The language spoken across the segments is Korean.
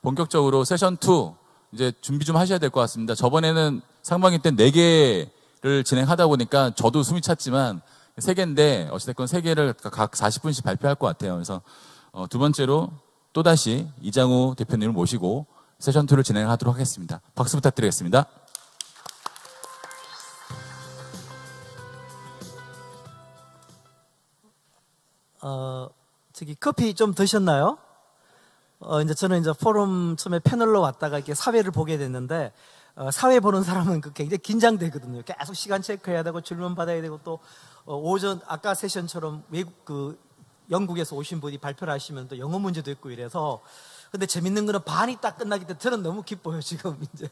본격적으로 세션 2 이제 준비 좀 하셔야 될 것 같습니다. 저번에는 상반기 때 4개를 진행하다 보니까 저도 숨이 찼지만 3개인데 어찌됐건 3개를 각 40분씩 발표할 것 같아요. 그래서 두 번째로 또다시 이장우 대표님을 모시고 세션 2를 진행하도록 하겠습니다. 박수 부탁드리겠습니다. 저기 커피 좀 드셨나요? 이제 저는 이제 포럼 처음에 패널로 왔다가 이렇게 사회를 보게 됐는데, 사회 보는 사람은 굉장히 긴장되거든요. 계속 시간 체크해야 되고 질문 받아야 되고 또 오전 아까 세션처럼 외국 영국에서 오신 분이 발표를 하시면 또 영어 문제도 있고 이래서. 근데 재밌는 거는 반이 딱 끝나기 때문에 저는 너무 기뻐요. 지금 이제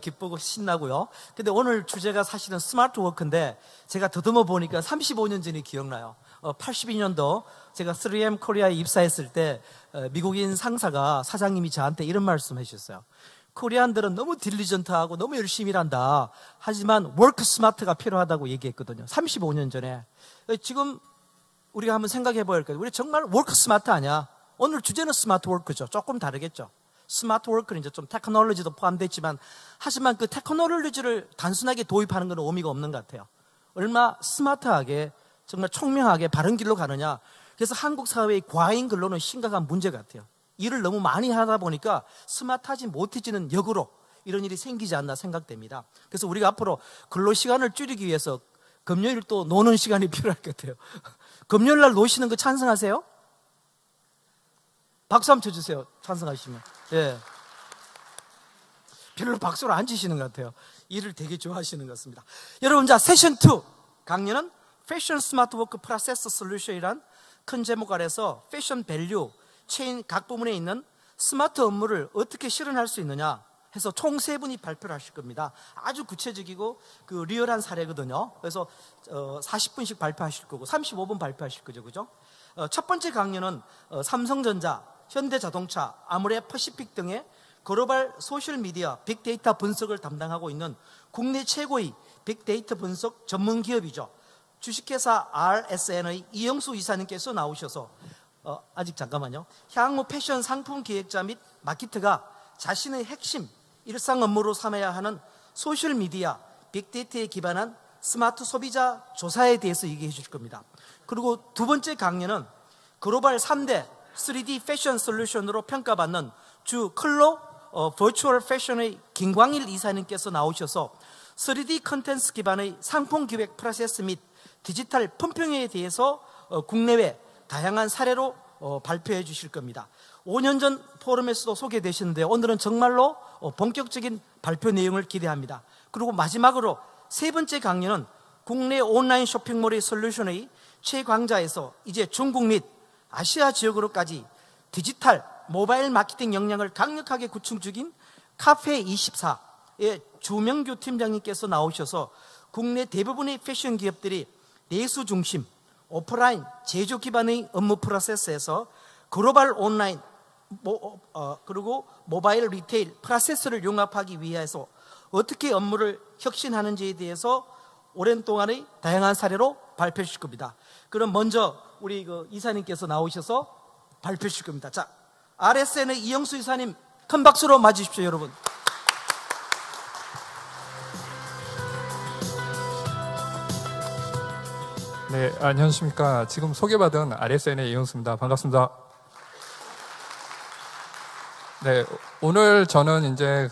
기쁘고 신나고요. 근데 오늘 주제가 사실은 스마트 워크인데 제가 더듬어 보니까 35년 전이 기억나요. 82년도 제가 3M 코리아에 입사했을 때 미국인 상사가 사장님이 저한테 이런 말씀 해주셨어요. 코리안들은 너무 딜리전트하고 너무 열심히 일한다. 하지만 워크 스마트가 필요하다고 얘기했거든요. 35년 전에. 지금 우리가 한번 생각해 봐야 할 거예요. 우리 정말 워크 스마트 아니야? 오늘 주제는 스마트 워크죠. 조금 다르겠죠. 스마트 워크는 이제 좀 테크놀로지도 포함됐지만, 하지만 그 테크놀로지를 단순하게 도입하는 건 의미가 없는 것 같아요. 얼마 스마트하게 정말 총명하게 바른 길로 가느냐. 그래서 한국 사회의 과잉 근로는 심각한 문제 같아요. 일을 너무 많이 하다 보니까 스마트하지 못해지는 역으로 이런 일이 생기지 않나 생각됩니다. 그래서 우리가 앞으로 근로 시간을 줄이기 위해서 금요일 또 노는 시간이 필요할 것 같아요. 금요일 날 노시는 거 찬성하세요? 박수 한번 쳐주세요. 찬성하시면. 예. 별로 박수를 안 치시는 것 같아요. 일을 되게 좋아하시는 것 같습니다. 여러분, 자, 세션 2 강연은 패션 스마트 워크 프로세스 솔루션이란 큰 제목 아래서 패션 밸류 체인 각 부문에 있는 스마트 업무를 어떻게 실현할 수 있느냐 해서 총 3분이 발표를 하실 겁니다. 아주 구체적이고 리얼한 사례거든요. 그래서 40분씩 발표하실 거고 35분 발표하실 거죠. 그죠? 첫 번째 강연은 삼성전자, 현대자동차, 아모레 퍼시픽 등의 글로벌 소셜미디어 빅데이터 분석을 담당하고 있는 국내 최고의 빅데이터 분석 전문 기업이죠. 주식회사 RSN의 이영수 이사님께서 나오셔서 아직 잠깐만요. 향후 패션 상품 기획자 및 마케터가 자신의 핵심 일상 업무로 삼아야 하는 소셜미디어 빅데이터에 기반한 스마트 소비자 조사에 대해서 얘기해 주실 겁니다. 그리고 두 번째 강연은 글로벌 3대 3D 패션 솔루션으로 평가받는 주 클로 버추얼 패션의 김광일 이사님께서 나오셔서 3D 컨텐츠 기반의 상품 기획 프로세스 및 디지털 품평에 대해서 국내외 다양한 사례로 발표해 주실 겁니다. 5년 전 포럼에서도 소개되셨는데 오늘은 정말로 본격적인 발표 내용을 기대합니다. 그리고 마지막으로 세 번째 강연은 국내 온라인 쇼핑몰의 솔루션의 최강자에서 이제 중국 및 아시아 지역으로까지 디지털 모바일 마케팅 역량을 강력하게 구축 중인 카페24의 주명규 팀장님께서 나오셔서 국내 대부분의 패션 기업들이 내수 중심 오프라인 제조 기반의 업무 프로세스에서 글로벌 온라인 그리고 모바일 리테일 프로세스를 융합하기 위해서 어떻게 업무를 혁신하는지에 대해서 오랜 동안의 다양한 사례로 발표해 주실 겁니다. 그럼 먼저 우리 이사님께서 나오셔서 발표해 주실 겁니다. 자, RSN의 이영수 이사님 큰 박수로 맞으십시오, 여러분. 네, 안녕하십니까. 지금 소개받은 RSN의 이영수입니다. 반갑습니다. 네, 오늘 저는 이제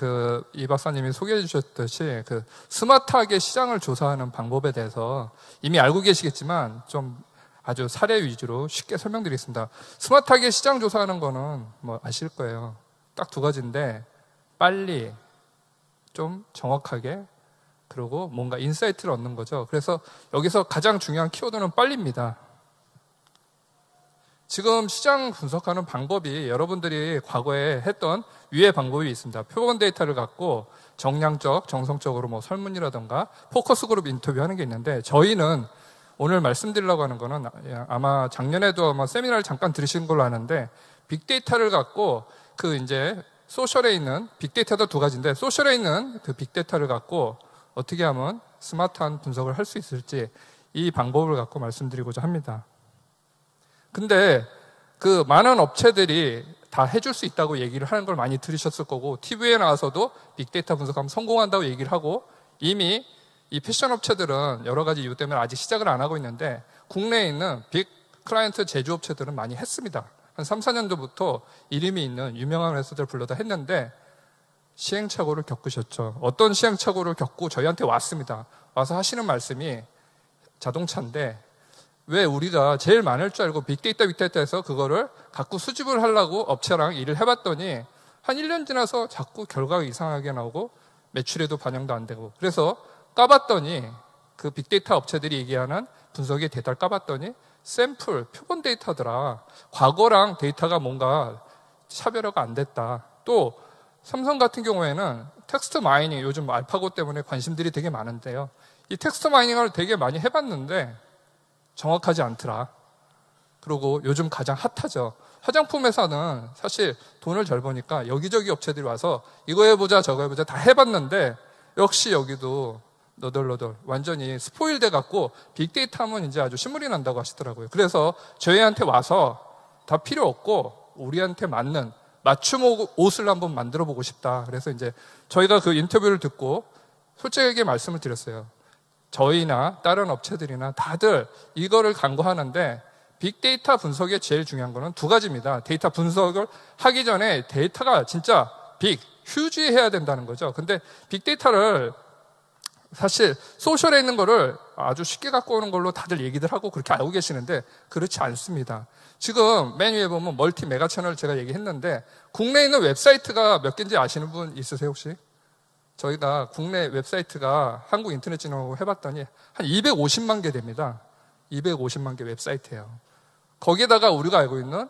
이 박사님이 소개해 주셨듯이 스마트하게 시장을 조사하는 방법에 대해서 이미 알고 계시겠지만 좀 아주 사례 위주로 쉽게 설명드리겠습니다. 스마트하게 시장 조사하는 거는 뭐 아실 거예요. 딱 두 가지인데 빨리, 좀 정확하게, 그리고 뭔가 인사이트를 얻는 거죠. 그래서 여기서 가장 중요한 키워드는 빨리입니다. 지금 시장 분석하는 방법이 여러분들이 과거에 했던 위의 방법이 있습니다. 표본 데이터를 갖고 정량적, 정성적으로 뭐 설문이라던가 포커스 그룹 인터뷰하는 게 있는데, 저희는 오늘 말씀드리려고 하는 거는 아마 작년에도 아마 세미나를 잠깐 들으신 걸로 아는데, 빅데이터를 갖고 이제 소셜에 있는 빅데이터도 두 가지인데, 소셜에 있는 빅데이터를 갖고 어떻게 하면 스마트한 분석을 할 수 있을지 이 방법을 갖고 말씀드리고자 합니다. 근데 많은 업체들이 다 해줄 수 있다고 얘기를 하는 걸 많이 들으셨을 거고, TV에 나와서도 빅데이터 분석하면 성공한다고 얘기를 하고, 이미 이 패션 업체들은 여러 가지 이유 때문에 아직 시작을 안 하고 있는데, 국내에 있는 빅 클라이언트 제조업체들은 많이 했습니다. 한 3, 4년 전부터 이름이 있는 유명한 회사들 불러다 했는데 시행착오를 겪으셨죠. 어떤 시행착오를 겪고 저희한테 왔습니다. 와서 하시는 말씀이, 자동차인데 왜 우리가 제일 많을 줄 알고 빅데이터에서 그거를 갖고 수집을 하려고 업체랑 일을 해봤더니 한 1년 지나서 자꾸 결과가 이상하게 나오고 매출에도 반영도 안 되고, 그래서 까봤더니 그 빅데이터 업체들이 얘기하는 분석의 데이터를 까봤더니 샘플, 표본 데이터더라. 과거랑 데이터가 뭔가 차별화가 안 됐다. 또 삼성 같은 경우에는 텍스트 마이닝, 요즘 알파고 때문에 관심들이 되게 많은데요, 이 텍스트 마이닝을 되게 많이 해봤는데 정확하지 않더라. 그리고 요즘 가장 핫하죠. 화장품 회사는 사실 돈을 잘 버니까 여기저기 업체들이 와서 이거 해보자 저거 해보자 다 해봤는데 역시 여기도 너덜너덜 완전히 스포일 돼갖고 빅데이터 하면 이제 아주 신물이 난다고 하시더라고요. 그래서 저희한테 와서 다 필요 없고 우리한테 맞는 맞춤 옷을 한번 만들어 보고 싶다. 그래서 이제 저희가 그 인터뷰를 듣고 솔직하게 말씀을 드렸어요. 저희나 다른 업체들이나 다들 이거를 강구하는데 빅데이터 분석에 제일 중요한 거는 두 가지입니다. 데이터 분석을 하기 전에 데이터가 진짜 휴지해야 된다는 거죠. 근데 빅데이터를 사실 소셜에 있는 거를 아주 쉽게 갖고 오는 걸로 다들 얘기들 하고 그렇게 알고 계시는데 그렇지 않습니다. 지금 맨 위에 보면 멀티 메가 채널 제가 얘기했는데 국내에 있는 웹사이트가 몇 개인지 아시는 분 있으세요 혹시? 저희가 국내 웹사이트가 한국인터넷진흥원하고 해봤더니 한 250만 개 됩니다. 250만 개 웹사이트예요. 거기에다가 우리가 알고 있는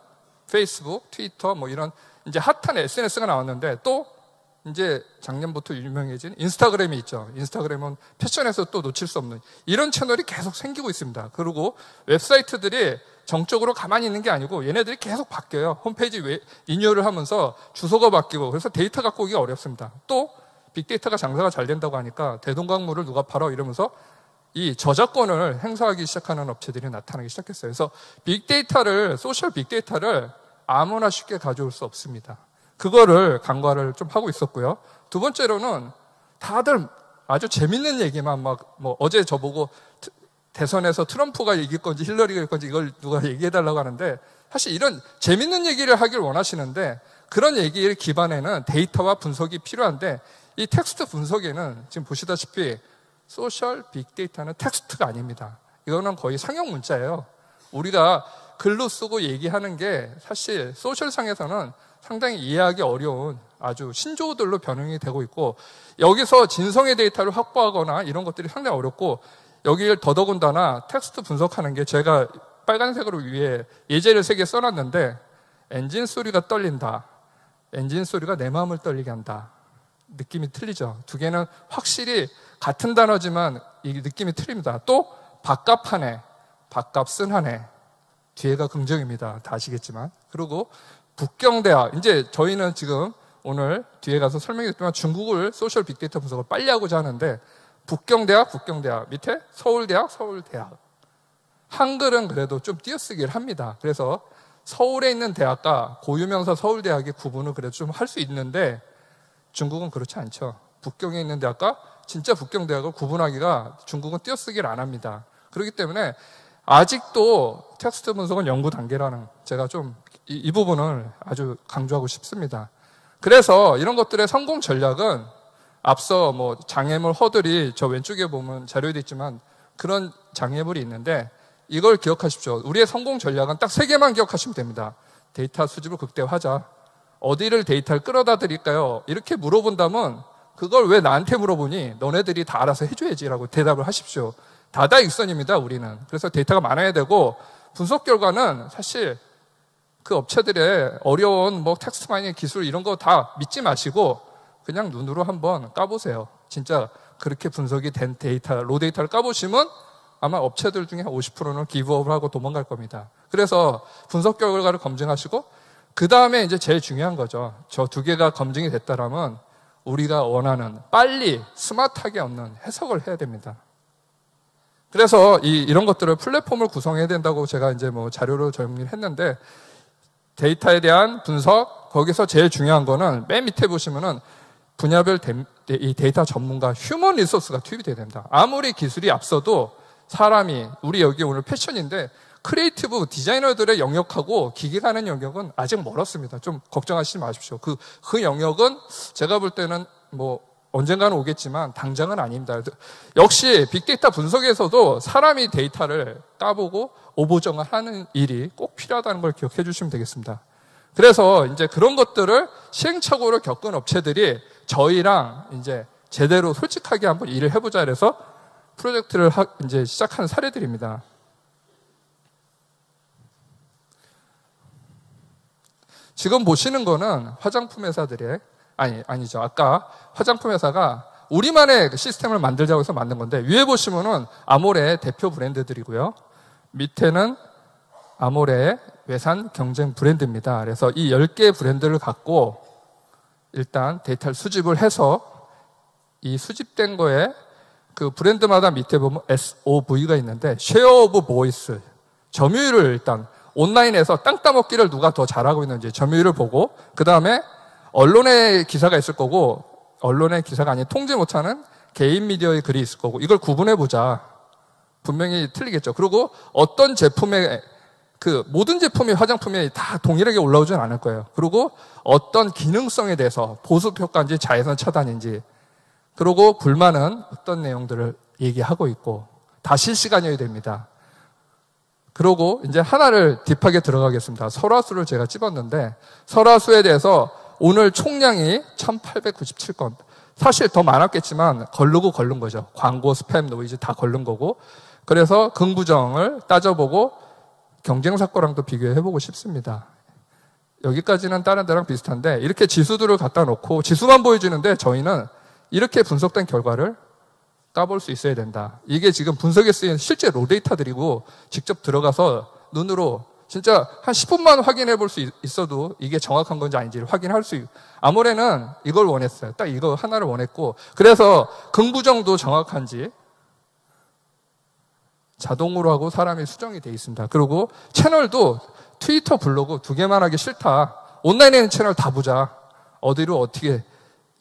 페이스북, 트위터 뭐 이런 이제 핫한 SNS가 나왔는데 또 이제 작년부터 유명해진 인스타그램이 있죠. 인스타그램은 패션에서 또 놓칠 수 없는 이런 채널이 계속 생기고 있습니다. 그리고 웹사이트들이 정적으로 가만히 있는 게 아니고 얘네들이 계속 바뀌어요. 홈페이지 리뉴얼을 하면서 주소가 바뀌고 그래서 데이터 갖고 오기가 어렵습니다. 또 빅데이터가 장사가 잘 된다고 하니까 대동강물을 누가 팔아 이러면서 이 저작권을 행사하기 시작하는 업체들이 나타나기 시작했어요. 그래서 빅데이터를, 소셜 빅데이터를 아무나 쉽게 가져올 수 없습니다. 그거를 간과를 좀 하고 있었고요. 두 번째로는 다들 아주 재밌는 얘기만 뭐 어제 저보고 대선에서 트럼프가 이길 건지 힐러리가 이길 건지 이걸 누가 얘기해달라고 하는데 사실 이런 재밌는 얘기를 하길 원하시는데 그런 얘기를 기반에는 데이터와 분석이 필요한데 이 텍스트 분석에는 지금 보시다시피 소셜 빅데이터는 텍스트가 아닙니다. 이거는 거의 상용 문자예요. 우리가 글로 쓰고 얘기하는 게 사실 소셜상에서는 상당히 이해하기 어려운 아주 신조어들로 변형이 되고 있고 여기서 진성의 데이터를 확보하거나 이런 것들이 상당히 어렵고 여기를 더더군다나 텍스트 분석하는 게 제가 빨간색으로 위에 예제를 3개 써놨는데 엔진 소리가 떨린다. 엔진 소리가 내 마음을 떨리게 한다. 느낌이 틀리죠. 두 개는 확실히 같은 단어지만 이 느낌이 틀립니다. 또 밥값하네, 밥값은 하네. 뒤에가 긍정입니다. 다 아시겠지만. 그리고 북경대학, 이제 저희는 지금 오늘 뒤에 가서 설명했지만 중국을 소셜 빅데이터 분석을 빨리 하고자 하는데 북경대학 밑에 서울대학 한글은 그래도 좀 띄어쓰기를 합니다. 그래서 서울에 있는 대학과 고유명사 서울대학의 구분을 그래도 좀 할 수 있는데 중국은 그렇지 않죠. 북경에 있는 대학과 진짜 북경대학을 구분하기가 중국은 띄어쓰기를 안 합니다. 그렇기 때문에 아직도 텍스트 분석은 연구 단계라는 제가 좀 이 부분을 아주 강조하고 싶습니다. 그래서 이런 것들의 성공 전략은 앞서 뭐 장애물 허들이 저 왼쪽에 보면 자료에도 있지만 그런 장애물이 있는데 이걸 기억하십시오. 우리의 성공 전략은 딱 3개만 기억하시면 됩니다. 데이터 수집을 극대화하자. 어디를 데이터를 끌어다 드릴까요? 이렇게 물어본다면 그걸 왜 나한테 물어보니? 너네들이 다 알아서 해줘야지라고 대답을 하십시오. 다다익선입니다, 우리는. 그래서 데이터가 많아야 되고 분석 결과는 사실 그 업체들의 어려운 뭐 텍스트 마이닝 기술 이런 거 다 믿지 마시고 그냥 눈으로 한번 까보세요. 진짜 그렇게 분석이 된 데이터, 로 데이터를 까보시면 아마 업체들 중에 50%는 기브업을 하고 도망갈 겁니다. 그래서 분석 결과를 검증하시고 그 다음에 이제 제일 중요한 거죠. 저 2개가 검증이 됐다라면 우리가 원하는 빨리 스마트하게 얻는 해석을 해야 됩니다. 그래서 이런 것들을 플랫폼을 구성해야 된다고 제가 이제 뭐 자료로 정리를 했는데 데이터에 대한 분석, 거기서 제일 중요한 거는 맨 밑에 보시면은 분야별 이 데이터 전문가 휴먼 리소스가 투입이 돼야 됩니다. 아무리 기술이 앞서도 사람이, 우리 여기 오늘 패션인데 크리에이티브 디자이너들의 영역하고 기계가 하는 영역은 아직 멀었습니다. 좀 걱정하시지 마십시오. 그 영역은 제가 볼 때는 뭐 언젠가는 오겠지만 당장은 아닙니다. 역시 빅데이터 분석에서도 사람이 데이터를 까보고 오보정을 하는 일이 꼭 필요하다는 걸 기억해 주시면 되겠습니다. 그래서 이제 그런 것들을 시행착오를 겪은 업체들이 저희랑 이제 제대로 솔직하게 한번 일을 해보자 그래서 프로젝트를 이제 시작한 사례들입니다. 지금 보시는 거는 화장품 회사들의 아니죠. 아까 화장품 회사가 우리만의 시스템을 만들자고 해서 만든 건데 위에 보시면은 아모레 대표 브랜드들이고요. 밑에는 아모레 외산 경쟁 브랜드입니다. 그래서 이 10개의 브랜드를 갖고 일단 데이터를 수집을 해서 이 수집된 거에 그 브랜드마다 밑에 보면 SOV가 있는데 Share of Voice, 점유율을 일단 온라인에서 땅 따먹기를 누가 더 잘하고 있는지 점유율을 보고 그 다음에 언론의 기사가 있을 거고 언론의 기사가 아닌 통제 못하는 개인 미디어의 글이 있을 거고 이걸 구분해보자. 분명히 틀리겠죠. 그리고 어떤 제품의 모든 제품이 화장품이 다 동일하게 올라오진 않을 거예요. 그리고 어떤 기능성에 대해서 보습 효과인지 자외선 차단인지 그리고 불만은 어떤 내용들을 얘기하고 있고 다 실시간이어야 됩니다. 그리고 이제 하나를 딥하게 들어가겠습니다. 설화수를 제가 찝었는데 설화수에 대해서 오늘 총량이 1897건. 사실 더 많았겠지만 걸른 거죠. 광고, 스팸, 노이즈 다 걸른 거고. 그래서 긍부정을 따져보고 경쟁사 거랑도 비교해보고 싶습니다. 여기까지는 다른 데랑 비슷한데 이렇게 지수들을 갖다 놓고 지수만 보여주는데 저희는 이렇게 분석된 결과를 까볼 수 있어야 된다. 이게 지금 분석에 쓰인 실제 로데이터들이고 직접 들어가서 눈으로 진짜 한 10분만 확인해 볼 수 있어도 이게 정확한 건지 아닌지를 확인할 수 있고 아모레는 이걸 원했어요. 딱 이거 하나를 원했고 그래서 긍부정도 정확한지 자동으로 하고 사람이 수정이 돼 있습니다. 그리고 채널도 트위터, 블로그 2개만 하기 싫다. 온라인에 있는 채널 다 보자. 어디로 어떻게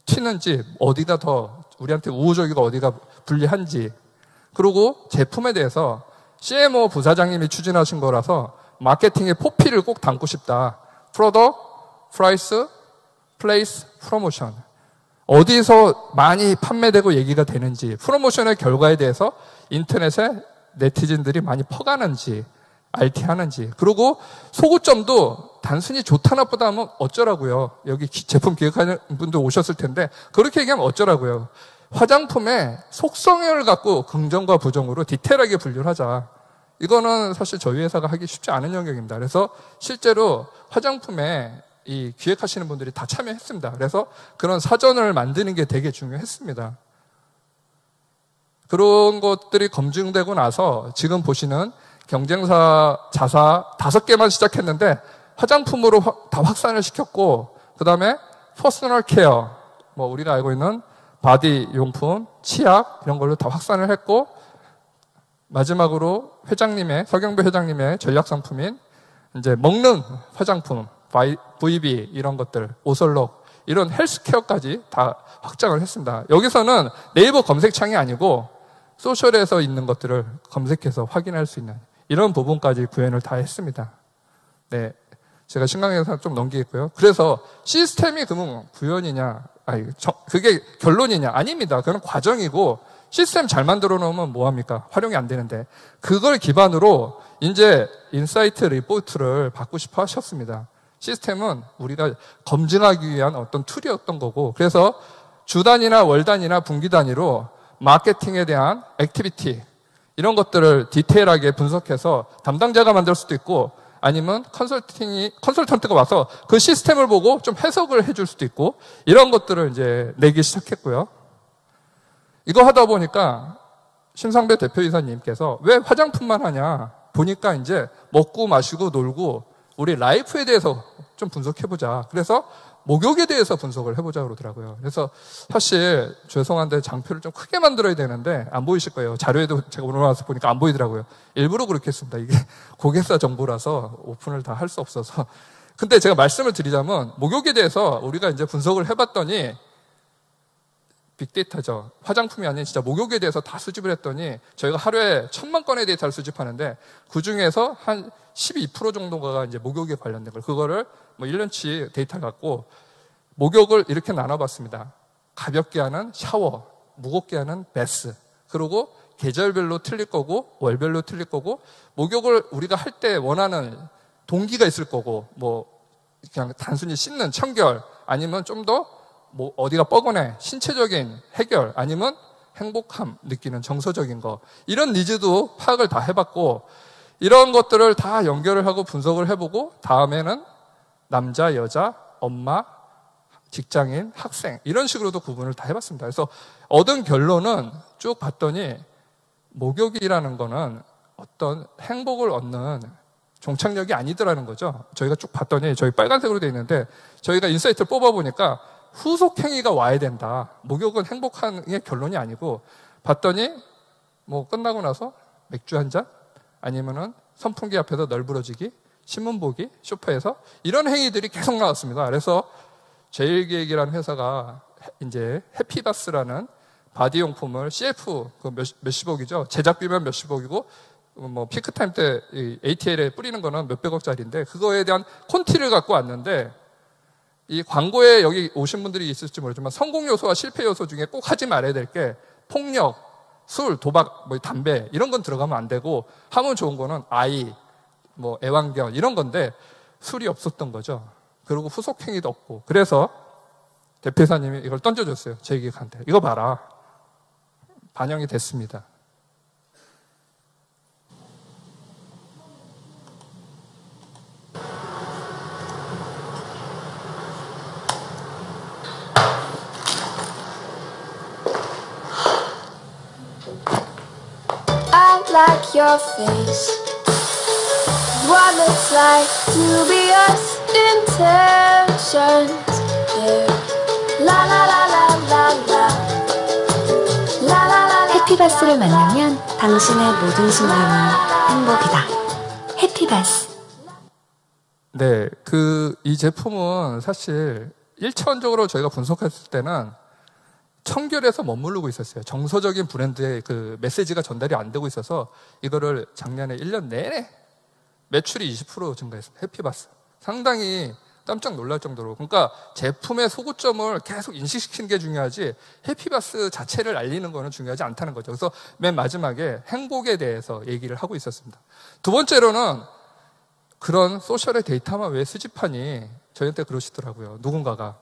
튀는지 어디가 더 우리한테 우호적이고 어디가 불리한지 그리고 제품에 대해서 CMO 부사장님이 추진하신 거라서 마케팅의 포피를 꼭 담고 싶다. 프로덕트, 프라이스, 플레이스, 프로모션. 어디서 많이 판매되고 얘기가 되는지, 프로모션의 결과에 대해서 인터넷에 네티즌들이 많이 퍼가는지, RT하는지. 그리고 소구점도 단순히 좋다 나쁘다 하면 어쩌라고요. 여기 제품 기획하는 분들 오셨을 텐데 그렇게 얘기하면 어쩌라고요. 화장품의 속성을 갖고 긍정과 부정으로 디테일하게 분류를 하자. 이거는 사실 저희 회사가 하기 쉽지 않은 영역입니다. 그래서 실제로 화장품에 이 기획하시는 분들이 다 참여했습니다. 그래서 그런 사전을 만드는 게 되게 중요했습니다. 그런 것들이 검증되고 나서 지금 보시는 경쟁사 자사 5개만 시작했는데 화장품으로 다 확산을 시켰고 그 다음에 퍼스널 케어, 뭐 우리가 알고 있는 바디 용품, 치약 이런 걸로 다 확산을 했고 마지막으로 서경배 회장님의 전략 상품인 이제 먹는 화장품, VB 이런 것들, 오설록 이런 헬스케어까지 다 확장을 했습니다. 여기서는 네이버 검색창이 아니고 소셜에서 있는 것들을 검색해서 확인할 수 있는 이런 부분까지 구현을 다 했습니다. 네, 제가 신강에서 좀 넘기겠고요. 그래서 시스템이 그러면 구현이냐, 그게 결론이냐? 아닙니다. 그건 과정이고 시스템 잘 만들어 놓으면 뭐합니까? 활용이 안 되는데 그걸 기반으로 이제 인사이트 리포트를 받고 싶어 하셨습니다. 시스템은 우리가 검증하기 위한 어떤 툴이었던 거고 그래서 주 단위나 월 단위나 분기 단위로 마케팅에 대한 액티비티 이런 것들을 디테일하게 분석해서 담당자가 만들 수도 있고 아니면 컨설턴트가 와서 그 시스템을 보고 좀 해석을 해줄 수도 있고 이런 것들을 이제 내기 시작했고요. 이거 하다 보니까 심상배 대표이사님께서 왜 화장품만 하냐 보니까 이제 먹고 마시고 놀고 우리 라이프에 대해서 좀 분석해보자. 그래서 목욕에 대해서 분석을 해보자 그러더라고요. 그래서 사실 죄송한데 장표를 좀 크게 만들어야 되는데 안 보이실 거예요. 자료에도 제가 오늘 와서 보니까 안 보이더라고요. 일부러 그렇게 했습니다. 이게 고객사 정보라서 오픈을 다 할 수 없어서. 근데 제가 말씀을 드리자면 목욕에 대해서 우리가 이제 분석을 해봤더니 빅데이터죠. 화장품이 아닌 진짜 목욕에 대해서 다 수집을 했더니 저희가 하루에 1000만 건의 데이터를 수집하는데 그 중에서 한 12% 정도가 이제 목욕에 관련된 걸 그거를 뭐 1년치 데이터를 갖고 목욕을 이렇게 나눠봤습니다. 가볍게 하는 샤워, 무겁게 하는 베스, 그리고 계절별로 틀릴 거고 월별로 틀릴 거고 목욕을 우리가 할 때 원하는 동기가 있을 거고 뭐 그냥 단순히 씻는 청결 아니면 좀 더 뭐 어디가 뻐근해 신체적인 해결 아니면 행복함 느끼는 정서적인 거 이런 니즈도 파악을 다 해봤고 이런 것들을 다 연결을 하고 분석을 해보고 다음에는 남자, 여자, 엄마, 직장인, 학생 이런 식으로도 구분을 다 해봤습니다. 그래서 얻은 결론은 쭉 봤더니 목욕이라는 거는 어떤 행복을 얻는 종착역이 아니더라는 거죠. 저희가 쭉 봤더니 저희 빨간색으로 되어 있는데 저희가 인사이트를 뽑아보니까 후속 행위가 와야 된다. 목욕은 행복한 게 결론이 아니고 봤더니 뭐 끝나고 나서 맥주 한 잔 아니면은 선풍기 앞에서 널브러지기, 신문 보기, 소파에서 이런 행위들이 계속 나왔습니다. 그래서 제일기획이라는 회사가 이제 해피바스라는 바디용품을 CF 몇십억이죠. 제작비면 몇십억이고 뭐 피크타임 때 ATL에 뿌리는 거는 몇백억짜리인데 그거에 대한 콘티를 갖고 왔는데 이 광고에 여기 오신 분들이 있을지 모르지만 성공 요소와 실패 요소 중에 꼭 하지 말아야 될 게 폭력, 술, 도박, 뭐 담배 이런 건 들어가면 안 되고 하면 좋은 거는 아이, 뭐 애완견 이런 건데 술이 없었던 거죠. 그리고 후속 행위도 없고 그래서 대표이사님이 이걸 던져줬어요. 제 기획한테 이거 봐라. 반영이 됐습니다. I like your face. What looks like dubious intentions. Yeah. La la la la la la. La la la la. 해피바스를 만나면 당신의 모든 순간이 행복이다. 해피바스. 네, 이 제품은 사실 1차원적으로 저희가 분석했을 때는 청결에서 머무르고 있었어요. 정서적인 브랜드의 그 메시지가 전달이 안 되고 있어서 이거를 작년에 1년 내내 매출이 20% 증가했습니다. 해피바스. 상당히 깜짝 놀랄 정도로. 그러니까 제품의 소구점을 계속 인식시키는 게 중요하지 해피바스 자체를 알리는 거는 중요하지 않다는 거죠. 그래서 맨 마지막에 행복에 대해서 얘기를 하고 있었습니다. 두 번째로는 그런 소셜의 데이터만 왜 수집하니? 저희한테 그러시더라고요. 누군가가.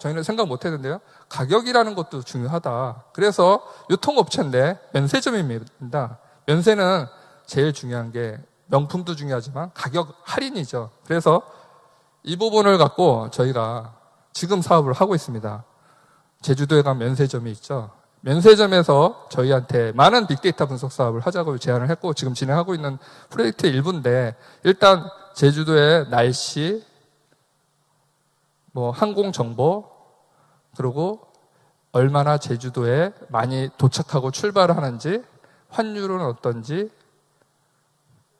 저희는 생각 못 했는데요. 가격이라는 것도 중요하다. 그래서 유통업체인데 면세점입니다. 면세는 제일 중요한 게 명품도 중요하지만 가격 할인이죠. 그래서 이 부분을 갖고 저희가 지금 사업을 하고 있습니다. 제주도에 가면 면세점이 있죠. 면세점에서 저희한테 많은 빅데이터 분석 사업을 하자고 제안을 했고 지금 진행하고 있는 프로젝트의 일부인데 일단 제주도의 날씨, 뭐 항공 정보, 그리고 얼마나 제주도에 많이 도착하고 출발을 하는지, 환율은 어떤지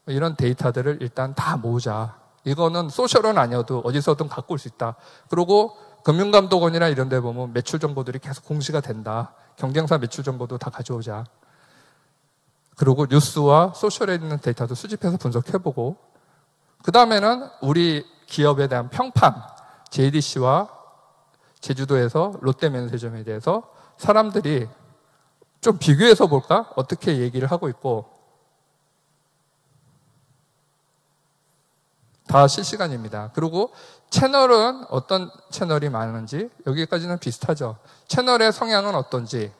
이런 데이터들을 일단 다 모으자. 이거는 소셜은 아니어도 어디서든 갖고 올 수 있다. 그리고 금융감독원이나 이런 데 보면 매출 정보들이 계속 공시가 된다. 경쟁사 매출 정보도 다 가져오자. 그리고 뉴스와 소셜에 있는 데이터도 수집해서 분석해보고 그 다음에는 우리 기업에 대한 평판, JDC와 제주도에서 롯데 면세점에 대해서 사람들이 좀 비교해서 볼까? 어떻게 얘기를 하고 있고 다 실시간입니다. 그리고 채널은 어떤 채널이 많은지 여기까지는 비슷하죠. 채널의 성향은 어떤지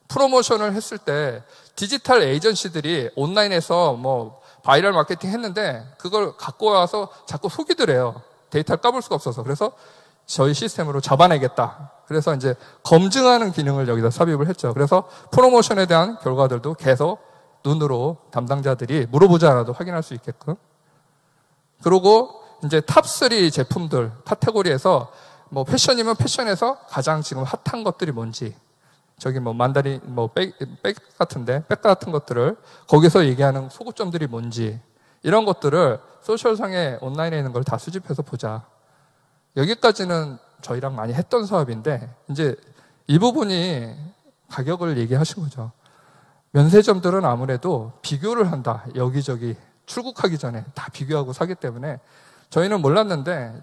프로모션을 했을 때 디지털 에이전시들이 온라인에서 뭐 바이럴 마케팅 했는데 그걸 갖고 와서 자꾸 속이더래요. 데이터를 까볼 수가 없어서. 그래서 저희 시스템으로 잡아내겠다. 그래서 이제 검증하는 기능을 여기다 삽입을 했죠. 그래서 프로모션에 대한 결과들도 계속 눈으로 담당자들이 물어보지 않아도 확인할 수 있게끔. 그리고 이제 탑3 제품들 카테고리에서 뭐 패션이면 패션에서 가장 지금 핫한 것들이 뭔지 저기 뭐 만다린 뭐 백 같은데 백 같은 것들을 거기서 얘기하는 소구점들이 뭔지 이런 것들을 소셜상에 온라인에 있는 걸 다 수집해서 보자. 여기까지는 저희랑 많이 했던 사업인데 이제 이 부분이 가격을 얘기하신 거죠. 면세점들은 아무래도 비교를 한다. 여기저기 출국하기 전에 다 비교하고 사기 때문에 저희는 몰랐는데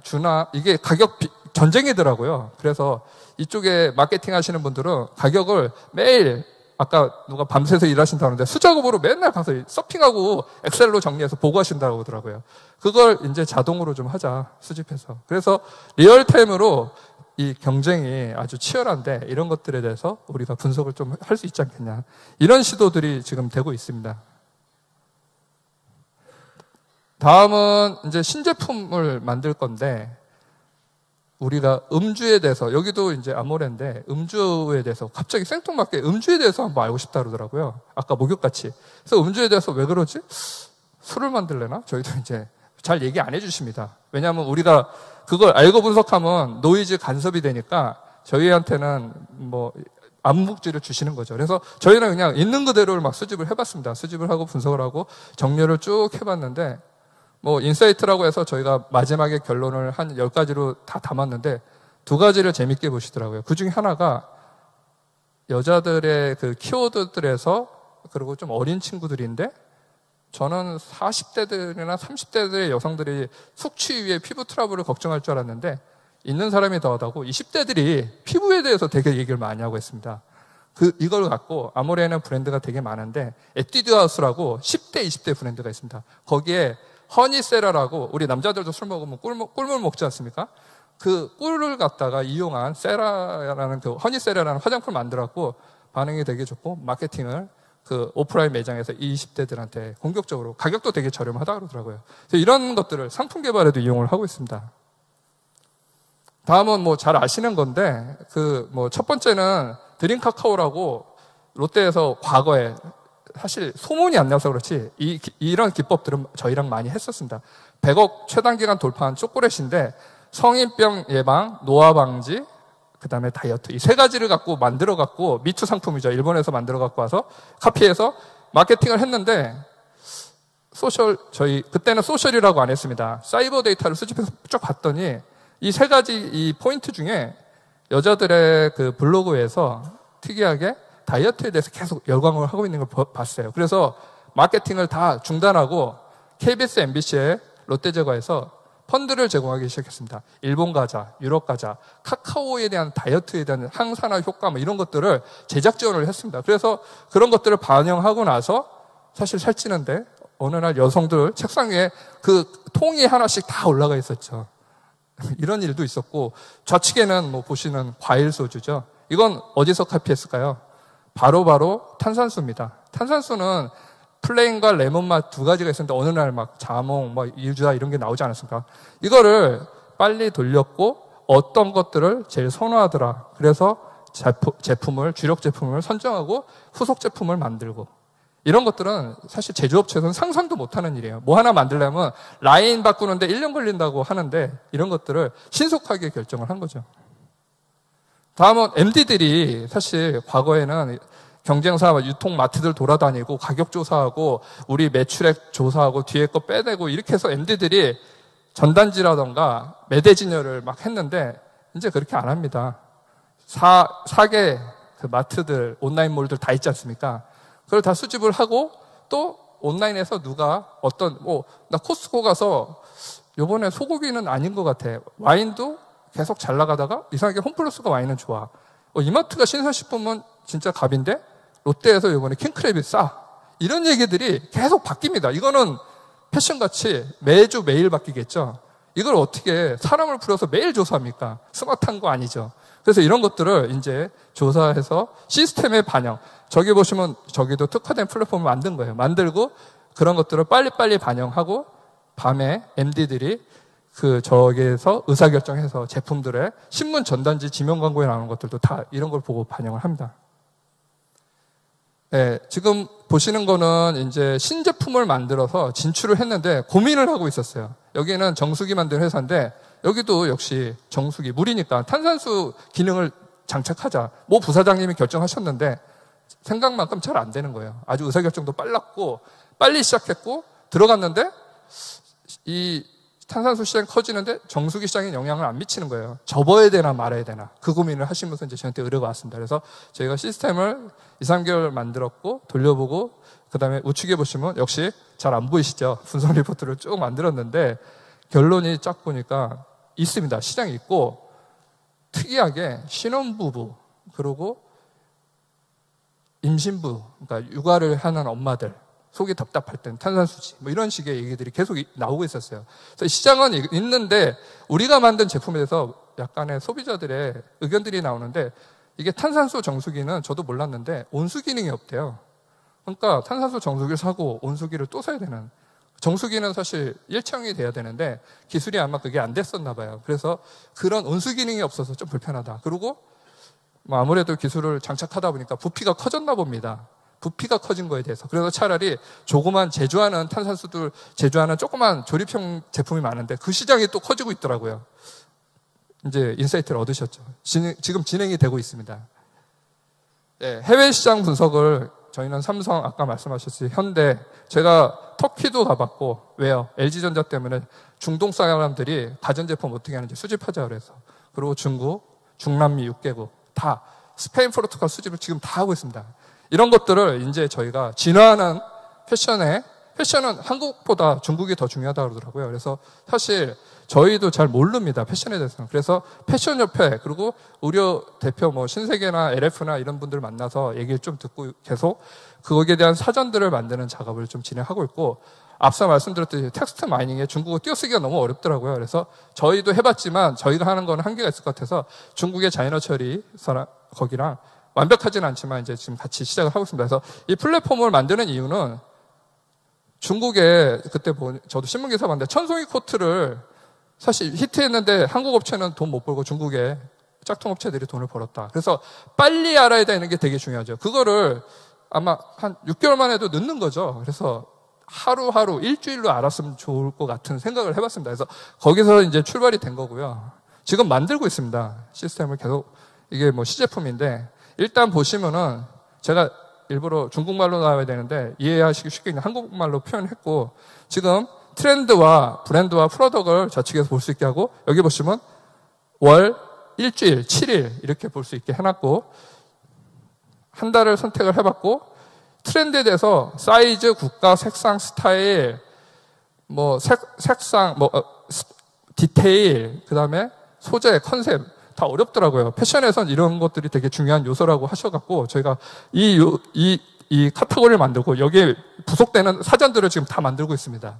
이게 가격 전쟁이더라고요. 그래서 이쪽에 마케팅 하시는 분들은 가격을 매일 아까 누가 밤새서 일하신다는데 수작업으로 맨날 가서 서핑하고 엑셀로 정리해서 보고하신다고 하더라고요. 그걸 이제 자동으로 좀 하자, 수집해서. 그래서 리얼타임으로 이 경쟁이 아주 치열한데 이런 것들에 대해서 우리가 분석을 좀 할 수 있지 않겠냐. 이런 시도들이 지금 되고 있습니다. 다음은 이제 신제품을 만들 건데 우리가 음주에 대해서, 여기도 이제 아모레인데 음주에 대해서 갑자기 생뚱맞게 음주에 대해서 한번 알고 싶다 그러더라고요. 아까 목욕같이. 그래서 음주에 대해서 왜 그러지? 술을 만들려나? 저희도 이제 잘 얘기 안 해주십니다. 왜냐하면 우리가 그걸 알고 분석하면 노이즈 간섭이 되니까 저희한테는 뭐 암묵지를 주시는 거죠. 그래서 저희는 그냥 있는 그대로를 막 수집을 해봤습니다. 수집을 하고 분석을 하고 정렬을 쭉 해봤는데 뭐 인사이트라고 해서 저희가 마지막에 결론을 한 10가지로 다 담았는데 2가지를 재밌게 보시더라고요. 그 중에 하나가 여자들의 그 키워드들에서, 그리고 좀 어린 친구들인데 저는 40대들이나 30대들의 여성들이 숙취 위에 피부 트러블을 걱정할 줄 알았는데 있는 사람이 더하다고 20대들이 피부에 대해서 되게 얘기를 많이 하고 있습니다. 이걸 갖고 아모레는 브랜드가 되게 많은데 에뛰드하우스라고 10대, 20대 브랜드가 있습니다. 거기에 허니세라라고, 우리 남자들도 술 먹으면 꿀물 먹지 않습니까? 그 꿀을 갖다가 이용한 세라라는 그 허니세라라는 화장품을 만들었고 반응이 되게 좋고 마케팅을 그 오프라인 매장에서 20대들한테 공격적으로, 가격도 되게 저렴하다 그러더라고요. 그래서 이런 것들을 상품 개발에도 이용을 하고 있습니다. 다음은 뭐 잘 아시는 건데 그 뭐 첫 번째는 드림카카오라고 롯데에서 과거에 사실 소문이 안 나서 그렇지 이런 기법들은 저희랑 많이 했었습니다. 100억 최단기간 돌파한 초콜릿인데 성인병 예방, 노화 방지, 그 다음에 다이어트, 이 3가지를 갖고 만들어 갖고 미투 상품이죠. 일본에서 만들어 갖고 와서 카피해서 마케팅을 했는데 저희 그때는 소셜이라고 안 했습니다. 사이버 데이터를 수집해서 쭉 봤더니 이 3가지 이 포인트 중에 여자들의 그 블로그에서 특이하게 다이어트에 대해서 계속 열광을 하고 있는 걸 봤어요. 그래서 마케팅을 다 중단하고 KBS, MBC에 롯데제과에서 펀드를 제공하기 시작했습니다. 일본 과자, 유럽 과자, 카카오에 대한 다이어트에 대한 항산화 효과 뭐 이런 것들을 제작 지원을 했습니다. 그래서 그런 것들을 반영하고 나서 사실 살찌는데 어느 날 여성들 책상 위에 그 통이 하나씩 다 올라가 있었죠. 이런 일도 있었고 좌측에는 뭐 보시는 과일 소주죠. 이건 어디서 카피했을까요? 바로 탄산수입니다. 탄산수는 플레인과 레몬 맛 2가지가 있었는데 어느 날 막 자몽, 뭐 유자 이런 게 나오지 않았습니까? 이거를 빨리 돌렸고 어떤 것들을 제일 선호하더라. 그래서 제품을, 주력 제품을 선정하고 후속 제품을 만들고, 이런 것들은 사실 제조업체에서는 상상도 못하는 일이에요. 뭐 하나 만들려면 라인 바꾸는데 1년 걸린다고 하는데 이런 것들을 신속하게 결정을 한 거죠. 다음은 MD들이 사실 과거에는 경쟁사 유통 마트들 돌아다니고 가격 조사하고 우리 매출액 조사하고 뒤에 거 빼내고 이렇게 해서 MD들이 전단지라던가 매대 진열을 막 했는데 이제 그렇게 안 합니다. 4개 그 마트들, 온라인몰들 다 있지 않습니까? 그걸 다 수집을 하고 또 온라인에서 누가 나 코스트코 가서 요번에 소고기는 아닌 것 같아. 와인도 계속 잘 나가다가 이상하게 홈플러스가 와인은 좋아. 이마트가 신선식품은 진짜 갑인데 롯데에서 이번에 킹크랩이 싸. 이런 얘기들이 계속 바뀝니다. 이거는 패션같이 매주 매일 바뀌겠죠. 이걸 어떻게 사람을 불러서 매일 조사합니까? 스마트한 거 아니죠. 그래서 이런 것들을 이제 조사해서 시스템에 반영. 저기 보시면 저기도 특화된 플랫폼을 만든 거예요. 만들고 그런 것들을 빨리빨리 반영하고 밤에 MD들이 저기에서 의사결정해서 제품들의 신문 전단지 지명 광고에 나오는 것들도 다 이런 걸 보고 반영을 합니다. 네, 지금 보시는 거는 이제 신제품을 만들어서 진출을 했는데 고민을 하고 있었어요. 여기는 정수기 만든 회사인데 여기도 역시 정수기, 물이니까 탄산수 기능을 장착하자. 모 부사장님이 결정하셨는데 생각만큼 잘 안 되는 거예요. 아주 의사결정도 빨랐고 빨리 시작했고 들어갔는데 이 탄산수 시장이 커지는데 정수기 시장에 영향을 안 미치는 거예요. 접어야 되나 말아야 되나 그 고민을 하시면서 이제 저한테 의뢰가 왔습니다. 그래서 저희가 시스템을 2, 3개월 만들었고 돌려보고 그다음에 우측에 보시면 역시 잘 안 보이시죠? 분석 리포트를 쭉 만들었는데 결론이 쫙 보니까 있습니다. 시장이 있고 특이하게 신혼부부 그리고 임신부 그러니까 육아를 하는 엄마들 속이 답답할 땐 탄산수지 뭐 이런 식의 얘기들이 계속 나오고 있었어요. 그래서 시장은 있는데 우리가 만든 제품에 대해서 약간의 소비자들의 의견들이 나오는데 이게 탄산수 정수기는 저도 몰랐는데 온수 기능이 없대요. 그러니까 탄산수 정수기를 사고 온수기를 또 사야 되는 정수기는 사실 일체형이 돼야 되는데 기술이 아마 그게 안 됐었나 봐요. 그래서 그런 온수 기능이 없어서 좀 불편하다. 그리고 뭐 아무래도 기술을 장착하다 보니까 부피가 커졌나 봅니다. 부피가 커진 거에 대해서. 그래서 차라리 조그만 제조하는 탄산수들 제조하는 조그만 조립형 제품이 많은데 그 시장이 또 커지고 있더라고요. 이제 인사이트를 얻으셨죠. 지금 진행이 되고 있습니다. 네, 해외 시장 분석을 저희는 삼성 아까 말씀하셨듯이 현대 제가 터키도 가봤고 왜요? LG전자 때문에 중동 사람들이 가전제품 어떻게 하는지 수집하자 그래서 그리고 중국, 중남미 6개국 다 스페인, 포르투갈 수집을 지금 다 하고 있습니다. 이런 것들을 이제 저희가 진화하는 패션은 한국보다 중국이 더 중요하다고 그러더라고요. 그래서 사실 저희도 잘 모릅니다. 패션에 대해서는. 그래서 패션협회 그리고 의료 대표 뭐 신세계나 LF나 이런 분들 만나서 얘기를 좀 듣고 계속 거기에 대한 사전들을 만드는 작업을 좀 진행하고 있고 앞서 말씀드렸듯이 텍스트 마이닝에 중국어 띄어쓰기가 너무 어렵더라고요. 그래서 저희도 해봤지만 저희가 하는 건 한계가 있을 것 같아서 중국의 자이너 처리 거기랑 완벽하지는 않지만 이제 지금 같이 시작을 하고 있습니다. 그래서 이 플랫폼을 만드는 이유는 중국에 그때 저도 신문기사 봤는데 천송이 코트를 사실 히트했는데 한국 업체는 돈 못 벌고 중국에 짝퉁 업체들이 돈을 벌었다. 그래서 빨리 알아야 되는 게 되게 중요하죠. 그거를 아마 한 6개월만 해도 늦는 거죠. 그래서 하루하루 일주일로 알았으면 좋을 것 같은 생각을 해봤습니다. 그래서 거기서 이제 출발이 된 거고요. 지금 만들고 있습니다. 시스템을 계속 이게 뭐 시제품인데 일단 보시면은 제가 일부러 중국말로 나와야 되는데 이해하시기 쉽게 그냥 한국말로 표현했고 지금 트렌드와 브랜드와 프로덕트를 좌측에서 볼 수 있게 하고 여기 보시면 월, 일주일, 7일 이렇게 볼 수 있게 해놨고 한 달을 선택을 해봤고 트렌드에 대해서 사이즈, 국가, 색상, 스타일, 뭐 색상, 뭐 디테일, 그 다음에 소재, 컨셉 다 어렵더라고요. 패션에선 이런 것들이 되게 중요한 요소라고 하셔갖고 저희가 이 카테고리를 만들고 여기에 부속되는 사전들을 지금 다 만들고 있습니다.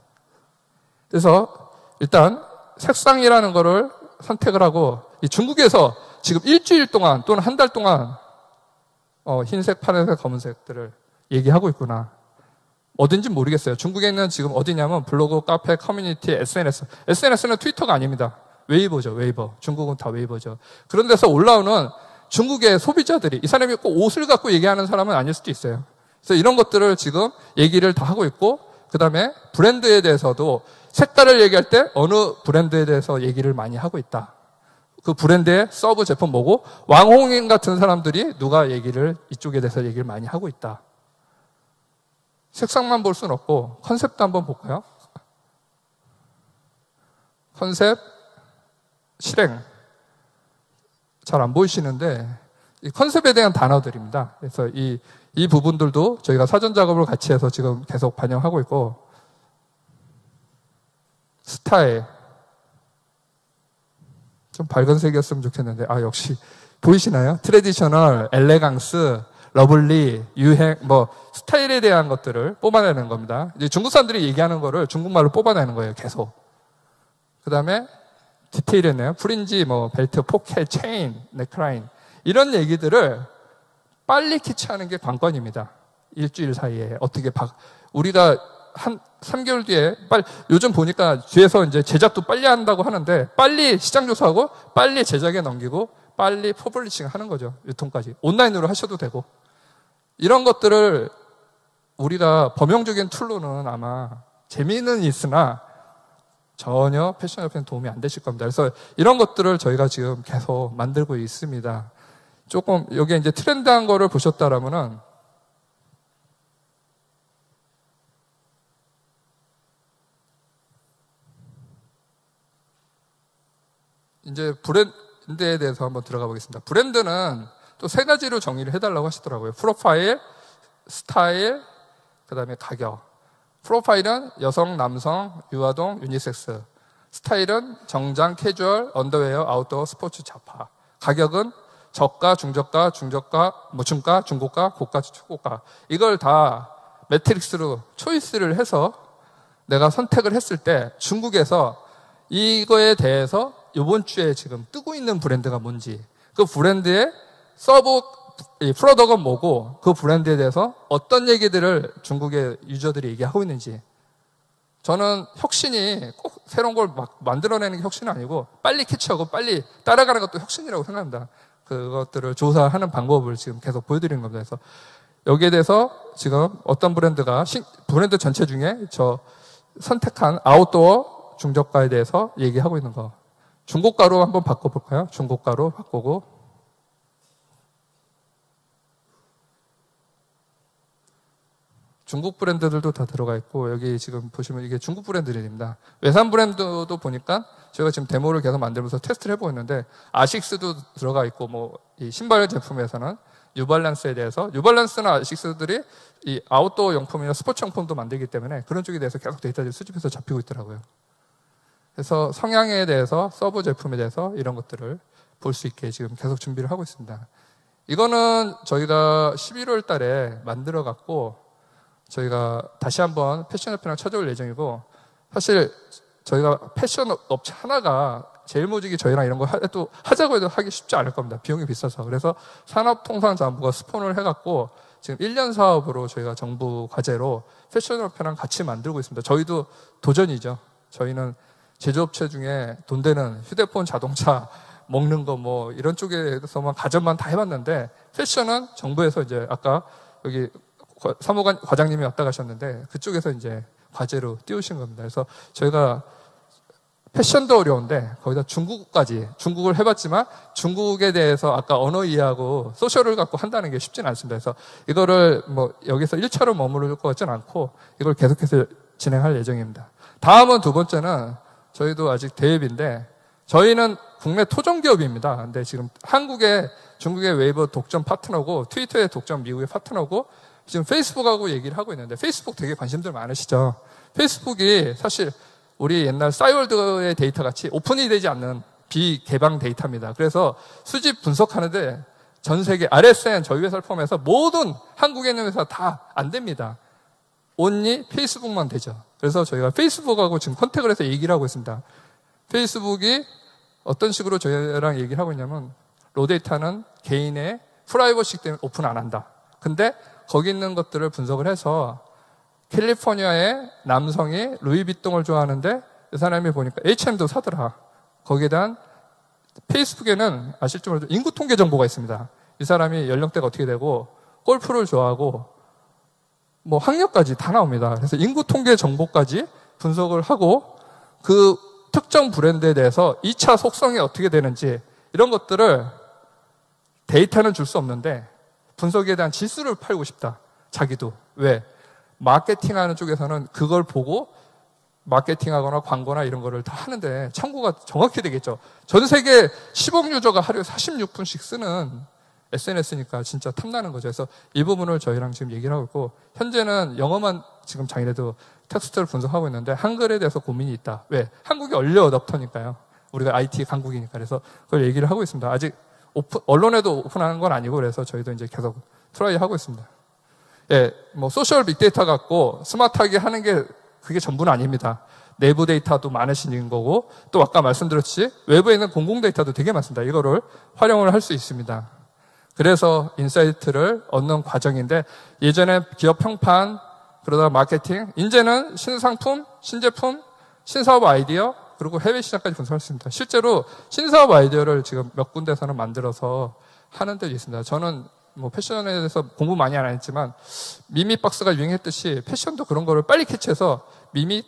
그래서 일단 색상이라는 거를 선택을 하고 이 중국에서 지금 일주일 동안 또는 한 달 동안 흰색, 파란색, 검은색들을 얘기하고 있구나. 어딘지 모르겠어요. 중국에는 지금 어디냐면 블로그, 카페, 커뮤니티, SNS. SNS는 트위터가 아닙니다. 웨이버죠, 웨이버. 중국은 다 웨이버죠. 그런 데서 올라오는 중국의 소비자들이 이 사람이 꼭 옷을 갖고 얘기하는 사람은 아닐 수도 있어요. 그래서 이런 것들을 지금 얘기를 다 하고 있고 그 다음에 브랜드에 대해서도 색깔을 얘기할 때 어느 브랜드에 대해서 얘기를 많이 하고 있다. 그 브랜드의 서브 제품 뭐고 왕홍인 같은 사람들이 누가 얘기를 이쪽에 대해서 얘기를 많이 하고 있다. 색상만 볼 수는 없고 컨셉도 한번 볼까요? 컨셉 실행 잘 안 보이시는데 이 컨셉에 대한 단어들입니다. 그래서 이 부분들도 저희가 사전 작업을 같이 해서 지금 계속 반영하고 있고 스타일 좀 밝은 색이었으면 좋겠는데 역시 보이시나요? 트레디셔널, 엘레강스, 러블리, 유행, 뭐 스타일에 대한 것들을 뽑아내는 겁니다. 이제 중국 사람들이 얘기하는 거를 중국말로 뽑아내는 거예요. 계속. 그 다음에 디테일했네요. 프린지, 뭐 벨트, 포켓, 체인, 넥라인 이런 얘기들을 빨리 캐치하는 게 관건입니다. 일주일 사이에 어떻게 우리가 한 3개월 뒤에 요즘 보니까 뒤에서 이제 제작도 빨리 한다고 하는데 빨리 시장 조사하고 빨리 제작에 넘기고 빨리 퍼블리싱 하는 거죠. 유통까지. 온라인으로 하셔도 되고. 이런 것들을 우리가 범용적인 툴로는 아마 재미는 있으나 전혀 패션협회는 도움이 안 되실 겁니다. 그래서 이런 것들을 저희가 지금 계속 만들고 있습니다. 조금 여기 이제 트렌드한 거를 보셨다라면은 이제 브랜드에 대해서 한번 들어가 보겠습니다. 브랜드는 또 세 가지로 정의를 해달라고 하시더라고요. 프로파일, 스타일, 그 다음에 가격. 프로파일은 여성, 남성, 유아동, 유니섹스. 스타일은 정장, 캐주얼, 언더웨어, 아웃도어, 스포츠, 자파. 가격은 저가, 중저가, 중저가, 중가, 중고가, 고가, 초고가. 이걸 다 매트릭스로 초이스를 해서 내가 선택을 했을 때 중국에서 이거에 대해서 이번 주에 지금 뜨고 있는 브랜드가 뭔지, 그 브랜드의 프로덕은 뭐고, 그 브랜드에 대해서 어떤 얘기들을 중국의 유저들이 얘기하고 있는지. 저는 혁신이 꼭 새로운 걸 막 만들어내는 게 혁신은 아니고 빨리 캐치하고 빨리 따라가는 것도 혁신이라고 생각합니다. 그것들을 조사하는 방법을 지금 계속 보여드리는 겁니다. 그래서 여기에 대해서 지금 어떤 브랜드가 브랜드 전체 중에 저 선택한 아웃도어 중저가에 대해서 얘기하고 있는 거. 중고가로 한번 바꿔볼까요? 중고가로 바꾸고. 중국 브랜드들도 다 들어가 있고, 여기 지금 보시면 이게 중국 브랜드들입니다. 외산 브랜드도 보니까 저희가 지금 데모를 계속 만들면서 테스트를 해보고 있는데, 아식스도 들어가 있고, 뭐 이 신발 제품에서는 뉴발란스에 대해서, 뉴발란스나 아식스들이 이 아웃도어 용품이나 스포츠 용품도 만들기 때문에 그런 쪽에 대해서 계속 데이터를 수집해서 잡히고 있더라고요. 그래서 성향에 대해서, 서브 제품에 대해서 이런 것들을 볼 수 있게 지금 계속 준비를 하고 있습니다. 이거는 저희가 11월 달에 만들어 갖고 저희가 다시 한번 패션협회랑 찾아올 예정이고, 사실 저희가 패션 업체 하나가 제일모직이 저희랑 이런 거 하자고 해도 하기 쉽지 않을 겁니다. 비용이 비싸서. 그래서 산업통상자원부가 스폰을 해갖고 지금 1년 사업으로 저희가 정부 과제로 패션협회랑 같이 만들고 있습니다. 저희도 도전이죠. 저희는 제조업체 중에 돈 되는 휴대폰, 자동차, 먹는 거 뭐 이런 쪽에서만 가전만 다 해봤는데, 패션은 정부에서 이제 아까 여기 사무관 과장님이 왔다 가셨는데 그쪽에서 이제 과제로 띄우신 겁니다. 그래서 저희가 패션도 어려운데 거기다 중국을 해봤지만 중국에 대해서 아까 언어 이해하고 소셜을 갖고 한다는 게 쉽지는 않습니다. 그래서 이거를 뭐 여기서 1차로 머무를 것 같지는 않고 이걸 계속해서 진행할 예정입니다. 다음은 두 번째는 저희도 아직 대입인데, 저희는 국내 토종 기업입니다. 근데 지금 중국의 웨이브 독점 파트너고 트위터의 독점 미국의 파트너고 지금 페이스북하고 얘기를 하고 있는데, 페이스북 되게 관심들 많으시죠? 페이스북이 사실 우리 옛날 싸이월드의 데이터 같이 오픈이 되지 않는 비개방 데이터입니다. 그래서 수집 분석하는데 전 세계 RSN 저희 회사를 포함해서 모든 한국에 있는 회사 다 안 됩니다. 온리 페이스북만 되죠. 그래서 저희가 페이스북하고 지금 컨택을 해서 얘기를 하고 있습니다. 페이스북이 어떤 식으로 저희랑 얘기를 하고 있냐면, 로데이터는 개인의 프라이버시 때문에 오픈 안 한다. 근데 거기 있는 것들을 분석을 해서 캘리포니아의 남성이 루이비통을 좋아하는데 그 사람이 보니까 H&M도 사더라. 거기에 대한 페이스북에는 아실지 모르죠, 인구 통계 정보가 있습니다. 이 사람이 연령대가 어떻게 되고 골프를 좋아하고 뭐 학력까지 다 나옵니다. 그래서 인구 통계 정보까지 분석을 하고 그 특정 브랜드에 대해서 2차 속성이 어떻게 되는지 이런 것들을, 데이터는 줄 수 없는데 분석에 대한 지수를 팔고 싶다. 자기도. 왜? 마케팅하는 쪽에서는 그걸 보고 마케팅하거나 광고나 이런 거를 다 하는데 참고가 정확히 되겠죠. 전 세계 10억 유저가 하루에 46분씩 쓰는 SNS니까 진짜 탐나는 거죠. 그래서 이 부분을 저희랑 지금 얘기를 하고 있고, 현재는 영어만 지금 자기네도 텍스트를 분석하고 있는데 한글에 대해서 고민이 있다. 왜? 한국이 얼려 어댑터니까요. 우리가 IT 강국이니까. 그래서 그걸 얘기를 하고 있습니다. 아직 언론에도 오픈하는 건 아니고, 그래서 저희도 이제 계속 트라이 하고 있습니다. 예, 뭐 소셜 빅데이터 갖고 스마트하게 하는 게 그게 전부는 아닙니다. 내부 데이터도 많으신 거고, 또 아까 말씀드렸듯이 외부에 있는 공공 데이터도 되게 많습니다. 이거를 활용을 할 수 있습니다. 그래서 인사이트를 얻는 과정인데, 예전에 기업 평판, 그러다가 마케팅, 이제는 신상품, 신제품, 신사업 아이디어, 그리고 해외 시장까지 분석했습니다. 실제로 신사업 아이디어를 지금 몇 군데서는 만들어서 하는 데도 있습니다. 저는 뭐 패션에 대해서 공부 많이 안 했지만 미미 박스가 유행했듯이 패션도 그런 거를 빨리 캐치해서 미미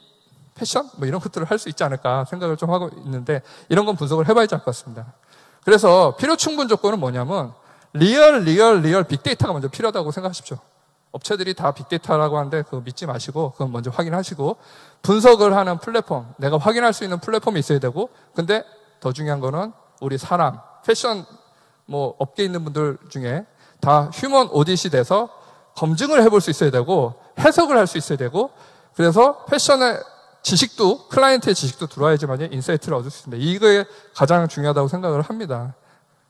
패션 뭐 이런 것들을 할 수 있지 않을까 생각을 좀 하고 있는데, 이런 건 분석을 해봐야지 알 것 같습니다. 그래서 필요 충분 조건은 뭐냐면 리얼 빅데이터가 먼저 필요하다고 생각하십시오. 업체들이 다 빅데이터라고 하는데 그거 믿지 마시고 그건 먼저 확인하시고, 분석을 하는 플랫폼, 내가 확인할 수 있는 플랫폼이 있어야 되고, 근데 더 중요한 거는 우리 사람, 패션 뭐 업계에 있는 분들 중에 다 휴먼 오디시 돼서 검증을 해볼 수 있어야 되고 해석을 할 수 있어야 되고 그래서 패션의 지식도 클라이언트의 지식도 들어와야지만 인사이트를 얻을 수 있습니다. 이게 가장 중요하다고 생각을 합니다.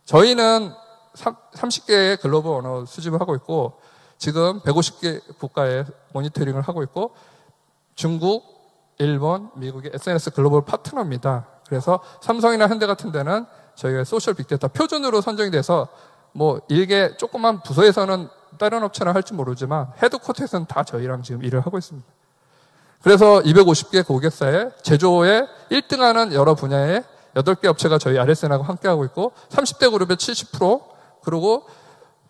저희는 30개의 글로벌 언어 수집을 하고 있고 지금 150개 국가에 모니터링을 하고 있고 중국, 일본, 미국의 SNS 글로벌 파트너입니다. 그래서 삼성이나 현대 같은 데는 저희가 소셜 빅데이터 표준으로 선정이 돼서 뭐 일개 조그만 부서에서는 다른 업체나 할지 모르지만 헤드쿼터에서는 다 저희랑 지금 일을 하고 있습니다. 그래서 250개 고객사의 제조에 1등하는 여러 분야의 8개 업체가 저희 RSN하고 함께하고 있고 30대 그룹의 70% 그리고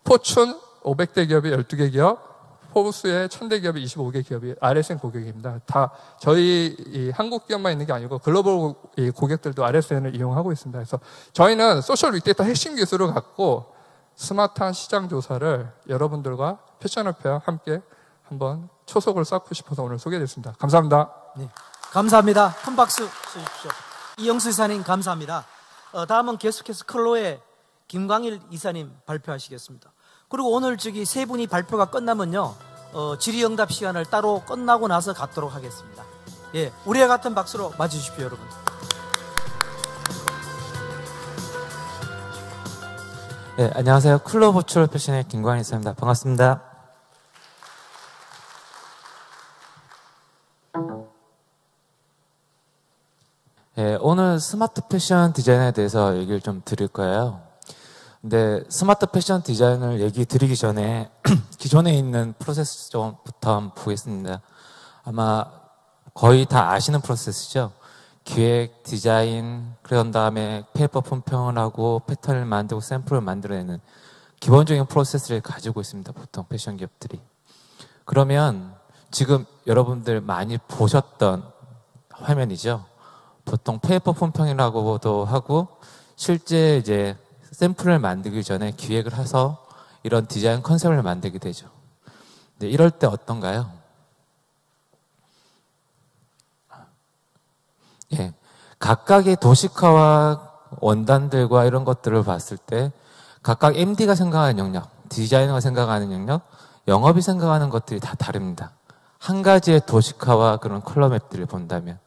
포춘 500대 기업의 12개 기업 포브스의 1000대 기업의 25개 기업이 RSN 고객입니다. 다 저희 이 한국 기업만 있는 게 아니고 글로벌 고객들도 RSN을 이용하고 있습니다. 그래서 저희는 소셜 빅데이터 핵심 기술을 갖고 스마트한 시장 조사를 여러분들과 패션협회와 함께 한번 초석을 쌓고 싶어서 오늘 소개해드렸습니다. 감사합니다. 네, 감사합니다. 큰 박수 주십시오. 이영수 이사님 감사합니다. 다음은 계속해서 클로의 김광일 이사님 발표하시겠습니다. 그리고 오늘 세 분이 발표가 끝나면요 질의응답 시간을 따로 끝나고 나서 갖도록 하겠습니다. 예, 우리와 같은 박수로 맞으십시오, 여러분. 네, 안녕하세요. 클로 버추얼 패션의 김광일 이사입니다. 반갑습니다. 네, 오늘 스마트 패션 디자인에 대해서 얘기를 좀 드릴 거예요. 근데 스마트 패션 디자인을 얘기 드리기 전에 기존에 있는 프로세스부터 한번 보겠습니다. 아마 거의 다 아시는 프로세스죠. 기획, 디자인, 그런 다음에 페이퍼 품평을 하고 패턴을 만들고 샘플을 만들어내는 기본적인 프로세스를 가지고 있습니다. 보통 패션 기업들이. 그러면 지금 여러분들 많이 보셨던 화면이죠. 보통 페이퍼 품평이라고도 하고 실제 이제 샘플을 만들기 전에 기획을 해서 이런 디자인 컨셉을 만들게 되죠. 근데 이럴 때 어떤가요? 예, 각각의 도식화와 원단들과 이런 것들을 봤을 때 각각 MD가 생각하는 영역, 디자이너가 생각하는 영역, 영업이 생각하는 것들이 다 다릅니다. 한 가지의 도식화와 그런 컬러 맵들을 본다면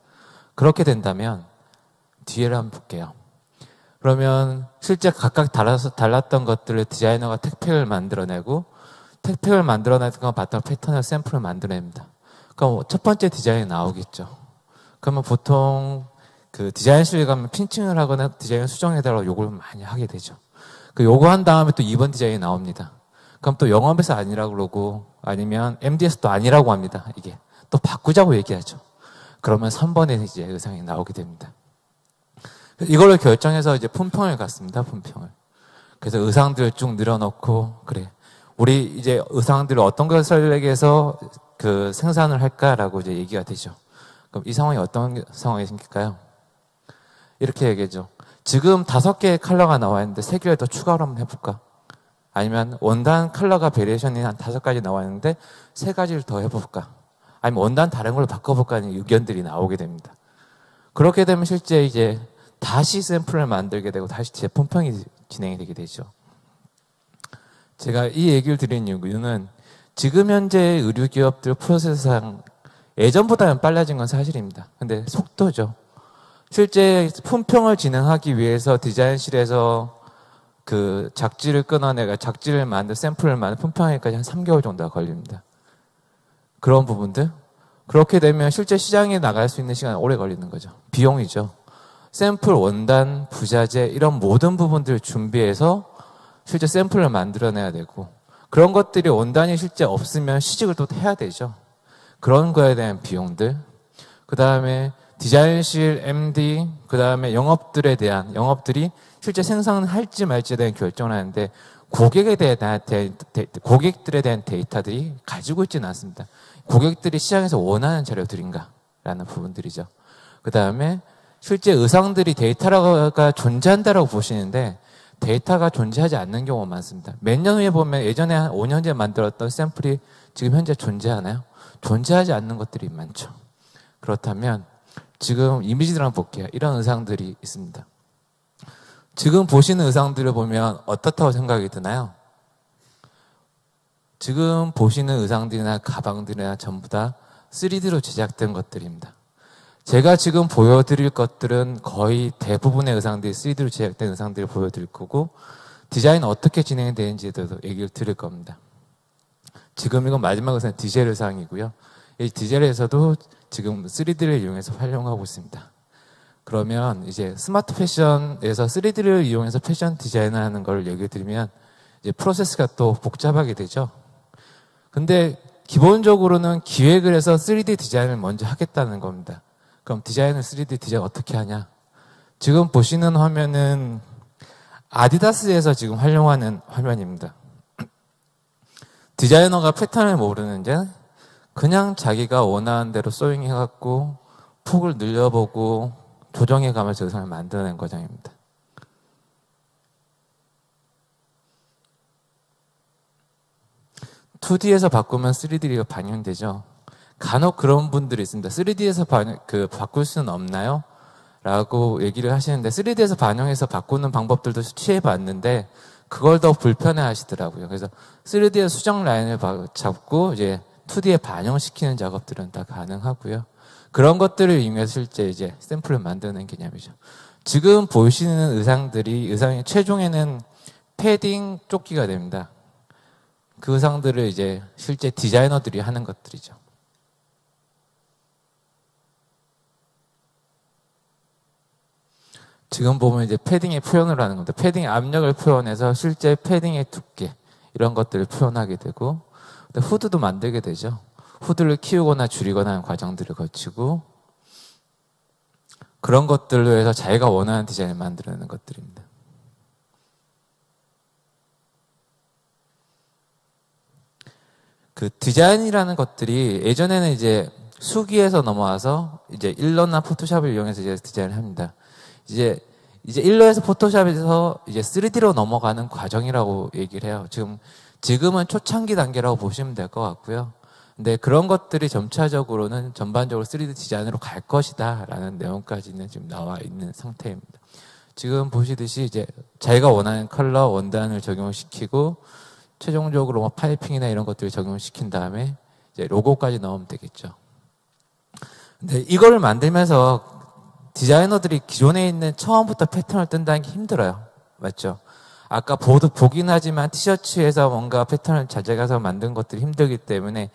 그렇게 된다면 뒤에를 한번 볼게요. 그러면 실제 각각 달랐던 것들을 디자이너가 택팩을 만들어내고 택팩을 만들어내던 거 바탕 패턴을 샘플을 만들어냅니다. 그럼 첫 번째 디자인이 나오겠죠. 그러면 보통 그 디자인실에 가면 핀칭을 하거나 디자인 수정해달라고 요구를 많이 하게 되죠. 그 요구한 다음에 또 2번 디자인이 나옵니다. 그럼 또 영업에서 아니라고 그러고 아니면 MD에서도 아니라고 합니다. 이게 또 바꾸자고 얘기하죠. 그러면 3번에 이제 의상이 나오게 됩니다. 이걸로 결정해서 이제 품평을 갔습니다. 품평을. 그래서 의상들을 쭉 늘어놓고 그래 우리 이제 의상들을 어떤 걸 설계해서 그 생산을 할까라고 이제 얘기가 되죠. 그럼 이 상황이 어떤 상황이 생길까요? 이렇게 얘기하죠. 지금 5개의 컬러가 나와 있는데 3개를 더 추가로 한번 해볼까? 아니면 원단 컬러가 베리에이션이 한 5가지 나와 있는데 3가지를 더 해볼까? 아니면 원단 다른 걸로 바꿔볼까 하는 의견들이 나오게 됩니다. 그렇게 되면 실제 이제 다시 샘플을 만들게 되고 다시 제품평이 진행이 되게 되죠. 제가 이 얘기를 드린 이유는 지금 현재 의류기업들 프로세스상 예전보다는 빨라진 건 사실입니다. 근데 속도죠. 실제 품평을 진행하기 위해서 디자인실에서 그 작지를 끊어내가 작지를 만든 샘플을 만든 품평하기까지 한 3개월 정도가 걸립니다. 그런 부분들 그렇게 되면 실제 시장에 나갈 수 있는 시간이 오래 걸리는 거죠. 비용이죠. 샘플, 원단, 부자재 이런 모든 부분들을 준비해서 실제 샘플을 만들어내야 되고 그런 것들이 원단이 실제 없으면 시식을 또 해야 되죠. 그런 거에 대한 비용들 그 다음에 디자인실, MD 그 다음에 영업들이 실제 생산할지 말지에 대한 결정을 하는데 고객들에 대한 데이터들이 가지고 있지는 않습니다. 고객들이 시장에서 원하는 재료들인가라는 부분들이죠. 그 다음에 실제 의상들이 데이터가 존재한다라고 보시는데 데이터가 존재하지 않는 경우가 많습니다. 몇 년 후에 보면 예전에 한 5년 전에 만들었던 샘플이 지금 현재 존재하나요? 존재하지 않는 것들이 많죠. 그렇다면 지금 이미지들 한번 볼게요. 이런 의상들이 있습니다. 지금 보시는 의상들을 보면 어떻다고 생각이 드나요? 지금 보시는 의상들이나 가방들이나 전부 다 3D로 제작된 것들입니다. 제가 지금 보여드릴 것들은 거의 대부분의 의상들이 3D로 제작된 의상들을 보여드릴 거고, 디자인은 어떻게 진행이 되는지에 대해서 얘기를 드릴 겁니다. 지금 이건 마지막 의상은 디젤 의상이고요. 이 디젤에서도 지금 3D를 이용해서 활용하고 있습니다. 그러면 이제 스마트 패션에서 3D를 이용해서 패션 디자인을 하는 걸 얘기해 드리면 이제 프로세스가 또 복잡하게 되죠. 근데 기본적으로는 기획을 해서 3D 디자인을 먼저 하겠다는 겁니다. 그럼 디자인을 3D 디자인 어떻게 하냐? 지금 보시는 화면은 아디다스에서 지금 활용하는 화면입니다. 디자이너가 패턴을 모르는데 그냥 자기가 원하는 대로 소잉해갖고 폭을 늘려보고 조정해가면서 의상을 만드는 과정입니다. (2D에서) 바꾸면 (3D가) 반영되죠. 간혹 그런 분들이 있습니다. (3D에서) 바꿀 수는 없나요? 라고 얘기를 하시는데 3D에서 반영해서 바꾸는 방법들도 취해봤는데 그걸 더 불편해 하시더라고요. 그래서 3D의 수정 라인을 잡고 이제 2D에 반영시키는 작업들은 다 가능하고요. 그런 것들을 이용해서 실제 이제 샘플을 만드는 개념이죠. 지금 보시는 의상의 최종에는 패딩 조끼가 됩니다. 그 의상들을 이제 실제 디자이너들이 하는 것들이죠. 지금 보면 이제 패딩의 표현을 하는 겁니다. 패딩의 압력을 표현해서 실제 패딩의 두께, 이런 것들을 표현하게 되고, 후드도 만들게 되죠. 후드를 키우거나 줄이거나 하는 과정들을 거치고, 그런 것들로 해서 자기가 원하는 디자인을 만들어내는 것들입니다. 그 디자인이라는 것들이 예전에는 이제 수기에서 넘어와서 이제 일러나 포토샵을 이용해서 이제 디자인을 합니다. 이제 일러에서 포토샵에서 이제 3D로 넘어가는 과정이라고 얘기를 해요. 지금은 초창기 단계라고 보시면 될 것 같고요. 근데 그런 것들이 점차적으로는 전반적으로 3D 디자인으로 갈 것이다 라는 내용까지는 지금 나와 있는 상태입니다. 지금 보시듯이 이제 자기가 원하는 컬러 원단을 적용시키고 최종적으로 뭐 파이핑이나 이런 것들을 적용시킨 다음에 이제 로고까지 넣으면 되겠죠. 근데 이걸 만들면서 디자이너들이 기존에 있는 처음부터 패턴을 뜬다는 게 힘들어요. 맞죠? 아까 보긴 하지만 티셔츠에서 뭔가 패턴을 찾아가서 만든 것들이 힘들기 때문에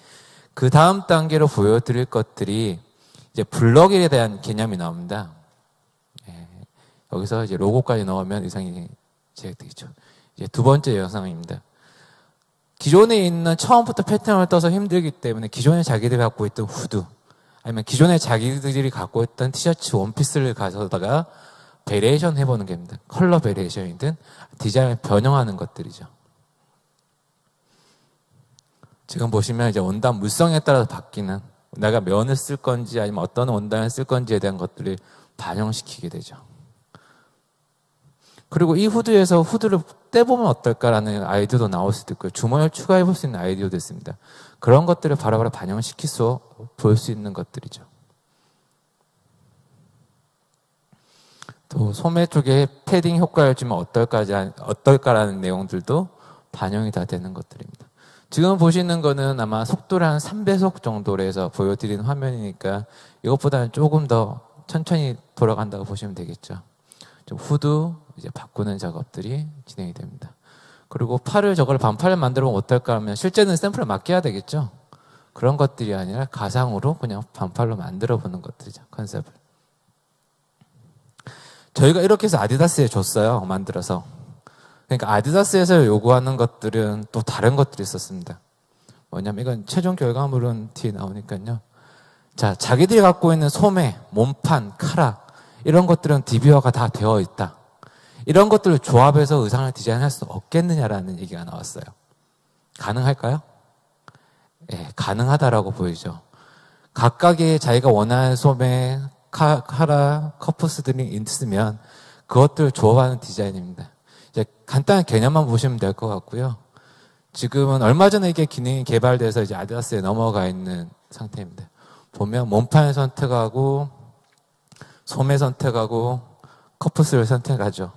그 다음 단계로 보여드릴 것들이 이제 블럭에 대한 개념이 나옵니다. 예, 여기서 이제 로고까지 넣으면 의상이 제작되겠죠. 이제 두 번째 영상입니다. 기존에 있는 처음부터 패턴을 떠서 힘들기 때문에 기존에 자기들이 갖고 있던 후드, 아니면 기존에 자기들이 갖고 있던 티셔츠 원피스를 가져다가 베리에이션 해보는 겁니다. 컬러 베리에이션이든 디자인을 변형하는 것들이죠. 지금 보시면 이제 원단 물성에 따라서 바뀌는, 내가 면을 쓸 건지 아니면 어떤 원단을 쓸 건지에 대한 것들을 반영시키게 되죠. 그리고 이 후드에서 후드를 떼보면 어떨까라는 아이디어도 나올 수도 있고요. 주머니를 추가해볼 수 있는 아이디어도 있습니다. 그런 것들을 바로바로 반영시켜서 볼 수 있는 것들이죠. 또 소매 쪽에 패딩 효과를 주면 어떨까라는 내용들도 반영이 다 되는 것들입니다. 지금 보시는 거는 아마 속도를 한 3배속 정도로 해서 보여드리는 화면이니까 이것보다는 조금 더 천천히 돌아간다고 보시면 되겠죠. 좀 후드 이제 바꾸는 작업들이 진행이 됩니다. 그리고 저걸 반팔을 만들어 보면 어떨까 하면 실제는 샘플을 맡겨야 되겠죠. 그런 것들이 아니라 가상으로 그냥 반팔로 만들어 보는 것들이죠. 컨셉을. 저희가 이렇게 해서 아디다스에 줬어요. 만들어서. 그러니까 아디다스에서 요구하는 것들은 또 다른 것들이 있었습니다. 뭐냐면 이건 최종 결과물은 뒤에 나오니까요. 자, 자기들이 갖고 있는 소매, 몸판, 카라 이런 것들은 DB화가 다 되어 있다. 이런 것들을 조합해서 의상을 디자인할 수 없겠느냐라는 얘기가 나왔어요. 가능할까요? 예, 가능하다라고 보이죠. 각각의 자기가 원하는 소매, 카라, 커프스들이 있으면 그것들을 조합하는 디자인입니다. 이제 간단한 개념만 보시면 될 것 같고요. 지금은 얼마 전에 이게 기능이 개발돼서 이제 아디다스에 넘어가 있는 상태입니다. 보면 몸판을 선택하고 소매 선택하고 커프스를 선택하죠.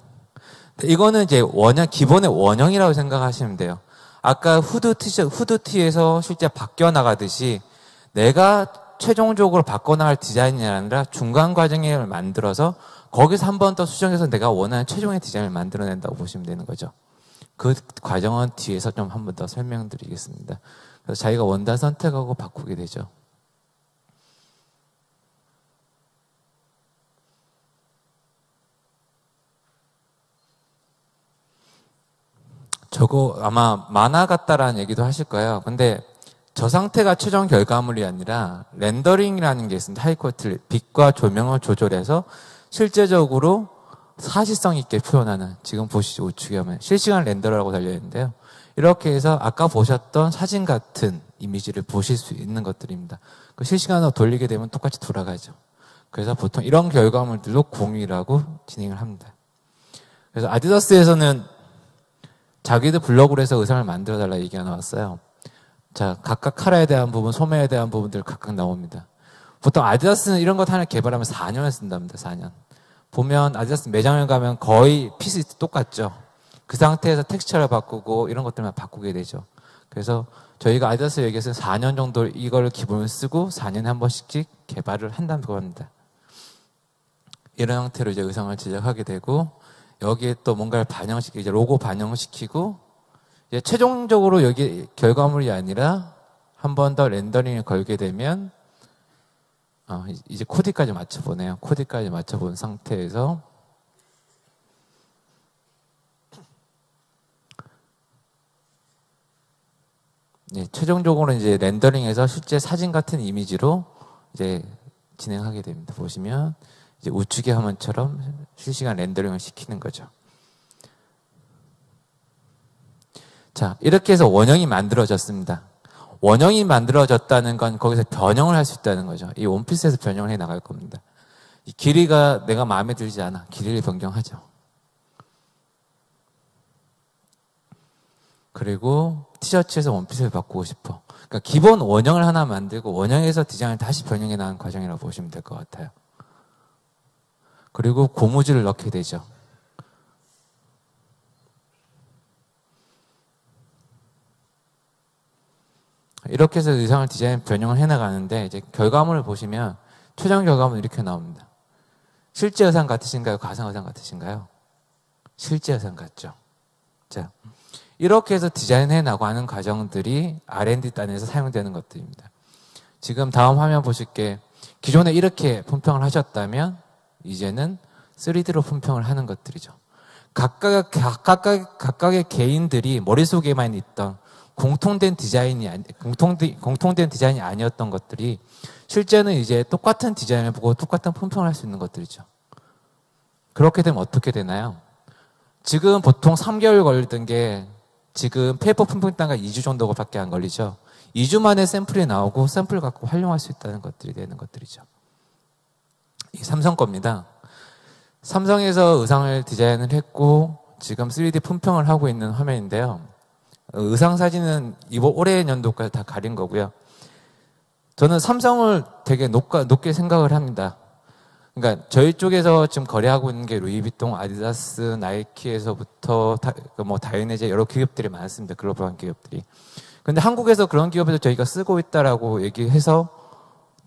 이거는 이제 기본의 원형이라고 생각하시면 돼요. 아까 후드티에서 실제 바뀌어 나가듯이 내가 최종적으로 바꿔나갈 디자인이 아니라 중간 과정을 만들어서 거기서 한 번 더 수정해서 내가 원하는 최종의 디자인을 만들어낸다고 보시면 되는 거죠. 그 과정은 뒤에서 좀 한 번 더 설명드리겠습니다. 그래서 자기가 원단 선택하고 바꾸게 되죠. 저거 아마 만화 같다라는 얘기도 하실 거예요. 근데 저 상태가 최종 결과물이 아니라 렌더링이라는 게 있습니다. 하이퀄리티 빛과 조명을 조절해서 실제적으로 사실성 있게 표현하는, 지금 보시죠. 우측에 하면 실시간 렌더라고 달려있는데요. 이렇게 해서 아까 보셨던 사진 같은 이미지를 보실 수 있는 것들입니다. 그 실시간으로 돌리게 되면 똑같이 돌아가죠. 그래서 보통 이런 결과물들도 공유라고 진행을 합니다. 그래서 아디다스에서는 자기들 블로그로 해서 의상을 만들어달라 얘기가 나왔어요. 자, 각각 카라에 대한 부분, 소매에 대한 부분들 각각 나옵니다. 보통 아디다스는 이런 것 하나 개발하면 4년을 쓴답니다. 4년. 보면 아디다스 매장을 가면 거의 핏이 똑같죠. 그 상태에서 텍스처를 바꾸고 이런 것들만 바꾸게 되죠. 그래서 저희가 아디다스 얘기해서 4년 정도 이걸 기본을 쓰고 4년에 한 번씩 개발을 한다고 합니다. 이런 형태로 이제 의상을 제작하게 되고, 여기에 또 뭔가를 반영시키고, 이제 로고 반영시키고, 이제 최종적으로 여기 결과물이 아니라 한 번 더 렌더링을 걸게 되면, 이제 코디까지 맞춰보네요. 코디까지 맞춰본 상태에서, 최종적으로 이제 렌더링해서 실제 사진 같은 이미지로 이제 진행하게 됩니다. 보시면, 이제 우측의 화면처럼 실시간 렌더링을 시키는 거죠. 자, 이렇게 해서 원형이 만들어졌습니다. 원형이 만들어졌다는 건 거기서 변형을 할 수 있다는 거죠. 이 원피스에서 변형을 해 나갈 겁니다. 이 길이가 내가 마음에 들지 않아. 길이를 변경하죠. 그리고 티셔츠에서 원피스를 바꾸고 싶어. 그러니까 기본 원형을 하나 만들고 원형에서 디자인을 다시 변형해 나가는 과정이라고 보시면 될 것 같아요. 그리고 고무줄을 넣게 되죠. 이렇게 해서 의상을 디자인 변형을 해나가는데, 이제 결과물을 보시면 최종 결과물은 이렇게 나옵니다. 실제 의상 같으신가요? 가상 의상 같으신가요? 실제 의상 같죠. 자, 이렇게 해서 디자인해 나가는 과정들이 R&D 단에서 사용되는 것들입니다. 지금 다음 화면 보실게. 기존에 이렇게 품평을 하셨다면 이제는 3D로 품평을 하는 것들이죠. 각각의 개인들이 머릿속에만 있던 공통된 디자인이 아니었던 것들이 실제는 이제 똑같은 디자인을 보고 똑같은 품평을 할 수 있는 것들이죠. 그렇게 되면 어떻게 되나요? 지금 보통 3개월 걸리던 게 지금 페이퍼 품평 단가 2주 정도밖에 안 걸리죠. 2주 만에 샘플이 나오고 샘플 갖고 활용할 수 있다는 것들이 되는 것들이죠. 이 삼성 겁니다. 삼성에서 의상을 디자인을 했고 지금 3D 품평을 하고 있는 화면인데요. 의상 사진은 이번 올해 연도까지 다 가린 거고요. 저는 삼성을 되게 높게 생각을 합니다. 그러니까 저희 쪽에서 지금 거래하고 있는 게 루이비통, 아디다스, 나이키에서부터 다이내제 여러 기업들이 많습니다. 글로벌한 기업들이. 근데 한국에서 그런 기업에서 저희가 쓰고 있다라고 얘기해서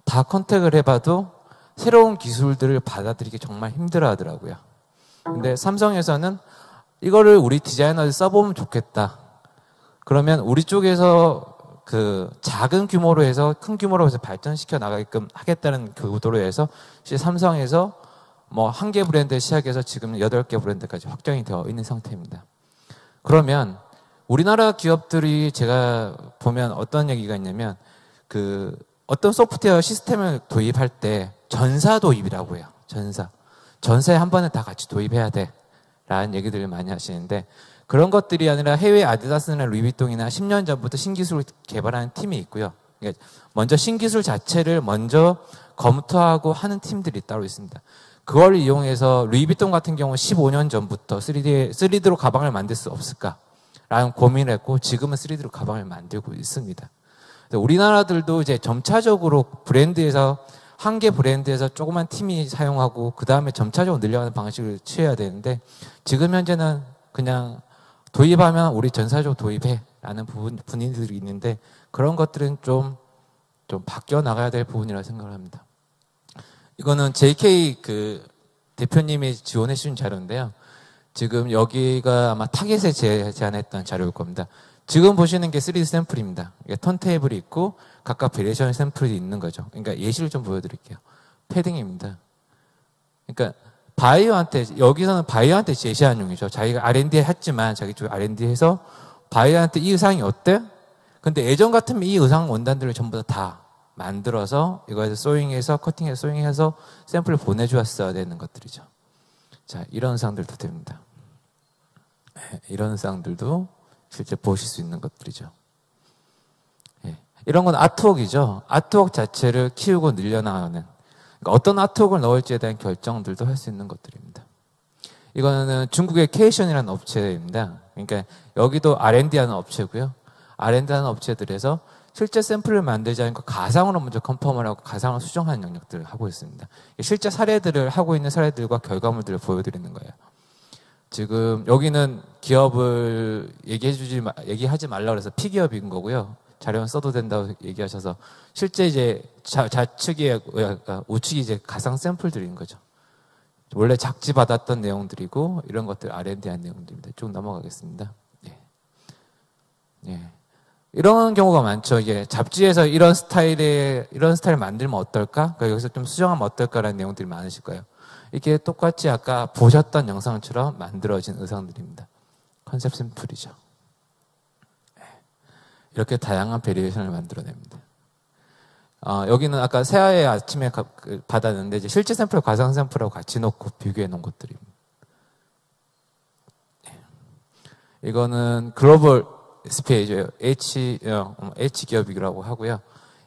다 컨택을 해봐도 새로운 기술들을 받아들이기 정말 힘들어 하더라고요. 근데 삼성에서는 이거를 우리 디자이너들 써보면 좋겠다. 그러면 우리 쪽에서 그 작은 규모로 해서 큰 규모로 해서 발전시켜 나가게끔 하겠다는 그 의도로 해서 삼성에서 뭐 1개 브랜드 시작해서 지금 8개 브랜드까지 확정이 되어 있는 상태입니다. 그러면 우리나라 기업들이 제가 보면 어떤 얘기가 있냐면 그 어떤 소프트웨어 시스템을 도입할 때 전사 도입이라고 해요. 전사에 한 번에 다 같이 도입해야 돼 라는 얘기들을 많이 하시는데 그런 것들이 아니라 해외 아디다스나 루이비통이나 10년 전부터 신기술을 개발하는 팀이 있고요. 먼저 신기술 자체를 먼저 검토하고 하는 팀들이 따로 있습니다. 그걸 이용해서 루이비통 같은 경우는 15년 전부터 3D로 가방을 만들 수 없을까라는 고민을 했고 지금은 3D로 가방을 만들고 있습니다. 우리나라들도 이제 점차적으로 브랜드에서 한 개 브랜드에서 조그만 팀이 사용하고 그 다음에 점차적으로 늘려가는 방식을 취해야 되는데 지금 현재는 그냥 도입하면 우리 전사적으로 도입해라는 분위기들이 있는데 그런 것들은 좀 바뀌어 나가야 될 부분이라고 생각을 합니다. 이거는 JK 그 대표님이 지원해 주신 자료인데요. 지금 여기가 아마 타겟에 제안했던 자료일 겁니다. 지금 보시는 게 3D 샘플입니다. 턴테이블이 있고 각각 베리에이션 샘플이 있는 거죠. 그러니까 예시를 좀 보여드릴게요. 패딩입니다. 그러니까 여기서는 바이오한테 제시한 용이죠. 자기가 R&D 했지만 자기 쪽에 R&D 해서 바이오한테 이 의상이 어때? 근데 예전 같으면 이 의상 원단들을 전부 다 만들어서 이거에서 소잉해서 커팅해서 소잉해서 샘플을 보내주었어야 되는 것들이죠. 자, 이런 의상들도 됩니다. 이런 의상들도 실제 보실 수 있는 것들이죠. 예. 이런 건 아트웍이죠. 아트웍 자체를 키우고 늘려나가는 그러니까 어떤 아트웍을 넣을지에 대한 결정들도 할 수 있는 것들입니다. 이거는 중국의 케이션이라는 업체입니다. 그러니까 여기도 R&D 하는 업체고요. R&D 하는 업체들에서 실제 샘플을 만들지 않고 가상으로 먼저 컨펌을 하고 가상으로 수정하는 영역들을 하고 있습니다. 실제 사례들을 하고 있는 사례들과 결과물들을 보여드리는 거예요. 지금 여기는 기업을 얘기하지 말라고 해서 피기업인 거고요. 자료는 써도 된다고 얘기하셔서 실제 이제 좌측이 우측이 이제 가상 샘플들인 거죠. 원래 작지 받았던 내용들이고 이런 것들 R&D한 내용들입니다. 쭉 넘어가겠습니다. 예. 예. 이런 경우가 많죠. 이게 잡지에서 이런 스타일 만들면 어떨까? 그러니까 여기서 좀 수정하면 어떨까라는 내용들이 많으실 거예요. 이게 똑같이 아까 보셨던 영상처럼 만들어진 의상들입니다. 컨셉 샘플이죠. 이렇게 다양한 베리에이션을 만들어냅니다. 여기는 아까 새하의 아침에 받았는데 이제 실제 샘플, 가상 샘플하고 같이 놓고 비교해 놓은 것들입니다. 이거는 글로벌 SPA죠. H 기업이라고 하고요.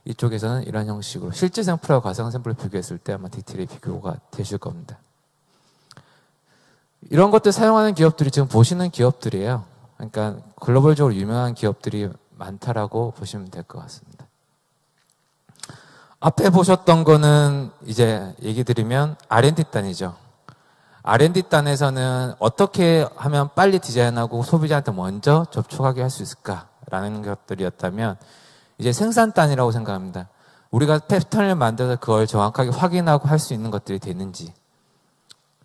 이쪽에서는 이런 형식으로 실제 샘플하고 가상 샘플을 비교했을 때 아마 디테일이 비교가 되실 겁니다. 이런 것들 사용하는 기업들이 지금 보시는 기업들이에요. 그러니까 글로벌적으로 유명한 기업들이 많다라고 보시면 될 것 같습니다. 앞에 보셨던 거는 이제 얘기 드리면 R&D 단이죠. R&D 단에서는 어떻게 하면 빨리 디자인하고 소비자한테 먼저 접촉하게 할 수 있을까라는 것들이었다면 이제 생산단이라고 생각합니다. 우리가 패턴을 만들어서 그걸 정확하게 확인하고 할 수 있는 것들이 되는지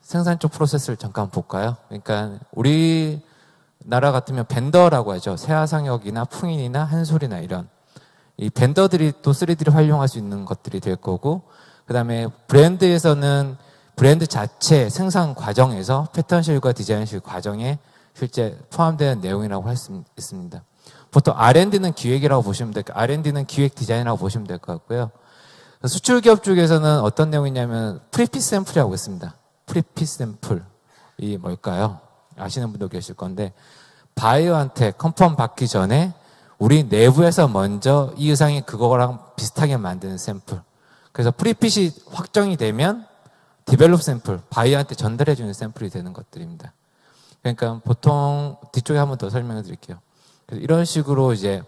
생산 쪽 프로세스를 잠깐 볼까요? 그러니까 우리나라 같으면 벤더라고 하죠. 세아상혁이나 풍인이나 한솔이나 이런 이 벤더들이 또 3D를 활용할 수 있는 것들이 될 거고 그 다음에 브랜드에서는 브랜드 자체 생산 과정에서 패턴실과 디자인실 과정에 실제 포함되는 내용이라고 할 수 있습니다. 보통 R&D는 기획이라고 보시면 될까요? R&D는 기획 디자인이라고 보시면 될 것 같고요. 수출 기업 쪽에서는 어떤 내용이냐면 프리핏 샘플이라고 있습니다. 프리핏 샘플이 뭘까요? 아시는 분도 계실 건데 바이오한테 컨펌 받기 전에 우리 내부에서 먼저 이 의상이 그거랑 비슷하게 만드는 샘플. 그래서 프리핏이 확정이 되면 디벨롭 샘플, 바이오한테 전달해주는 샘플이 되는 것들입니다. 그러니까 보통 뒤쪽에 한 번 더 설명해 드릴게요. 그래서 이런 식으로 이제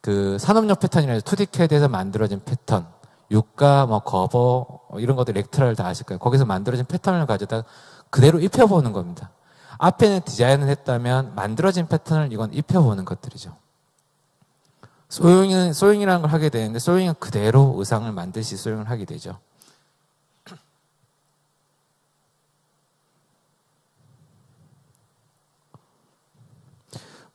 그 산업용 패턴이라서 2D CAD에서 만들어진 패턴, 유가, 거버, 이런 것들 렉트라를 다 아실 거예요. 거기서 만들어진 패턴을 가져다가 그대로 입혀보는 겁니다. 앞에는 디자인을 했다면 만들어진 패턴을 이건 입혀보는 것들이죠. 소잉이라는 걸 하게 되는데 소잉은 그대로 의상을 만드시 소잉을 하게 되죠.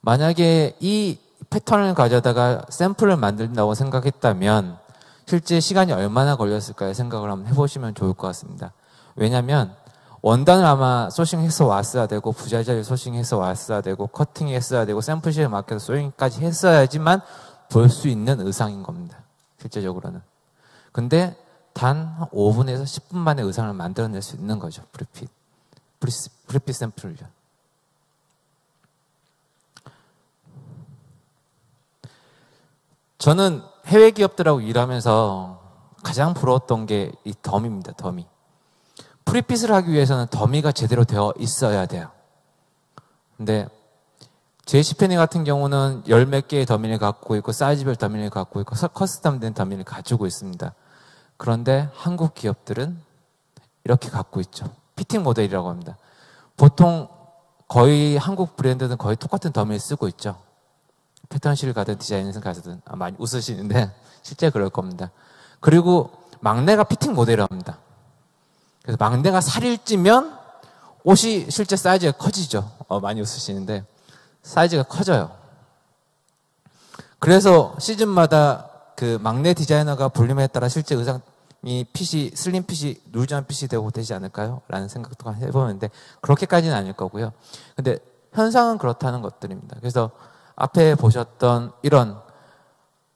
만약에 이 패턴을 가져다가 샘플을 만든다고 생각했다면 실제 시간이 얼마나 걸렸을까요? 생각을 한번 해보시면 좋을 것 같습니다. 왜냐하면 원단을 아마 소싱해서 왔어야 되고 부자재를 소싱해서 왔어야 되고 커팅했어야 되고 샘플실에 맡겨서 소잉까지 했어야지만 볼 수 있는 의상인 겁니다. 실제적으로는. 근데 단 5분에서 10분 만에 의상을 만들어낼 수 있는 거죠. 프리핏 샘플을. 저는 해외 기업들하고 일하면서 가장 부러웠던 게 이 더미입니다. 더미. 프리핏을 하기 위해서는 더미가 제대로 되어 있어야 돼요. 근데 JCPenney 같은 경우는 열 몇 개의 더미를 갖고 있고 사이즈별 더미를 갖고 있고 커스텀된 더미를 가지고 있습니다. 그런데 한국 기업들은 이렇게 갖고 있죠. 피팅 모델이라고 합니다. 보통 거의 한국 브랜드는 거의 똑같은 더미를 쓰고 있죠. 패턴실 가든 디자인실 가든 많이 웃으시는데 실제 그럴 겁니다. 그리고 막내가 피팅 모델이라고 합니다. 그래서 막내가 살이 찌면 옷이 실제 사이즈가 커지죠. 많이 웃으시는데 사이즈가 커져요. 그래서 시즌마다 그 막내 디자이너가 볼륨에 따라 실제 의상이 핏이 슬림 핏이 루즈한 핏이 되지 않을까요? 라는 생각도 해보는데 그렇게까지는 아닐 거고요. 근데 현상은 그렇다는 것들입니다. 그래서 앞에 보셨던 이런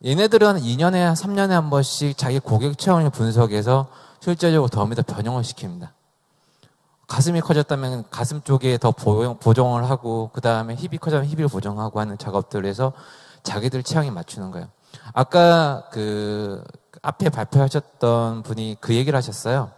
얘네들은 2년에 3년에 한 번씩 자기 고객 체형을 분석해서 실제적으로 더미더 변형을 시킵니다. 가슴이 커졌다면 가슴 쪽에 더 보정을 하고 그 다음에 힙이 커지면 힙을 보정하고 하는 작업들을 해서 자기들 체형에 맞추는 거예요. 아까 그 앞에 발표하셨던 분이 그 얘기를 하셨어요.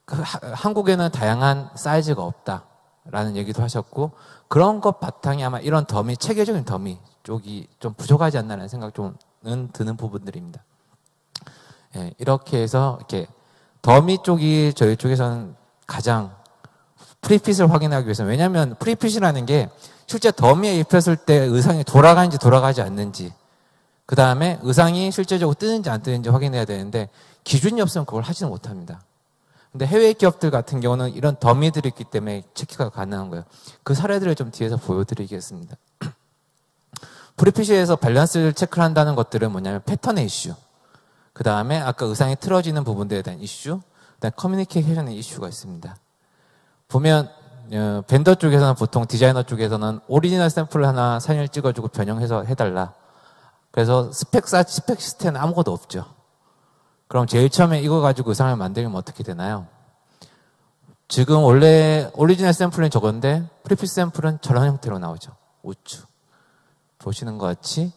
한국에는 다양한 사이즈가 없다라는 얘기도 하셨고 그런 것 바탕에 아마 이런 더미, 체계적인 더미 쪽이 좀 부족하지 않나라는 생각 좀은 드는 부분들입니다. 예, 이렇게 해서 이렇게 더미 쪽이 저희 쪽에서는 가장 프리핏을 확인하기 위해서 왜냐하면 프리핏이라는 게 실제 더미에 입혔을 때 의상이 돌아가는지 돌아가지 않는지 그 다음에 의상이 실제적으로 뜨는지 안 뜨는지 확인해야 되는데 기준이 없으면 그걸 하지는 못합니다. 근데 해외 기업들 같은 경우는 이런 더미들이 있기 때문에 체크가 가능한 거예요. 그 사례들을 좀 뒤에서 보여드리겠습니다. 프리핏에서 밸런스를 체크를 한다는 것들은 뭐냐면 패턴의 이슈, 그 다음에 아까 의상이 틀어지는 부분들에 대한 이슈, 그 다음에 커뮤니케이션의 이슈가 있습니다. 보면 벤더 쪽에서는 보통 디자이너 쪽에서는 오리지널 샘플을 하나 사진을 찍어주고 변형해서 해달라. 그래서 스펙 시스템은 아무것도 없죠. 그럼 제일 처음에 이거 가지고 의상을 만들면 어떻게 되나요? 지금 원래 오리지널 샘플은 저건데 프리핏 샘플은 저런 형태로 나오죠. 우측. 보시는 것 같이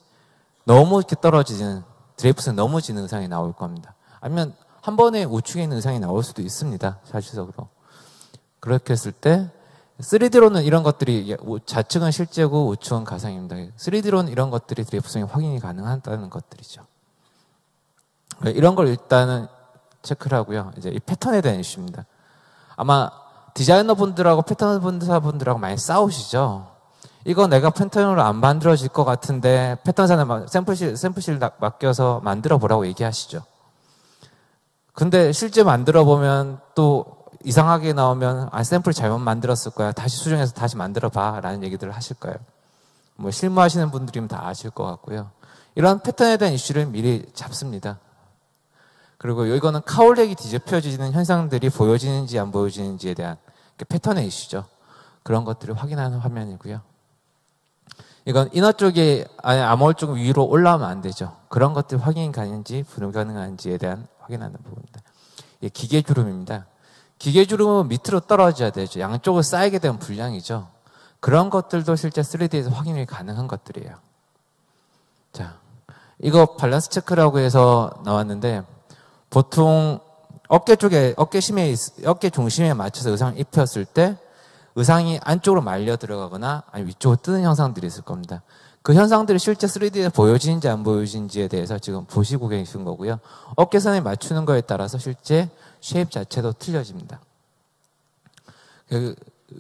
너무 이렇게 떨어지는 드레이프스는 넘어지는 의상이 나올 겁니다. 아니면 한 번에 우측에 있는 의상이 나올 수도 있습니다. 사실적으로. 그렇게 했을 때 3D로는 이런 것들이 좌측은 실제고 우측은 가상입니다. 3D로는 이런 것들이 드레이프성이 확인이 가능하다는 것들이죠. 이런 걸 일단은 체크를 하고요. 이제 이 패턴에 대한 이슈입니다. 아마 디자이너 분들하고 패턴 분들하고 많이 싸우시죠. 이거 내가 패턴으로 안 만들어질 것 같은데 패턴사는 샘플실 맡겨서 만들어 보라고 얘기하시죠. 근데 실제 만들어 보면 또 이상하게 나오면 샘플 잘못 만들었을 거야. 다시 수정해서 다시 만들어 봐. 라는 얘기들을 하실 거예요. 뭐 실무하시는 분들이면 다 아실 것 같고요. 이런 패턴에 대한 이슈를 미리 잡습니다. 그리고 이거는 카울렉이 뒤집혀지는 현상들이 보여지는지 안 보여지는지에 대한 패턴의 이슈죠. 그런 것들을 확인하는 화면이고요. 이건 이너 쪽에 암홀 쪽 위로 올라오면 안 되죠. 그런 것들 확인이 가능한지 불가능한지에 대한 확인하는 부분입니다. 이게 기계주름입니다. 기계주름은 밑으로 떨어져야 되죠. 양쪽을 쌓이게 되면 불량이죠. 그런 것들도 실제 3D에서 확인이 가능한 것들이에요. 자, 이거 밸런스 체크라고 해서 나왔는데 보통 어깨 쪽에 어깨 중심에 맞춰서 의상을 입혔을 때 의상이 안쪽으로 말려 들어가거나 아니 위쪽으로 뜨는 현상들이 있을 겁니다. 그 현상들이 실제 3D에 보여지는지 안 보여지는지에 대해서 지금 보시고 계신 거고요. 어깨선에 맞추는 거에 따라서 실제 쉐입 자체도 틀려집니다.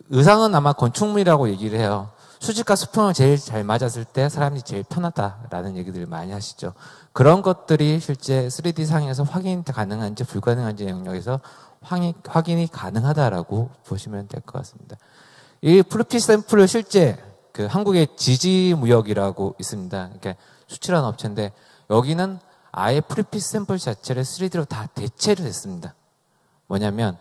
의상은 아마 건축물이라고 얘기를 해요. 수직과 수평을 제일 잘 맞았을 때 사람이 제일 편하다라는 얘기들을 많이 하시죠. 그런 것들이 실제 3D 상에서 확인이 가능한지 불가능한지 영역에서 확인이 가능하다라고 보시면 될 것 같습니다. 이 프리핏 샘플을 실제 그 한국의 지지무역이라고 있습니다. 그러니까 수출하는 업체인데 여기는 아예 프리핏 샘플 자체를 3D로 다 대체를 했습니다. 뭐냐면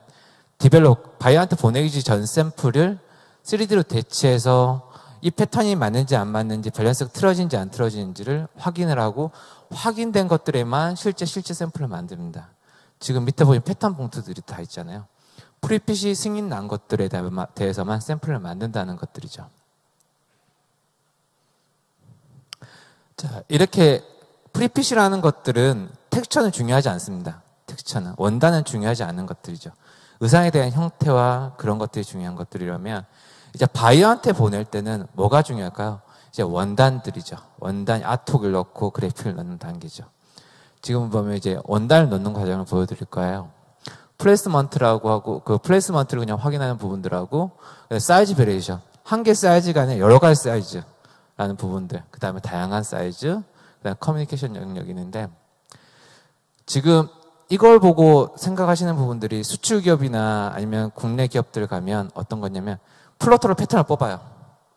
바이어한테 보내기 전 샘플을 3D로 대체해서 이 패턴이 맞는지 안 맞는지 밸런스가 틀어진지 안 틀어지는지를 확인을 하고 확인된 것들에만 실제 샘플을 만듭니다. 지금 밑에 보면 패턴 봉투들이 다 있잖아요. 프리핏이 승인 난 것들에 대해서만 샘플을 만든다는 것들이죠. 자, 이렇게 프리핏이라는 것들은 텍스처는 중요하지 않습니다. 텍스처는 원단은 중요하지 않은 것들이죠. 의상에 대한 형태와 그런 것들이 중요한 것들이라면 이제 바이어한테 보낼 때는 뭐가 중요할까요? 이제 원단들이죠. 원단 아트웍을 넣고 그래픽을 넣는 단계죠. 지금 보면 이제 원단을 넣는 과정을 보여드릴 거예요. 플레이스먼트라고 하고, 그 플레이스먼트를 그냥 확인하는 부분들하고, 사이즈 베리에이션. 한 개 사이즈가 아니라 여러 가지 사이즈라는 부분들. 그 다음에 다양한 사이즈, 그 다음에 커뮤니케이션 영역이 있는데, 지금 이걸 보고 생각하시는 부분들이 수출 기업이나 아니면 국내 기업들 가면 어떤 거냐면, 플로터로 패턴을 뽑아요.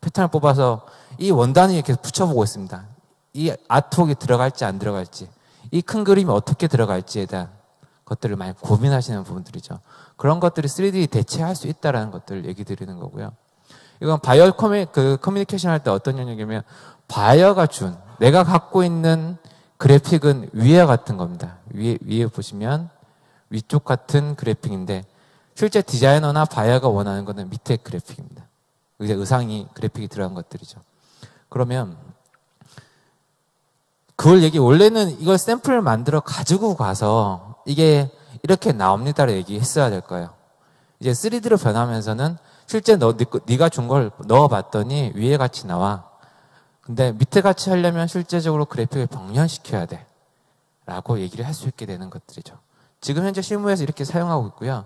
패턴을 뽑아서 이 원단을 이렇게 붙여보고 있습니다. 이 아트웍이 들어갈지 안 들어갈지, 이 큰 그림이 어떻게 들어갈지에 대한 것들을 많이 고민하시는 부분들이죠. 그런 것들이 3D 대체할 수 있다는 것들을 얘기 드리는 거고요. 이건 바이어 커뮤니케이션 할 때 어떤 영역이냐면, 바이어가 준, 내가 갖고 있는 그래픽은 위와 같은 겁니다. 위에 보시면 위쪽 같은 그래픽인데, 실제 디자이너나 바이어가 원하는 것은 밑에 그래픽입니다. 이제 의상이 그래픽이 들어간 것들이죠. 그러면 그걸 원래는 이걸 샘플을 만들어 가지고 가서 이게 이렇게 나옵니다를 얘기했어야 될 거예요. 이제 3D로 변하면서는 실제 네가 준 걸 넣어봤더니 위에 같이 나와. 근데 밑에 같이 하려면 실제적으로 그래픽을 병렬시켜야 돼. 라고 얘기를 할 수 있게 되는 것들이죠. 지금 현재 실무에서 이렇게 사용하고 있고요.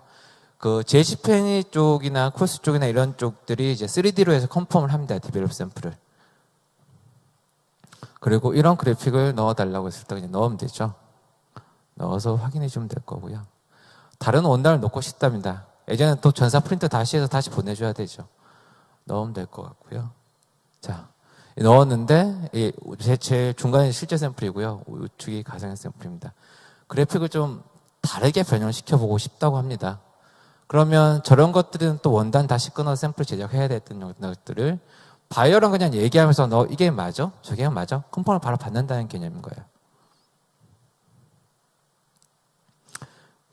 그 제시페니 쪽이나 코스 쪽이나 이런 쪽들이 이제 3D로 해서 컨펌을 합니다. 디벨롭 샘플을. 그리고 이런 그래픽을 넣어달라고 했을 때 그냥 넣으면 되죠. 넣어서 확인해 주면 될 거고요. 다른 원단을 넣고 싶답니다. 예전에 또 전사 프린터 다시 해서 다시 보내줘야 되죠. 넣으면 될 것 같고요. 자, 넣었는데 제 중간에 실제 샘플이고요. 우측이 가상의 샘플입니다. 그래픽을 좀 다르게 변형시켜보고 싶다고 합니다. 그러면 저런 것들은 또 원단 다시 끊어 샘플 제작해야 됐던 것들을 바이어랑 그냥 얘기하면서 너 이게 맞아? 저게 맞아? 컴pon을 바로 받는다는 개념인 거예요.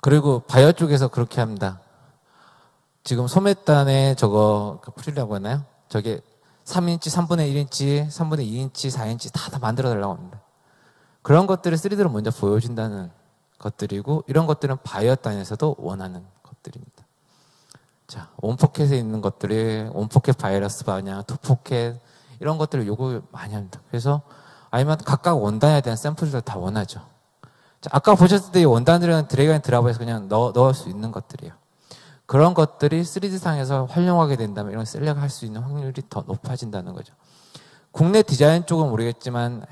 그리고 바이어 쪽에서 그렇게 합니다. 지금 소매단에 저거 풀이라고 하나요? 저게 3인치, 3분의 1인치, 3분의 2인치, 4인치 다 만들어 달라고 합니다. 그런 것들을 3D로 먼저 보여준다는 것들이고, 이런 것들은 바이어 단에서도 원하는 것들입니다. 자, 원포켓에 있는 것들이 원포켓 바이러스 반영, 투포켓 이런 것들을 요구 많이 합니다. 그래서 아니면 각각 원단에 대한 샘플들 다 원하죠. 자, 아까 보셨을 때 이 원단들은 드래그 앤 드랍에서 그냥 넣을 수 있는 것들이에요. 그런 것들이 3D상에서 활용하게 된다면 이런 셀렉할 수 있는 확률이 더 높아진다는 거죠. 국내 디자인 쪽은 모르겠지만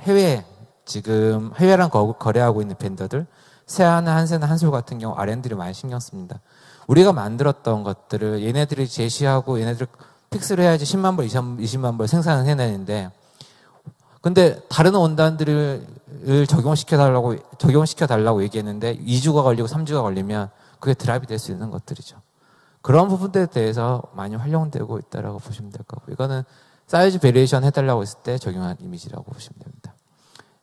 지금 해외랑 거래하고 있는 벤더들, 세아나 한세나 한솔 같은 경우 R&D를 많이 신경 씁니다. 우리가 만들었던 것들을 얘네들이 제시하고 얘네들 픽스를 해야지 10만 벌, 20만 벌 생산을 해내는데, 근데 다른 원단들을 적용시켜 달라고 얘기했는데 2주가 걸리고 3주가 걸리면 그게 드랍이 될 수 있는 것들이죠. 그런 부분들에 대해서 많이 활용되고 있다라고 보시면 될 거고, 이거는 사이즈 베리에이션 해달라고 했을 때 적용한 이미지라고 보시면 됩니다.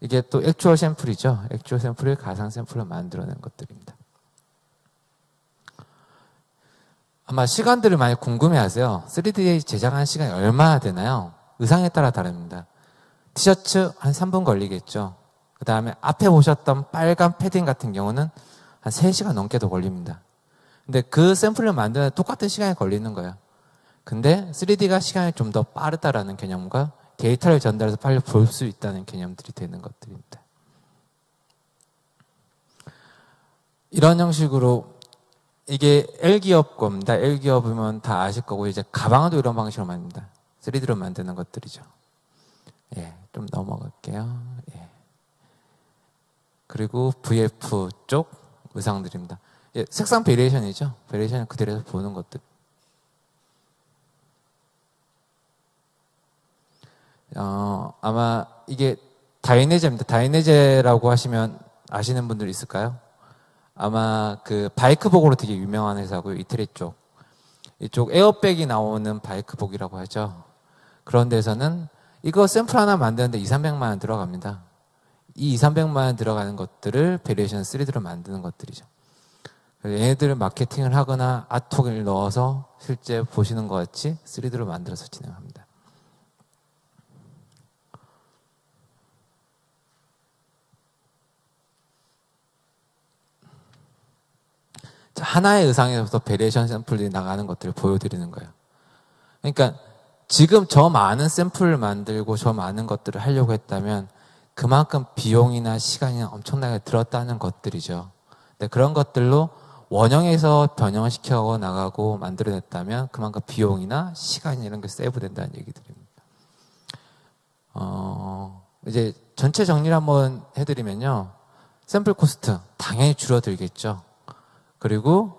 이게 또 액추얼 샘플이죠. 액추얼 샘플을 가상 샘플로 만들어낸 것들입니다. 아마 시간들을 많이 궁금해하세요. 3D 제작하는 시간이 얼마나 되나요? 의상에 따라 다릅니다. 티셔츠 한 3분 걸리겠죠. 그 다음에 앞에 보셨던 빨간 패딩 같은 경우는 한 3시간 넘게도 걸립니다. 근데 그 샘플을 만드는 똑같은 시간이 걸리는 거예요. 근데 3D가 시간이 좀 더 빠르다라는 개념과 데이터를 전달해서 빨리 볼 수 있다는 개념들이 되는 것들입니다. 이런 형식으로 이게 L기업 겁니다. L기업이면 다 아실 거고, 이제 가방도 이런 방식으로 만듭니다. 3D로 만드는 것들이죠. 예, 좀 넘어갈게요. 예. 그리고 VF 쪽 의상들입니다. 예, 색상 베리에이션이죠. 베리에이션을 그대로 보는 것들. 아마 이게 다이내제입니다. 다이내제라고 하시면 아시는 분들 있을까요? 아마 그 바이크복으로 되게 유명한 회사고요. 이태리 쪽. 이쪽 에어백이 나오는 바이크복이라고 하죠. 그런 데서는 이거 샘플 하나 만드는데 200~300만 원 들어갑니다. 이 200~300만 원 들어가는 것들을 베리에이션 3D로 만드는 것들이죠. 얘네들을 마케팅을 하거나 아트웍을 넣어서 실제 보시는 것 같이 3D로 만들어서 진행합니다. 하나의 의상에서부터 베리에이션 샘플이 나가는 것들을 보여드리는 거예요. 그러니까 지금 저 많은 샘플을 만들고 저 많은 것들을 하려고 했다면 그만큼 비용이나 시간이 엄청나게 들었다는 것들이죠. 근데 그런 것들로 원형에서 변형을 시켜 나가고 만들어냈다면 그만큼 비용이나 시간이 이런 게 세이브된다는 얘기들입니다. 이제 전체 정리를 한번 해드리면요. 샘플 코스트 당연히 줄어들겠죠. 그리고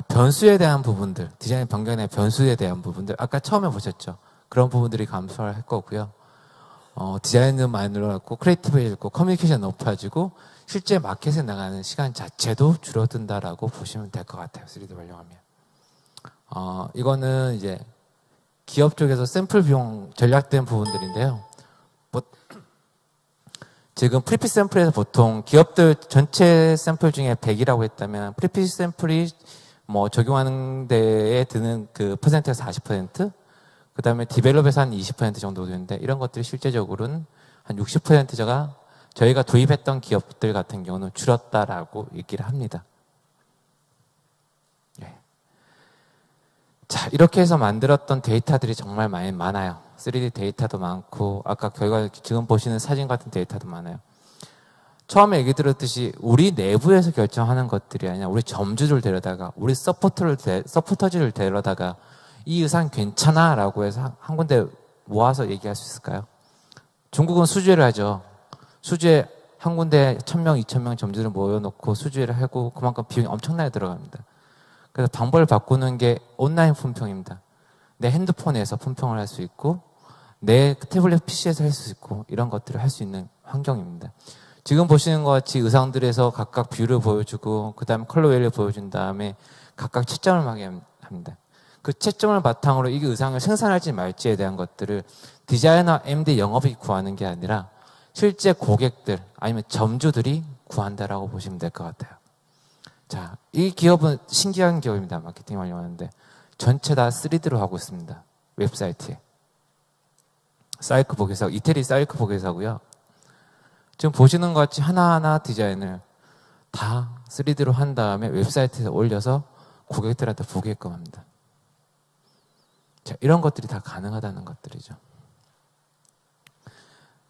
변수에 대한 부분들, 디자인 변경의 변수에 대한 부분들, 아까 처음에 보셨죠. 그런 부분들이 감소할 거고요. 디자인은 많이 늘어났고, 크리에이티브해지고, 커뮤니케이션 높아지고, 실제 마켓에 나가는 시간 자체도 줄어든다라고 보시면 될 것 같아요. 3D 활용하면. 이거는 이제 기업 쪽에서 샘플 비용 전략된 부분들인데요. 지금 프리핏 샘플에서 보통 기업들 전체 샘플 중에 100이라고 했다면 프리핏 샘플이 적용하는 데에 드는 그 퍼센트가 40%, 그 다음에 디벨롭에서 한 20% 정도 되는데 이런 것들이 실제적으로는 한 60%가 저희가 도입했던 기업들 같은 경우는 줄었다라고 얘기를 합니다. 예. 자, 이렇게 해서 만들었던 데이터들이 정말 많아요. 3D 데이터도 많고 아까 결과 지금 보시는 사진 같은 데이터도 많아요. 처음에 얘기 들었듯이 우리 내부에서 결정하는 것들이 아니라 우리 점주를 데려다가 우리 서포터즈를 데려다가 이 의상 괜찮아 라고 해서 한 군데 모아서 얘기할 수 있을까요? 중국은 수주회를 하죠. 수주회 한 군데 1000명, 2000명 점주들을 모여놓고 수주회를 하고 그만큼 비용이 엄청나게 들어갑니다. 그래서 방법을 바꾸는 게 온라인 품평입니다. 내 핸드폰에서 품평을 할 수 있고 내 태블릿 PC에서 할 수 있고 이런 것들을 할 수 있는 환경입니다. 지금 보시는 것 같이 의상들에서 각각 뷰를 보여주고 그 다음에 컬러웨이를 보여준 다음에 각각 채점을 하게 합니다. 그 채점을 바탕으로 이 의상을 생산할지 말지에 대한 것들을 디자이너, MD, 영업이 구하는 게 아니라 실제 고객들 아니면 점주들이 구한다라고 보시면 될 것 같아요. 자, 이 기업은 신기한 기업입니다. 마케팅 활용하는데 전체 다 3D로 하고 있습니다. 웹사이트에. 사이크 보게사, 이태리 사이크 보게사고요. 지금 보시는 것 같이 하나하나 디자인을 다 3D로 한 다음에 웹사이트에 올려서 고객들한테 보게끔 합니다. 자, 이런 것들이 다 가능하다는 것들이죠.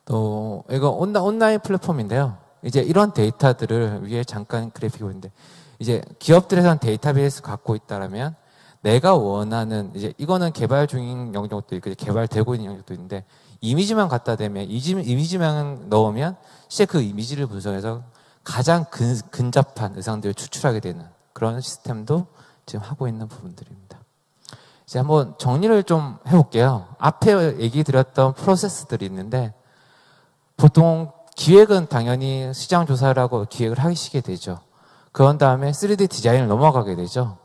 또 이거 온라인 플랫폼인데요. 이제 이런 데이터들을 위에 잠깐 그래픽이 보이는데 이제 기업들에서는 데이터베이스 갖고 있다라면 내가 원하는 이제 이거는 개발 중인 영역도 있고 개발되고 있는 영역도 있는데 이미지만 갖다 대면 이미지만 넣으면 실제 그 이미지를 분석해서 가장 근접한 의상들을 추출하게 되는 그런 시스템도 지금 하고 있는 부분들입니다. 이제 한번 정리를 좀 해볼게요. 앞에 얘기 드렸던 프로세스들이 있는데 보통 기획은 당연히 시장 조사를 하고 기획을 하시게 되죠. 그런 다음에 3D 디자인을 넘어가게 되죠.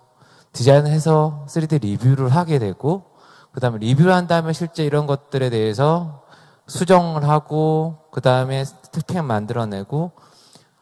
디자인을 해서 3D 리뷰를 하게 되고 그 다음에 리뷰를 한 다음에 실제 이런 것들에 대해서 수정을 하고 그 다음에 스펙 만들어내고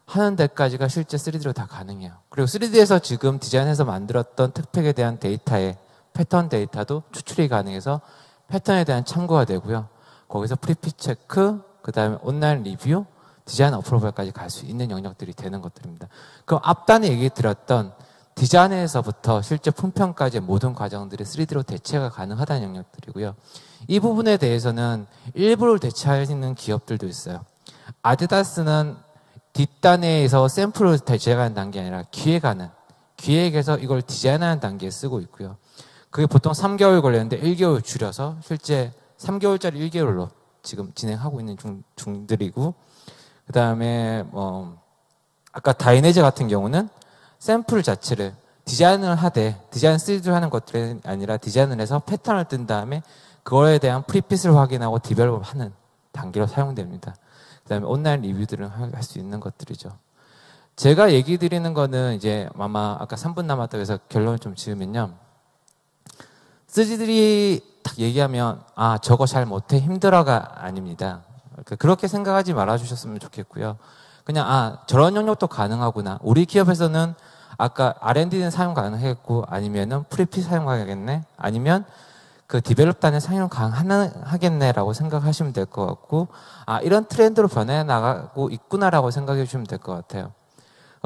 하는 데까지가 실제 3D로 다 가능해요. 그리고 3D에서 지금 디자인해서 만들었던 특팩에 대한 데이터에 패턴 데이터도 추출이 가능해서 패턴에 대한 참고가 되고요. 거기서 프리핏 체크, 그 다음에 온라인 리뷰, 디자인 어프로벌까지 갈 수 있는 영역들이 되는 것들입니다. 그럼 앞단에 얘기 드렸던 디자인에서부터 실제 품평까지의 모든 과정들이 3D로 대체가 가능하다는 영역들이고요. 이 부분에 대해서는 일부를 대체하는 기업들도 있어요. 아디다스는 뒷단에서 샘플을 대체하는 단계 아니라 기획에서 이걸 디자인하는 단계에 쓰고 있고요. 그게 보통 3개월 걸렸는데 1개월 줄여서 실제 3개월짜리 1개월로 지금 진행하고 있는 중들이고, 그 다음에 아까 다이내즈 같은 경우는 샘플 자체를 디자인을 하되 디자인 3D로 하는 것들이 아니라 디자인을 해서 패턴을 뜬 다음에 그거에 대한 프리핏을 확인하고 디벨롭하는 단계로 사용됩니다. 그 다음에 온라인 리뷰들을 할 수 있는 것들이죠. 제가 얘기 드리는 거는 이제 아마 아까 3분 남았다고 해서 결론을 좀 지으면요. 3D들이 딱 얘기하면 저거 잘 못해 힘들어가 아닙니다. 그렇게 생각하지 말아주셨으면 좋겠고요. 그냥 저런 영역도 가능하구나. 우리 기업에서는 아까 R&D는 사용 가능하겠고 아니면은 프리핏 사용하겠네 아니면 그 디벨롭단에 사용 가능하겠네라고 생각하시면 될 것 같고 이런 트렌드로 변해 나가고 있구나라고 생각해 주시면 될 것 같아요.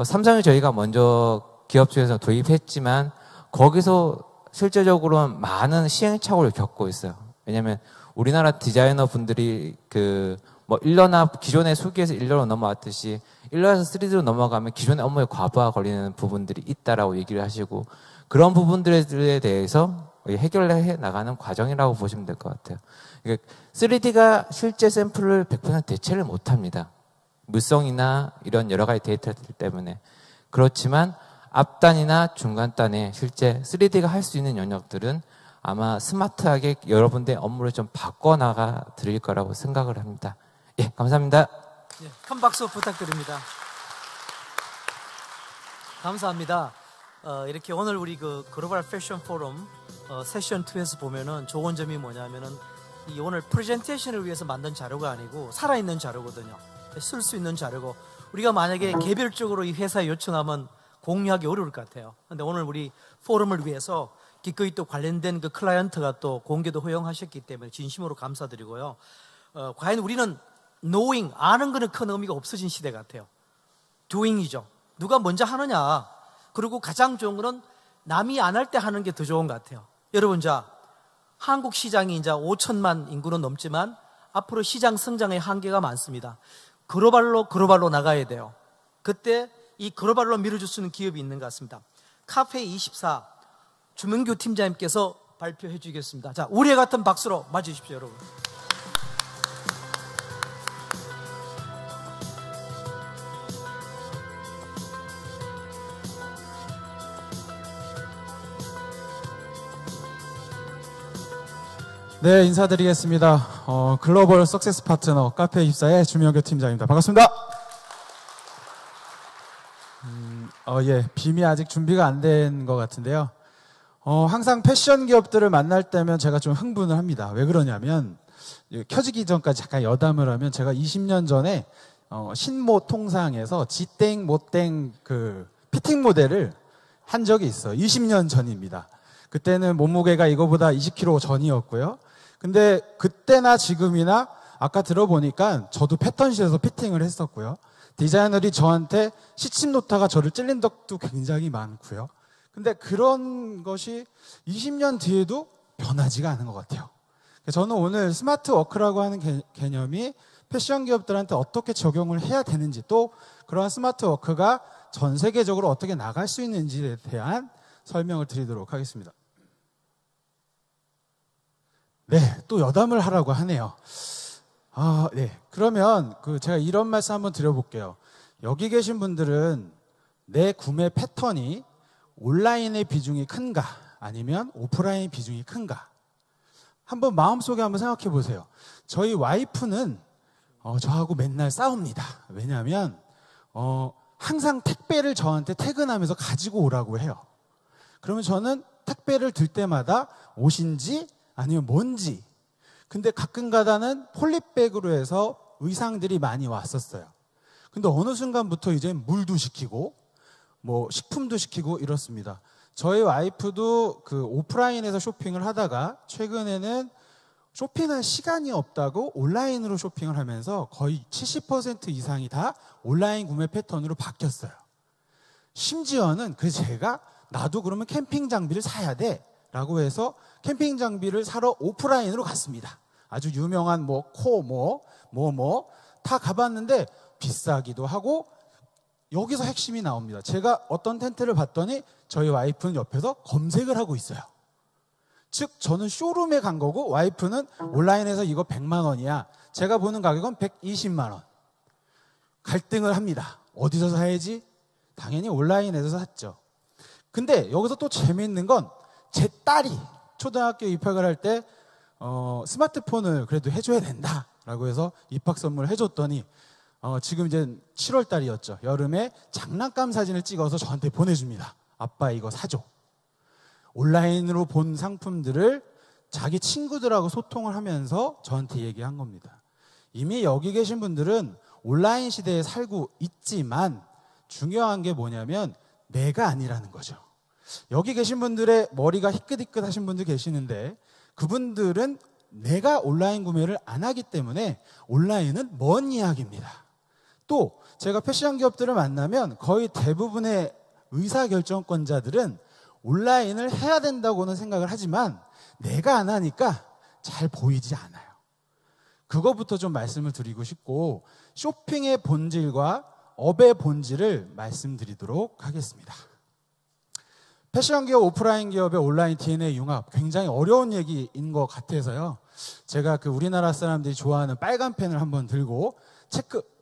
삼성이 저희가 먼저 기업 쪽에서 도입했지만 거기서 실제적으로는 많은 시행착오를 겪고 있어요. 왜냐하면 우리나라 디자이너 분들이 뭐 1년나 기존의 수기에서 1년으로 넘어왔듯이 1년에서 3D로 넘어가면 기존의 업무에 과부하 걸리는 부분들이 있다라고 얘기를 하시고, 그런 부분들에 대해서 해결해 나가는 과정이라고 보시면 될 것 같아요. 3D가 실제 샘플을 100% 대체를 못합니다. 물성이나 이런 여러 가지 데이터들 때문에. 그렇지만 앞단이나 중간단에 실제 3D가 할 수 있는 영역들은 아마 스마트하게 여러분들의 업무를 좀 바꿔나가 드릴 거라고 생각을 합니다. 예, 감사합니다. 예, 큰 박수 부탁드립니다. 감사합니다. 이렇게 오늘 우리 그 글로벌 패션 포럼 세션 2에서 보면은 좋은 점이 뭐냐면은 이 오늘 프레젠테이션을 위해서 만든 자료가 아니고 살아있는 자료거든요. 쓸 수 있는 자료고, 우리가 만약에 개별적으로 이 회사에 요청하면 공유하기 어려울 것 같아요. 근데 오늘 우리 포럼을 위해서 기꺼이 또 관련된 그 클라이언트가 또 공개도 허용하셨기 때문에 진심으로 감사드리고요. 과연 우리는 knowing, 아는 거는 큰 의미가 없어진 시대 같아요. doing이죠. 누가 먼저 하느냐. 그리고 가장 좋은 거는 남이 안 할 때 하는 게 더 좋은 것 같아요. 여러분, 자, 한국 시장이 이제 5천만 인구는 넘지만 앞으로 시장 성장의 한계가 많습니다. 글로벌로 나가야 돼요. 그때 이 글로벌로 밀어줄 수 있는 기업이 있는 것 같습니다. 카페24 주명규 팀장님께서 발표해 주겠습니다. 자, 우리 같은 박수로 맞으십시오, 여러분. 네, 인사드리겠습니다. 글로벌 석세스 파트너 카페24의 주명규 팀장입니다. 반갑습니다. 예, 빔이 아직 준비가 안 된 것 같은데요. 항상 패션 기업들을 만날 때면 제가 좀 흥분을 합니다. 왜 그러냐면, 켜지기 전까지 잠깐 여담을 하면, 제가 20년 전에 신모 통상에서 지땡 모땡 그 피팅 모델을 한 적이 있어요. 20년 전입니다. 그때는 몸무게가 이거보다 20kg 전이었고요. 근데 그때나 지금이나 아까 들어보니까 저도 패턴실에서 피팅을 했었고요. 디자이너들이 저한테 시침 놓다가 저를 찔린 적도 굉장히 많고요. 근데 그런 것이 20년 뒤에도 변하지가 않은 것 같아요. 저는 오늘 스마트 워크라고 하는 개념이 패션 기업들한테 어떻게 적용을 해야 되는지, 또 그러한 스마트 워크가 전 세계적으로 어떻게 나갈 수 있는지에 대한 설명을 드리도록 하겠습니다. 네, 또 여담을 하라고 하네요. 네. 그러면 제가 이런 말씀 한번 드려볼게요. 여기 계신 분들은 내 구매 패턴이 온라인의 비중이 큰가, 아니면 오프라인의 비중이 큰가? 한번 마음속에 한번 생각해 보세요. 저희 와이프는 저하고 맨날 싸웁니다. 왜냐하면 항상 택배를 저한테 퇴근하면서 가지고 오라고 해요. 그러면 저는 택배를 들 때마다 옷인지 아니면 뭔지. 근데 가끔 가다는 폴리백으로 해서 의상들이 많이 왔었어요. 근데 어느 순간부터 이제 물도 시키고 뭐 식품도 시키고 이렇습니다. 저희 와이프도 그 오프라인에서 쇼핑을 하다가 최근에는 쇼핑할 시간이 없다고 온라인으로 쇼핑을 하면서 거의 70% 이상이 다 온라인 구매 패턴으로 바뀌었어요. 심지어는 그래서 제가 나도 그러면 캠핑 장비를 사야 돼 라고 해서 캠핑 장비를 사러 오프라인으로 갔습니다. 아주 유명한 다 가봤는데 비싸기도 하고, 여기서 핵심이 나옵니다. 제가 어떤 텐트를 봤더니 저희 와이프는 옆에서 검색을 하고 있어요. 즉 저는 쇼룸에 간 거고 와이프는 온라인에서 이거 100만 원이야. 제가 보는 가격은 120만 원. 갈등을 합니다. 어디서 사야지? 당연히 온라인에서 샀죠. 근데 여기서 또 재미있는 건 제 딸이 초등학교 입학을 할 때 스마트폰을 그래도 해줘야 된다라고 해서 입학 선물을 해줬더니 지금 이제 7월 달이었죠. 여름에 장난감 사진을 찍어서 저한테 보내줍니다. 아빠 이거 사줘. 온라인으로 본 상품들을 자기 친구들하고 소통을 하면서 저한테 얘기한 겁니다. 이미 여기 계신 분들은 온라인 시대에 살고 있지만 중요한 게 뭐냐면 내가 아니라는 거죠. 여기 계신 분들의 머리가 희끗희끗 하신 분들 계시는데 그분들은 내가 온라인 구매를 안 하기 때문에 온라인은 먼 이야기입니다. 또 제가 패션 기업들을 만나면 거의 대부분의 의사결정권자들은 온라인을 해야 된다고는 생각을 하지만 내가 안 하니까 잘 보이지 않아요. 그거부터 좀 말씀을 드리고 싶고 쇼핑의 본질과 업의 본질을 말씀드리도록 하겠습니다. 패션 기업, 오프라인 기업의 온라인 DNA 융합 굉장히 어려운 얘기인 것 같아서요. 제가 그 우리나라 사람들이 좋아하는 빨간 펜을 한번 들고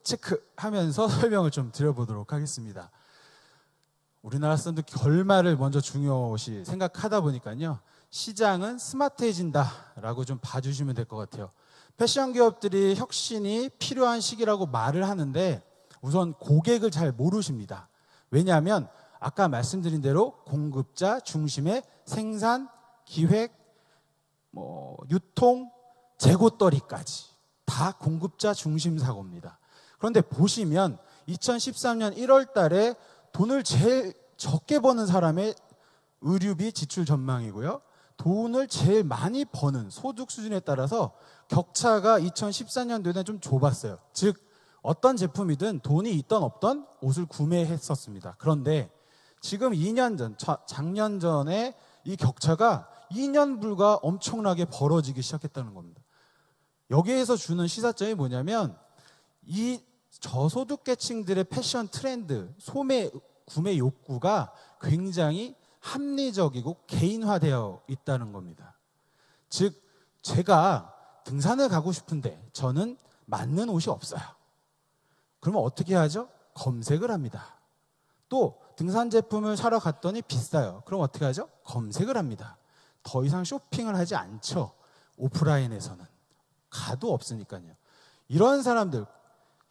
체크하면서 설명을 좀 드려보도록 하겠습니다. 우리나라 사람들 결말을 먼저 중요시 생각하다 보니까요. 시장은 스마트해진다라고 좀 봐주시면 될 것 같아요. 패션 기업들이 혁신이 필요한 시기라고 말을 하는데 우선 고객을 잘 모르십니다. 왜냐하면 아까 말씀드린 대로 공급자 중심의 생산, 기획, 유통, 재고떨이까지 다 공급자 중심 사고입니다. 그런데 보시면 2013년 1월 달에 돈을 제일 적게 버는 사람의 의류비 지출 전망이고요. 돈을 제일 많이 버는 소득 수준에 따라서 격차가 2014년도에는 좀 좁았어요. 즉 어떤 제품이든 돈이 있던 없던 옷을 구매했었습니다. 그런데 지금 2년 전, 작년 전에 이 격차가 2년 불과 엄청나게 벌어지기 시작했다는 겁니다. 여기에서 주는 시사점이 뭐냐면 이 저소득계층들의 패션 트렌드, 소매, 구매 욕구가 굉장히 합리적이고 개인화되어 있다는 겁니다. 즉 제가 등산을 가고 싶은데 저는 맞는 옷이 없어요. 그러면 어떻게 하죠? 검색을 합니다. 또 등산 제품을 사러 갔더니 비싸요. 그럼 어떻게 하죠? 검색을 합니다. 더 이상 쇼핑을 하지 않죠. 오프라인에서는. 가도 없으니까요. 이런 사람들,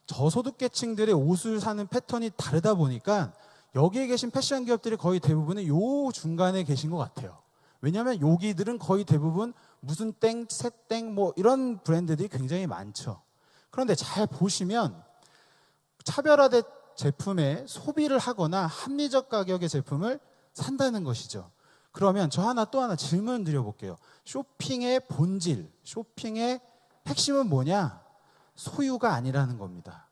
저소득계층들의 옷을 사는 패턴이 다르다 보니까 여기에 계신 패션 기업들이 거의 대부분은 요 중간에 계신 것 같아요. 왜냐하면 여기들은 거의 대부분 무슨 땡, 새땡 뭐 이런 브랜드들이 굉장히 많죠. 그런데 잘 보시면 차별화된 제품에 소비를 하거나 합리적 가격의 제품을 산다는 것이죠. 그러면 저 또 하나 질문 드려볼게요. 쇼핑의 본질, 쇼핑의 핵심은 뭐냐? 소유가 아니라는 겁니다.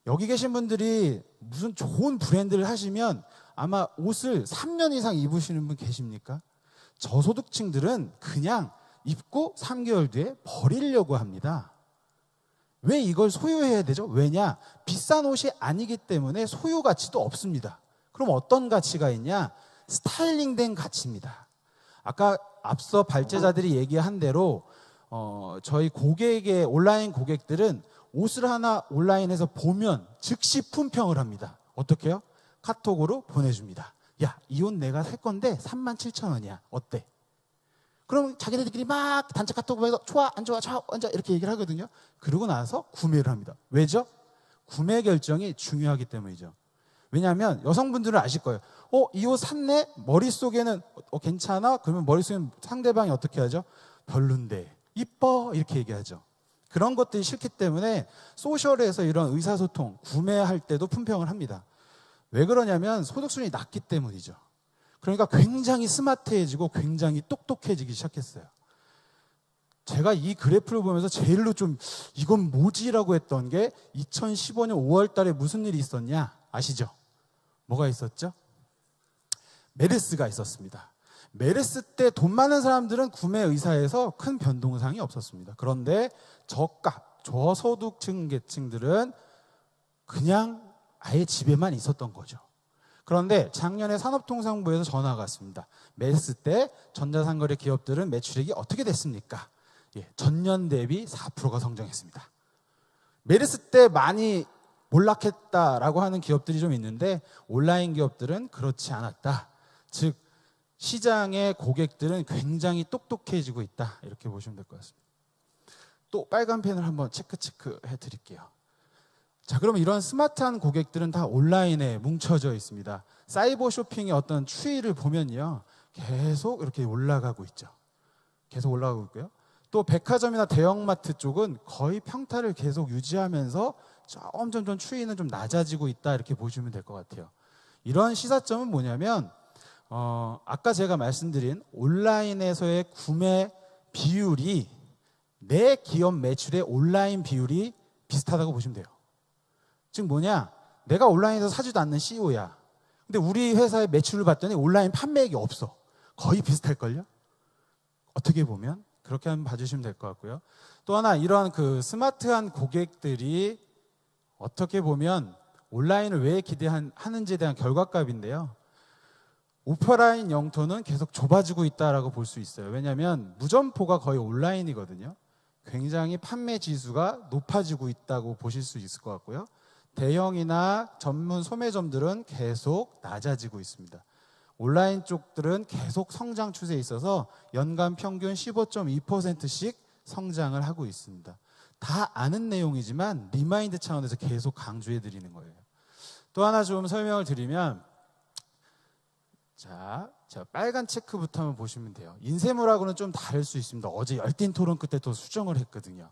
여기 계신 분들이 무슨 좋은 브랜드를 하시면 아마 옷을 3년 이상 입으시는 분 계십니까? 저소득층들은 그냥 입고 3개월 뒤에 버리려고 합니다. 왜 이걸 소유해야 되죠? 왜냐? 비싼 옷이 아니기 때문에 소유 가치도 없습니다. 그럼 어떤 가치가 있냐? 스타일링된 가치입니다. 아까 앞서 발제자들이 얘기한 대로 저희 고객의 온라인 고객들은 옷을 하나 온라인에서 보면 즉시 품평을 합니다. 어떻게 해요? 카톡으로 보내줍니다. 야, 이 옷 내가 살 건데 37,000원이야. 어때? 그럼 자기네들끼리 막 단체 카톡 보내서 좋아, 안 좋아, 좋아, 안 좋아 이렇게 얘기를 하거든요. 그러고 나서 구매를 합니다. 왜죠? 구매 결정이 중요하기 때문이죠. 왜냐하면 여성분들은 아실 거예요. 이 옷 샀네? 머릿속에는 괜찮아? 그러면 머릿속에는 상대방이 어떻게 하죠? 별론데 이뻐 이렇게 얘기하죠. 그런 것들이 싫기 때문에 소셜에서 이런 의사소통, 구매할 때도 품평을 합니다. 왜 그러냐면 소득수준이 낮기 때문이죠. 그러니까 굉장히 스마트해지고 굉장히 똑똑해지기 시작했어요. 제가 이 그래프를 보면서 제일로 좀 이건 뭐지라고 했던 게 2015년 5월 달에 무슨 일이 있었냐 아시죠? 뭐가 있었죠? 메르스가 있었습니다. 메르스 때 돈 많은 사람들은 구매 의사에서 큰 변동사항이 없었습니다. 그런데 저소득층 계층들은 그냥 아예 집에만 있었던 거죠. 그런데 작년에 산업통상부에서 전화가 왔습니다. 메르스 때 전자상거래 기업들은 매출액이 어떻게 됐습니까? 전년 대비 4%가 성장했습니다. 메르스 때 많이 몰락했다라고 하는 기업들이 좀 있는데 온라인 기업들은 그렇지 않았다. 즉 시장의 고객들은 굉장히 똑똑해지고 있다. 이렇게 보시면 될 것 같습니다. 또 빨간 펜을 한번 체크해 드릴게요. 자, 그러면 이런 스마트한 고객들은 다 온라인에 뭉쳐져 있습니다. 사이버 쇼핑의 어떤 추이를 보면요. 계속 이렇게 올라가고 있죠. 계속 올라가고 있고요. 또 백화점이나 대형마트 쪽은 거의 평타를 계속 유지하면서 점점 추이는 좀 낮아지고 있다. 이렇게 보시면 될 것 같아요. 이런 시사점은 뭐냐면 아까 제가 말씀드린 온라인에서의 구매 비율이 내 기업 매출의 온라인 비율이 비슷하다고 보시면 돼요. 즉 뭐냐? 내가 온라인에서 사지도 않는 CEO야. 근데 우리 회사의 매출을 봤더니 온라인 판매액이 없어. 거의 비슷할걸요? 어떻게 보면 그렇게 한번 봐주시면 될 것 같고요. 또 하나 이런 그 스마트한 고객들이 어떻게 보면 온라인을 왜 기대하는지에 대한 결과값인데요. 오프라인 영토는 계속 좁아지고 있다라고 볼 수 있어요. 왜냐하면 무점포가 거의 온라인이거든요. 굉장히 판매 지수가 높아지고 있다고 보실 수 있을 것 같고요. 대형이나 전문 소매점들은 계속 낮아지고 있습니다. 온라인 쪽들은 계속 성장 추세에 있어서 연간 평균 15.2%씩 성장을 하고 있습니다. 다 아는 내용이지만 리마인드 차원에서 계속 강조해 드리는 거예요. 또 하나 좀 설명을 드리면, 자 빨간 체크부터 한번 보시면 돼요. 인쇄물하고는 좀 다를 수 있습니다. 어제 열띤 토론 끝에 또 수정을 했거든요.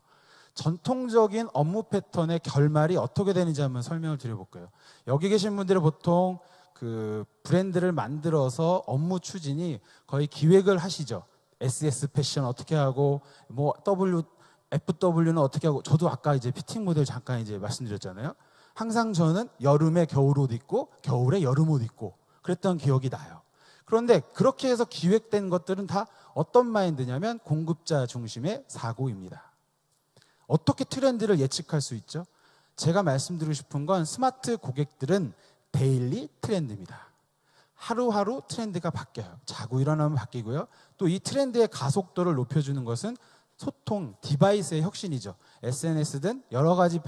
전통적인 업무 패턴의 결말이 어떻게 되는지 한번 설명을 드려볼까요? 여기 계신 분들은 보통 그 브랜드를 만들어서 업무 추진이 거의 기획을 하시죠. SS 패션 어떻게 하고, 뭐 FW는 어떻게 하고, 저도 아까 이제 피팅 모델 잠깐 이제 말씀드렸잖아요. 항상 저는 여름에 겨울옷 입고 겨울에 여름옷 입고 그랬던 기억이 나요. 그런데 그렇게 해서 기획된 것들은 다 어떤 마인드냐면 공급자 중심의 사고입니다. 어떻게 트렌드를 예측할 수 있죠? 제가 말씀드리고 싶은 건 스마트 고객들은 데일리 트렌드입니다. 하루하루 트렌드가 바뀌어요. 자고 일어나면 바뀌고요. 또 이 트렌드의 가속도를 높여주는 것은 소통, 디바이스의 혁신이죠. SNS든 여러 가지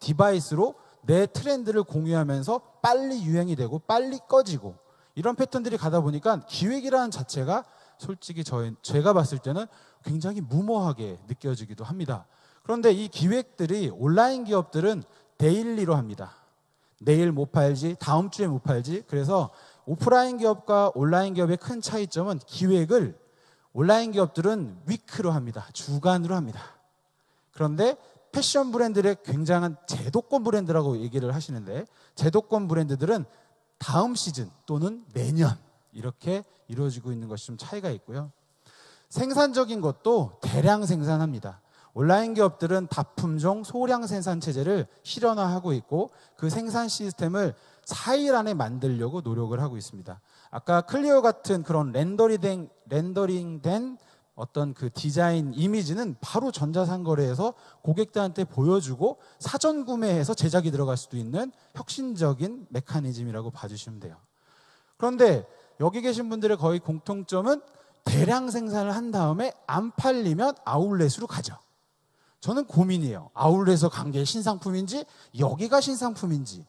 디바이스로 내 트렌드를 공유하면서 빨리 유행이 되고 빨리 꺼지고 이런 패턴들이 가다 보니까 기획이라는 자체가 솔직히 제가 봤을 때는 굉장히 무모하게 느껴지기도 합니다. 그런데 이 기획들이 온라인 기업들은 데일리로 합니다. 내일 못 팔지, 다음 주에 못 팔지. 그래서 오프라인 기업과 온라인 기업의 큰 차이점은 기획을 온라인 기업들은 위크로 합니다. 주간으로 합니다. 그런데 패션 브랜드의 굉장한 제도권 브랜드라고 얘기를 하시는데, 제도권 브랜드들은 다음 시즌 또는 내년 이렇게 이루어지고 있는 것이 좀 차이가 있고요. 생산적인 것도 대량 생산합니다. 온라인 기업들은 다품종 소량 생산 체제를 실현화하고 있고 그 생산 시스템을 4일 안에 만들려고 노력을 하고 있습니다. 아까 클리오 같은 그런 렌더링된 어떤 그 디자인 이미지는 바로 전자상거래에서 고객들한테 보여주고 사전 구매해서 제작이 들어갈 수도 있는 혁신적인 메커니즘이라고 봐주시면 돼요. 그런데 여기 계신 분들의 거의 공통점은 대량 생산을 한 다음에 안 팔리면 아울렛으로 가죠. 저는 고민이에요. 아울렛에서 간 게 신상품인지 여기가 신상품인지.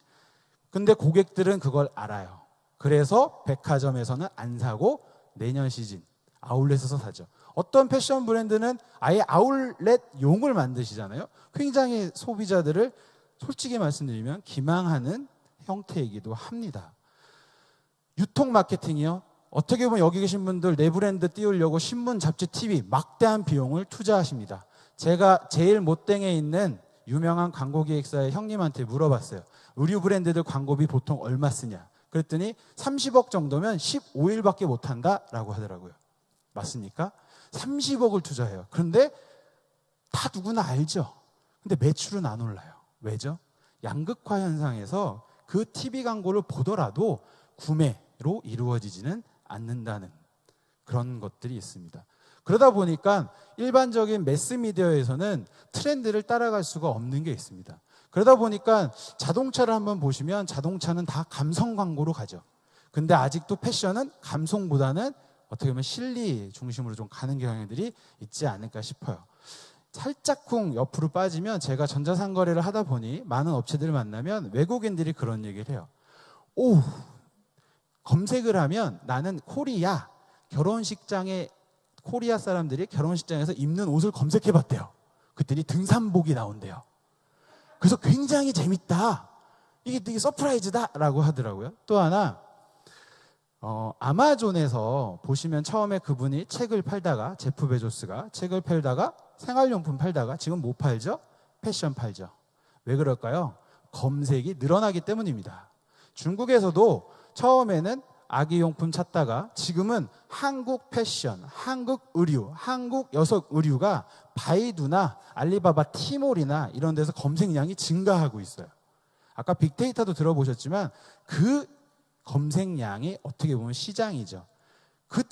근데 고객들은 그걸 알아요. 그래서 백화점에서는 안 사고 내년 시즌 아울렛에서 사죠. 어떤 패션 브랜드는 아예 아울렛용을 만드시잖아요. 굉장히 소비자들을 솔직히 말씀드리면 기망하는 형태이기도 합니다. 유통 마케팅이요. 어떻게 보면 여기 계신 분들 내 브랜드 띄우려고 신문, 잡지, TV 막대한 비용을 투자하십니다. 제가 제일 못땡에 있는 유명한 광고기획사의 형님한테 물어봤어요. 의류 브랜드들 광고비 보통 얼마 쓰냐? 그랬더니 30억 정도면 15일밖에 못한다라고 하더라고요. 맞습니까? 30억을 투자해요. 그런데 다 누구나 알죠. 근데 매출은 안 올라요. 왜죠? 양극화 현상에서 그 TV 광고를 보더라도 구매로 이루어지지는 않는다는 그런 것들이 있습니다. 그러다 보니까 일반적인 매스미디어에서는 트렌드를 따라갈 수가 없는 게 있습니다. 그러다 보니까 자동차를 한번 보시면 자동차는 다 감성 광고로 가죠. 근데 아직도 패션은 감성보다는 어떻게 보면 실리 중심으로 좀 가는 경향들이 있지 않을까 싶어요. 살짝쿵 옆으로 빠지면 제가 전자상거래를 하다 보니 많은 업체들을 만나면 외국인들이 그런 얘기를 해요. 오, 검색을 하면 나는 코리아 사람들이 결혼식장에서 입는 옷을 검색해봤대요. 그랬더니 등산복이 나온대요. 그래서 굉장히 재밌다. 이게 되게 서프라이즈다라고 하더라고요. 또 하나 아마존에서 보시면 처음에 그분이 책을 팔다가 제프 베조스가 책을 팔다가 생활용품 팔다가 지금 뭐 팔죠? 패션 팔죠. 왜 그럴까요? 검색이 늘어나기 때문입니다. 중국에서도 처음에는 아기용품 찾다가 지금은 한국 패션, 한국 의류, 한국 여성 의류가 바이두나 알리바바 티몰이나 이런 데서 검색량이 증가하고 있어요. 아까 빅데이터도 들어보셨지만 그 검색량이 어떻게 보면 시장이죠.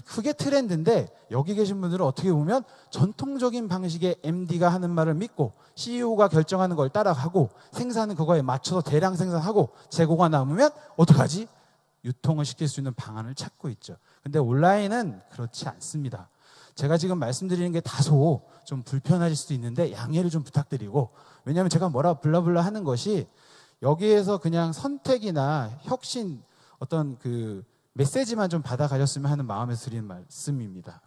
그게 트렌드인데 여기 계신 분들은 어떻게 보면 전통적인 방식의 MD가 하는 말을 믿고 CEO가 결정하는 걸 따라가고 생산은 그거에 맞춰서 대량 생산하고 재고가 남으면 어떡하지? 유통을 시킬 수 있는 방안을 찾고 있죠. 근데 온라인은 그렇지 않습니다. 제가 지금 말씀드리는 게 다소 좀 불편하실 수도 있는데 양해를 좀 부탁드리고, 왜냐하면 제가 뭐라 블라블라 하는 것이 여기에서 그냥 선택이나 혁신 어떤 그 메시지만 좀 받아가셨으면 하는 마음에서 드리는 말씀입니다.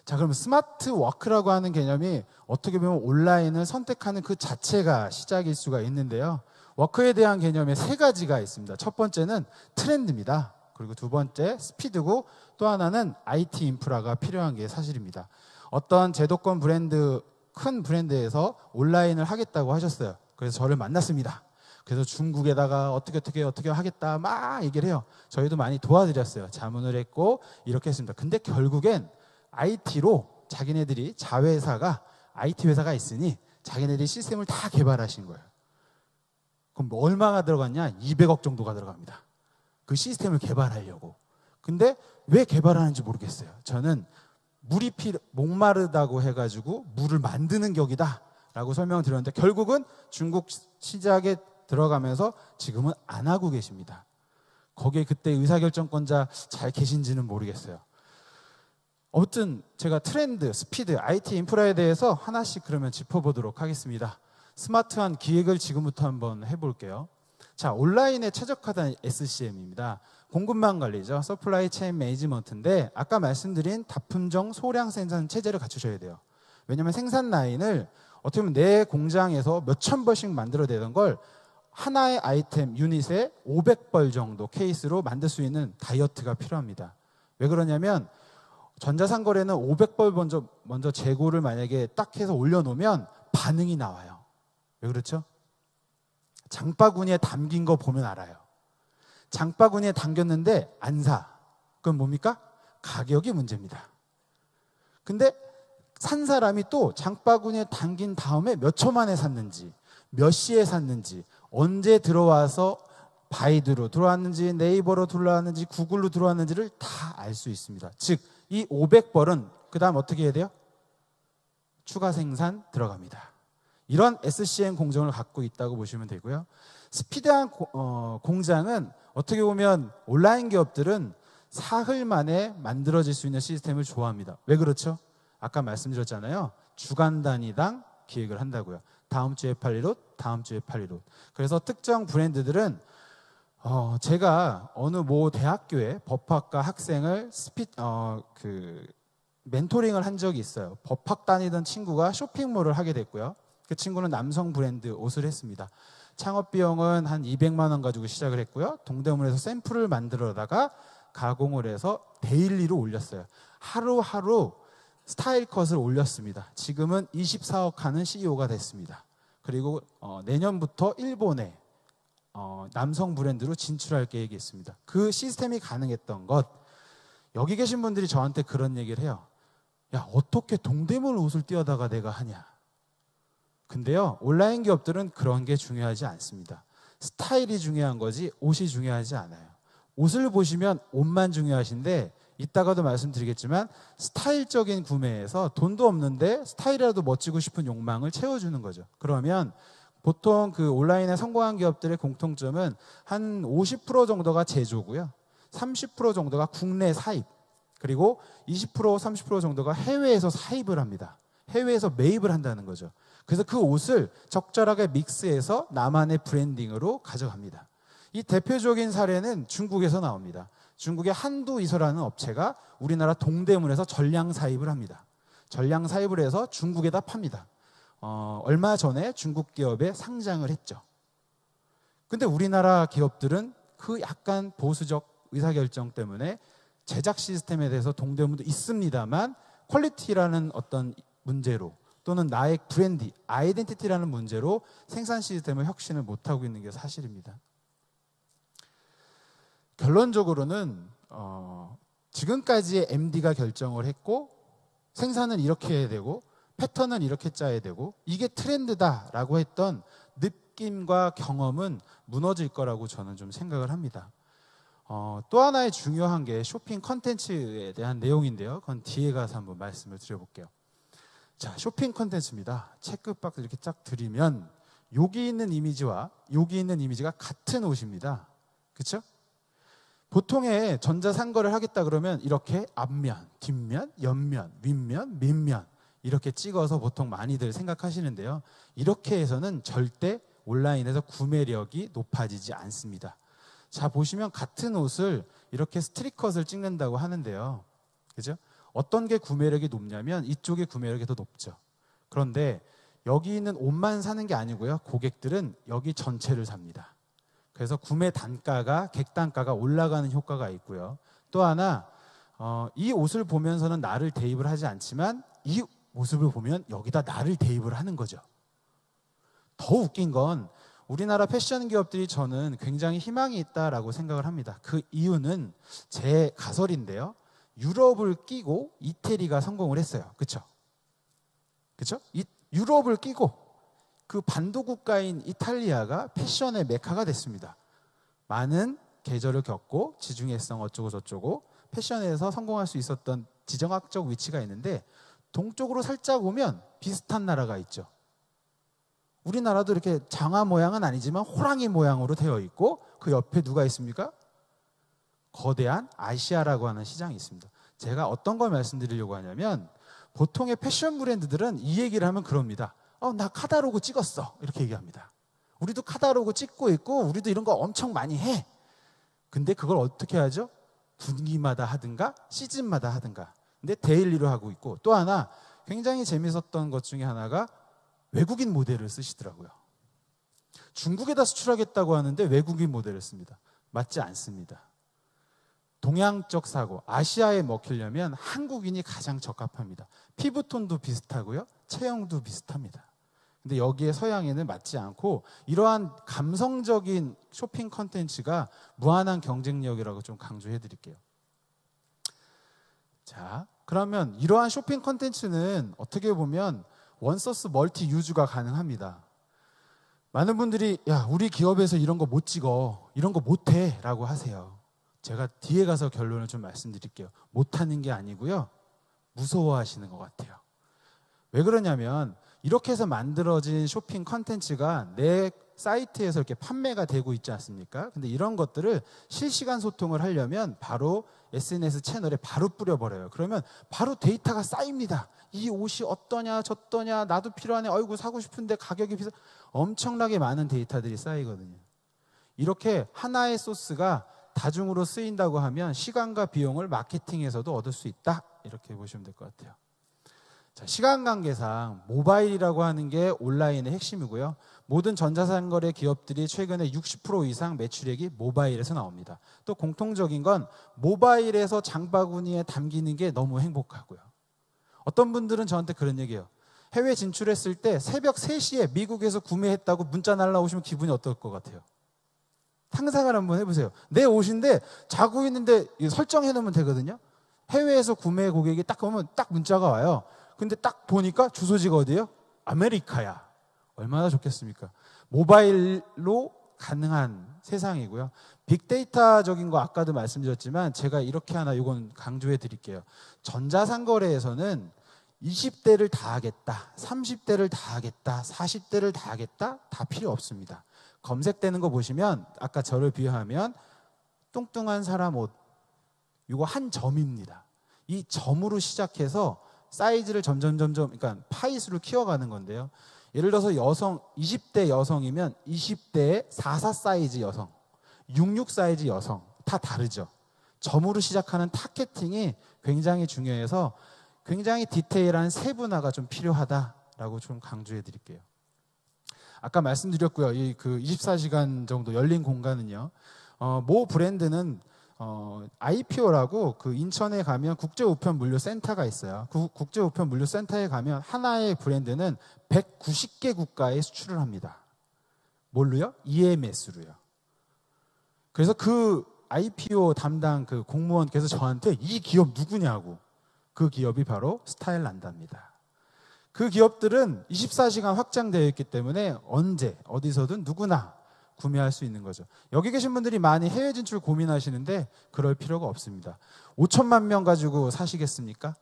자, 그럼 스마트 워크라고 하는 개념이 어떻게 보면 온라인을 선택하는 그 자체가 시작일 수가 있는데요. 워크에 대한 개념에 3가지가 있습니다. 첫 번째는 트렌드입니다. 그리고 두 번째 스피드고, 또 하나는 IT 인프라가 필요한 게 사실입니다. 어떤 제도권 브랜드, 큰 브랜드에서 온라인을 하겠다고 하셨어요. 그래서 저를 만났습니다. 그래서 중국에다가 어떻게 하겠다 막 얘기를 해요. 저희도 많이 도와드렸어요. 자문을 했고 이렇게 했습니다. 근데 결국엔 IT로 자기네들이 자회사가 IT 회사가 있으니 자기네들이 시스템을 다 개발하신 거예요. 그럼 뭐 얼마가 들어갔냐? 200억 정도가 들어갑니다. 그 시스템을 개발하려고. 근데 왜 개발하는지 모르겠어요. 저는 물이 목마르다고 해가지고 물을 만드는 격이다 라고 설명을 드렸는데 결국은 중국 시장에 들어가면서 지금은 안 하고 계십니다. 거기에 그때 의사결정권자 잘 계신지는 모르겠어요. 아무튼 제가 트렌드, 스피드, IT 인프라에 대해서 하나씩 그러면 짚어보도록 하겠습니다. 스마트한 기획을 지금부터 한번 해볼게요. 자, 온라인에 최적화된 SCM입니다. 공급망 관리죠. 서플라이 체인 매니지먼트인데 아까 말씀드린 다품종 소량 생산 체제를 갖추셔야 돼요. 왜냐하면 생산 라인을 어떻게 보면 내 공장에서 몇천 벌씩 만들어내던 걸 하나의 아이템 유닛에 500벌 정도 케이스로 만들 수 있는 다이어트가 필요합니다. 왜 그러냐면 전자상거래는 500벌 먼저 재고를 만약에 딱 해서 올려놓으면 반응이 나와요. 왜 그렇죠? 장바구니에 담긴 거 보면 알아요. 장바구니에 담겼는데 안 사. 그건 뭡니까? 가격이 문제입니다. 근데 산 사람이 또 장바구니에 담긴 다음에 몇 초 만에 샀는지, 몇 시에 샀는지, 언제 들어와서 바이드로 들어왔는지, 네이버로 들어왔는지, 구글로 들어왔는지를 다 알 수 있습니다. 즉, 이 500벌은 그 다음 어떻게 해야 돼요? 추가 생산 들어갑니다. 이런 SCM 공정을 갖고 있다고 보시면 되고요. 스피드한 공장은 어떻게 보면 온라인 기업들은 사흘 만에 만들어질 수 있는 시스템을 좋아합니다. 왜 그렇죠? 아까 말씀드렸잖아요. 주간 단위당 기획을 한다고요. 다음 주에 팔릴 옷, 다음 주에 팔릴 옷. 그래서 특정 브랜드들은 제가 어느 모 대학교의 법학과 학생을 멘토링을 한 적이 있어요. 법학 다니던 친구가 쇼핑몰을 하게 됐고요. 그 친구는 남성 브랜드 옷을 했습니다. 창업 비용은 한 200만 원 가지고 시작을 했고요. 동대문에서 샘플을 만들어다가 가공을 해서 데일리로 올렸어요. 하루하루 스타일 컷을 올렸습니다. 지금은 24억 하는 CEO가 됐습니다. 그리고 내년부터 일본에 남성 브랜드로 진출할 계획이 있습니다. 그 시스템이 가능했던 것, 여기 계신 분들이 저한테 그런 얘기를 해요. 야, 어떻게 동대문 옷을 띄어다가 내가 하냐. 근데요, 온라인 기업들은 그런 게 중요하지 않습니다. 스타일이 중요한 거지 옷이 중요하지 않아요. 옷을 보시면 옷만 중요하신데 이따가도 말씀드리겠지만 스타일적인 구매에서 돈도 없는데 스타일이라도 멋지고 싶은 욕망을 채워주는 거죠. 그러면 보통 그 온라인에 성공한 기업들의 공통점은 한 50% 정도가 제조고요. 30% 정도가 국내 사입, 그리고 20%, 30% 정도가 해외에서 사입을 합니다. 해외에서 매입을 한다는 거죠. 그래서 그 옷을 적절하게 믹스해서 나만의 브랜딩으로 가져갑니다. 이 대표적인 사례는 중국에서 나옵니다. 중국의 한두이서라는 업체가 우리나라 동대문에서 전량 사입을 합니다. 전량 사입을 해서 중국에다 팝니다. 얼마 전에 중국 기업에 상장을 했죠. 근데 우리나라 기업들은 그 약간 보수적 의사결정 때문에 제작 시스템에 대해서 동대문도 있습니다만 퀄리티라는 어떤 문제로 또는 나의 브랜드, 아이덴티티라는 문제로 생산 시스템을 혁신을 못하고 있는 게 사실입니다. 결론적으로는 지금까지의 MD가 결정을 했고 생산은 이렇게 해야 되고 패턴은 이렇게 짜야 되고 이게 트렌드다라고 했던 느낌과 경험은 무너질 거라고 저는 좀 생각을 합니다. 또 하나의 중요한 게 쇼핑 컨텐츠에 대한 내용인데요. 그건 뒤에 가서 한번 말씀을 드려볼게요. 자, 쇼핑 컨텐츠입니다. 체크박스 이렇게 쫙 드리면 여기 있는 이미지와 여기 있는 이미지가 같은 옷입니다. 그렇죠? 보통의 전자상거래를 하겠다 그러면 이렇게 앞면, 뒷면, 옆면, 윗면, 밑면 이렇게 찍어서 보통 많이들 생각하시는데요. 이렇게 해서는 절대 온라인에서 구매력이 높아지지 않습니다. 자, 보시면 같은 옷을 이렇게 스트릿컷을 찍는다고 하는데요. 그죠? 어떤 게 구매력이 높냐면 이쪽의 구매력이 더 높죠. 그런데 여기 있는 옷만 사는 게 아니고요. 고객들은 여기 전체를 삽니다. 그래서 구매 단가가, 객단가가 올라가는 효과가 있고요. 또 하나, 이 옷을 보면서는 나를 대입을 하지 않지만 이 모습을 보면 여기다 나를 대입을 하는 거죠. 더 웃긴 건 우리나라 패션 기업들이 저는 굉장히 희망이 있다라고 생각을 합니다. 그 이유는 제 가설인데요. 유럽을 끼고 이태리가 성공을 했어요. 그렇죠? 그렇죠? 유럽을 끼고 그 반도 국가인 이탈리아가 패션의 메카가 됐습니다. 많은 계절을 겪고 지중해성 어쩌고 저쩌고 패션에서 성공할 수 있었던 지정학적 위치가 있는데 동쪽으로 살짝 오면 비슷한 나라가 있죠. 우리나라도 이렇게 장화 모양은 아니지만 호랑이 모양으로 되어 있고 그 옆에 누가 있습니까? 거대한 아시아라고 하는 시장이 있습니다. 제가 어떤 걸 말씀드리려고 하냐면 보통의 패션 브랜드들은 이 얘기를 하면 그럽니다. 나 카다로그 찍었어. 이렇게 얘기합니다. 우리도 카다로그 찍고 있고 우리도 이런 거 엄청 많이 해. 근데 그걸 어떻게 하죠? 분기마다 하든가 시즌마다 하든가. 근데 데일리로 하고 있고 또 하나 굉장히 재밌었던 것 중에 하나가 외국인 모델을 쓰시더라고요. 중국에다 수출하겠다고 하는데 외국인 모델을 씁니다. 맞지 않습니다. 동양적 사고, 아시아에 먹히려면 한국인이 가장 적합합니다. 피부톤도 비슷하고요. 체형도 비슷합니다. 근데 여기에 서양에는 맞지 않고 이러한 감성적인 쇼핑 컨텐츠가 무한한 경쟁력이라고 좀 강조해 드릴게요. 자, 그러면 이러한 쇼핑 컨텐츠는 어떻게 보면 원소스 멀티 유즈가 가능합니다. 많은 분들이 야, 우리 기업에서 이런 거 못 찍어, 이런 거 못 해 라고 하세요. 제가 뒤에 가서 결론을 좀 말씀드릴게요. 못하는 게 아니고요. 무서워하시는 것 같아요. 왜 그러냐면 이렇게 해서 만들어진 쇼핑 컨텐츠가 내 사이트에서 이렇게 판매가 되고 있지 않습니까? 근데 이런 것들을 실시간 소통을 하려면 바로 SNS 채널에 바로 뿌려버려요. 그러면 바로 데이터가 쌓입니다. 이 옷이 어떠냐 저떠냐 나도 필요하네 어이구 사고 싶은데 가격이 비싸 엄청나게 많은 데이터들이 쌓이거든요. 이렇게 하나의 소스가 다중으로 쓰인다고 하면 시간과 비용을 마케팅에서도 얻을 수 있다. 이렇게 보시면 될 것 같아요. 자, 시간 관계상 모바일이라고 하는 게 온라인의 핵심이고요. 모든 전자상거래 기업들이 최근에 60% 이상 매출액이 모바일에서 나옵니다. 또 공통적인 건 모바일에서 장바구니에 담기는 게 너무 행복하고요. 어떤 분들은 저한테 그런 얘기해요. 해외 진출했을 때 새벽 3시에 미국에서 구매했다고 문자 날라오시면 기분이 어떨 것 같아요? 상상을 한번 해보세요. 내 옷인데 자고 있는데 설정해 놓으면 되거든요. 해외에서 구매 고객이 딱 오면 딱 문자가 와요. 근데 딱 보니까 주소지가 어디예요? 아메리카야. 얼마나 좋겠습니까? 모바일로 가능한 세상이고요. 빅데이터적인 거 아까도 말씀드렸지만 제가 이렇게 하나 이건 강조해 드릴게요. 전자상거래에서는 20대를 다 하겠다, 30대를 다 하겠다, 40대를 다 하겠다 다 필요 없습니다. 검색되는 거 보시면 아까 저를 비유하면 뚱뚱한 사람 옷 이거 한 점입니다. 이 점으로 시작해서 사이즈를 점점 그러니까 파이수를 키워가는 건데요. 예를 들어서 여성 20대 여성이면 20대의 44 사이즈 여성, 66 사이즈 여성 다 다르죠. 점으로 시작하는 타겟팅이 굉장히 중요해서 굉장히 디테일한 세분화가 좀 필요하다라고 좀 강조해 드릴게요. 아까 말씀드렸고요. 그 24시간 정도 열린 공간은요. 모 브랜드는 IPO라고 그 인천에 가면 국제우편물류센터가 있어요. 그 국제우편물류센터에 가면 하나의 브랜드는 190개 국가에 수출을 합니다. 뭘로요? EMS로요. 그래서 그 IPO 담당 그 공무원께서 저한테 이 기업 누구냐고. 그 기업이 바로 스타일란다입니다. 그 기업들은 24시간 확장되어 있기 때문에 언제 어디서든 누구나 구매할 수 있는 거죠. 여기 계신 분들이 많이 해외 진출 고민하시는데 그럴 필요가 없습니다. 5천만 명 가지고 사시겠습니까?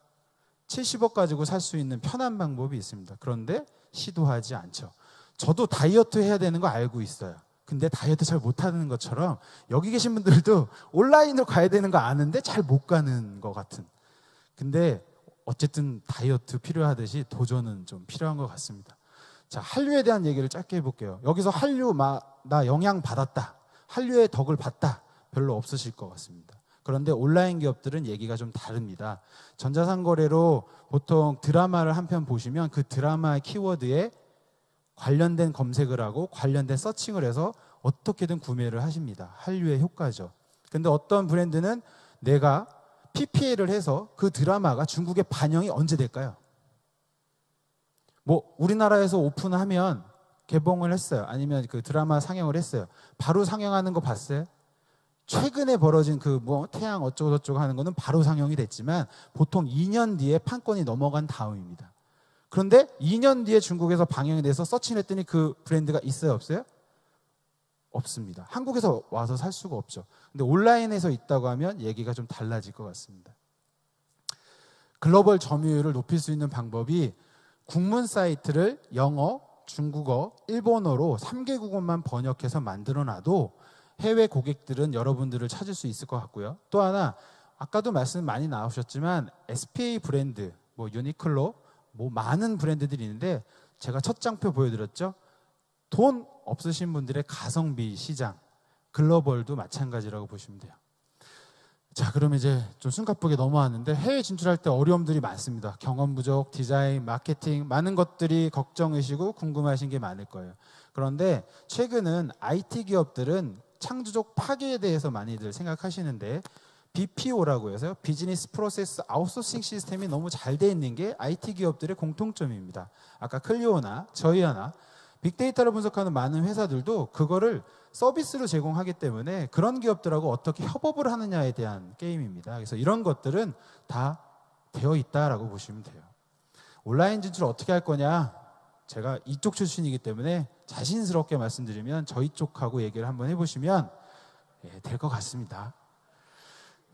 70억 가지고 살 수 있는 편한 방법이 있습니다. 그런데 시도하지 않죠. 저도 다이어트 해야 되는 거 알고 있어요. 근데 다이어트 잘 못하는 것처럼 여기 계신 분들도 온라인으로 가야 되는 거 아는데 잘 못 가는 것 같은. 근데 어쨌든 다이어트 필요하듯이 도전은 좀 필요한 것 같습니다. 자, 한류에 대한 얘기를 짧게 해볼게요. 여기서 한류 나 영향 받았다, 한류의 덕을 봤다 별로 없으실 것 같습니다. 그런데 온라인 기업들은 얘기가 좀 다릅니다. 전자상거래로 보통 드라마를 한 편 보시면 그 드라마의 키워드에 관련된 검색을 하고 관련된 서칭을 해서 어떻게든 구매를 하십니다. 한류의 효과죠. 근데 어떤 브랜드는 내가 PPL을 해서 그 드라마가 중국에 반영이 언제 될까요? 뭐 우리나라에서 오픈하면 개봉을 했어요. 아니면 그 드라마 상영을 했어요. 바로 상영하는 거 봤어요? 최근에 벌어진 그 뭐 태양 어쩌고 저쩌고 하는 거는 바로 상영이 됐지만 보통 2년 뒤에 판권이 넘어간 다음입니다. 그런데 2년 뒤에 중국에서 방영이 돼서 서칭했더니 그 브랜드가 있어요, 없어요? 없습니다. 한국에서 와서 살 수가 없죠. 근데 온라인에서 있다고 하면 얘기가 좀 달라질 것 같습니다. 글로벌 점유율을 높일 수 있는 방법이 국문 사이트를 영어, 중국어, 일본어로 3개 국어만 번역해서 만들어놔도 해외 고객들은 여러분들을 찾을 수 있을 것 같고요. 또 하나, 아까도 말씀 많이 나오셨지만 SPA 브랜드, 뭐 유니클로, 뭐 많은 브랜드들이 있는데 제가 첫 장표 보여드렸죠. 돈 없으신 분들의 가성비 시장, 글로벌도 마찬가지라고 보시면 돼요. 자, 그럼 이제 좀 숨가쁘게 넘어왔는데 해외 진출할 때 어려움들이 많습니다. 경험 부족, 디자인, 마케팅, 많은 것들이 걱정이시고 궁금하신 게 많을 거예요. 그런데 최근은 IT 기업들은 창조적 파괴에 대해서 많이들 생각하시는데 BPO라고 해서요. 비즈니스 프로세스 아웃소싱 시스템이 너무 잘 돼 있는 게 IT 기업들의 공통점입니다. 아까 클리오나 저희하나 빅데이터를 분석하는 많은 회사들도 그거를 서비스로 제공하기 때문에 그런 기업들하고 어떻게 협업을 하느냐에 대한 게임입니다. 그래서 이런 것들은 다 되어 있다라고 보시면 돼요. 온라인 진출 어떻게 할 거냐? 제가 이쪽 출신이기 때문에 자신스럽게 말씀드리면 저희 쪽하고 얘기를 한번 해보시면 될 것 같습니다.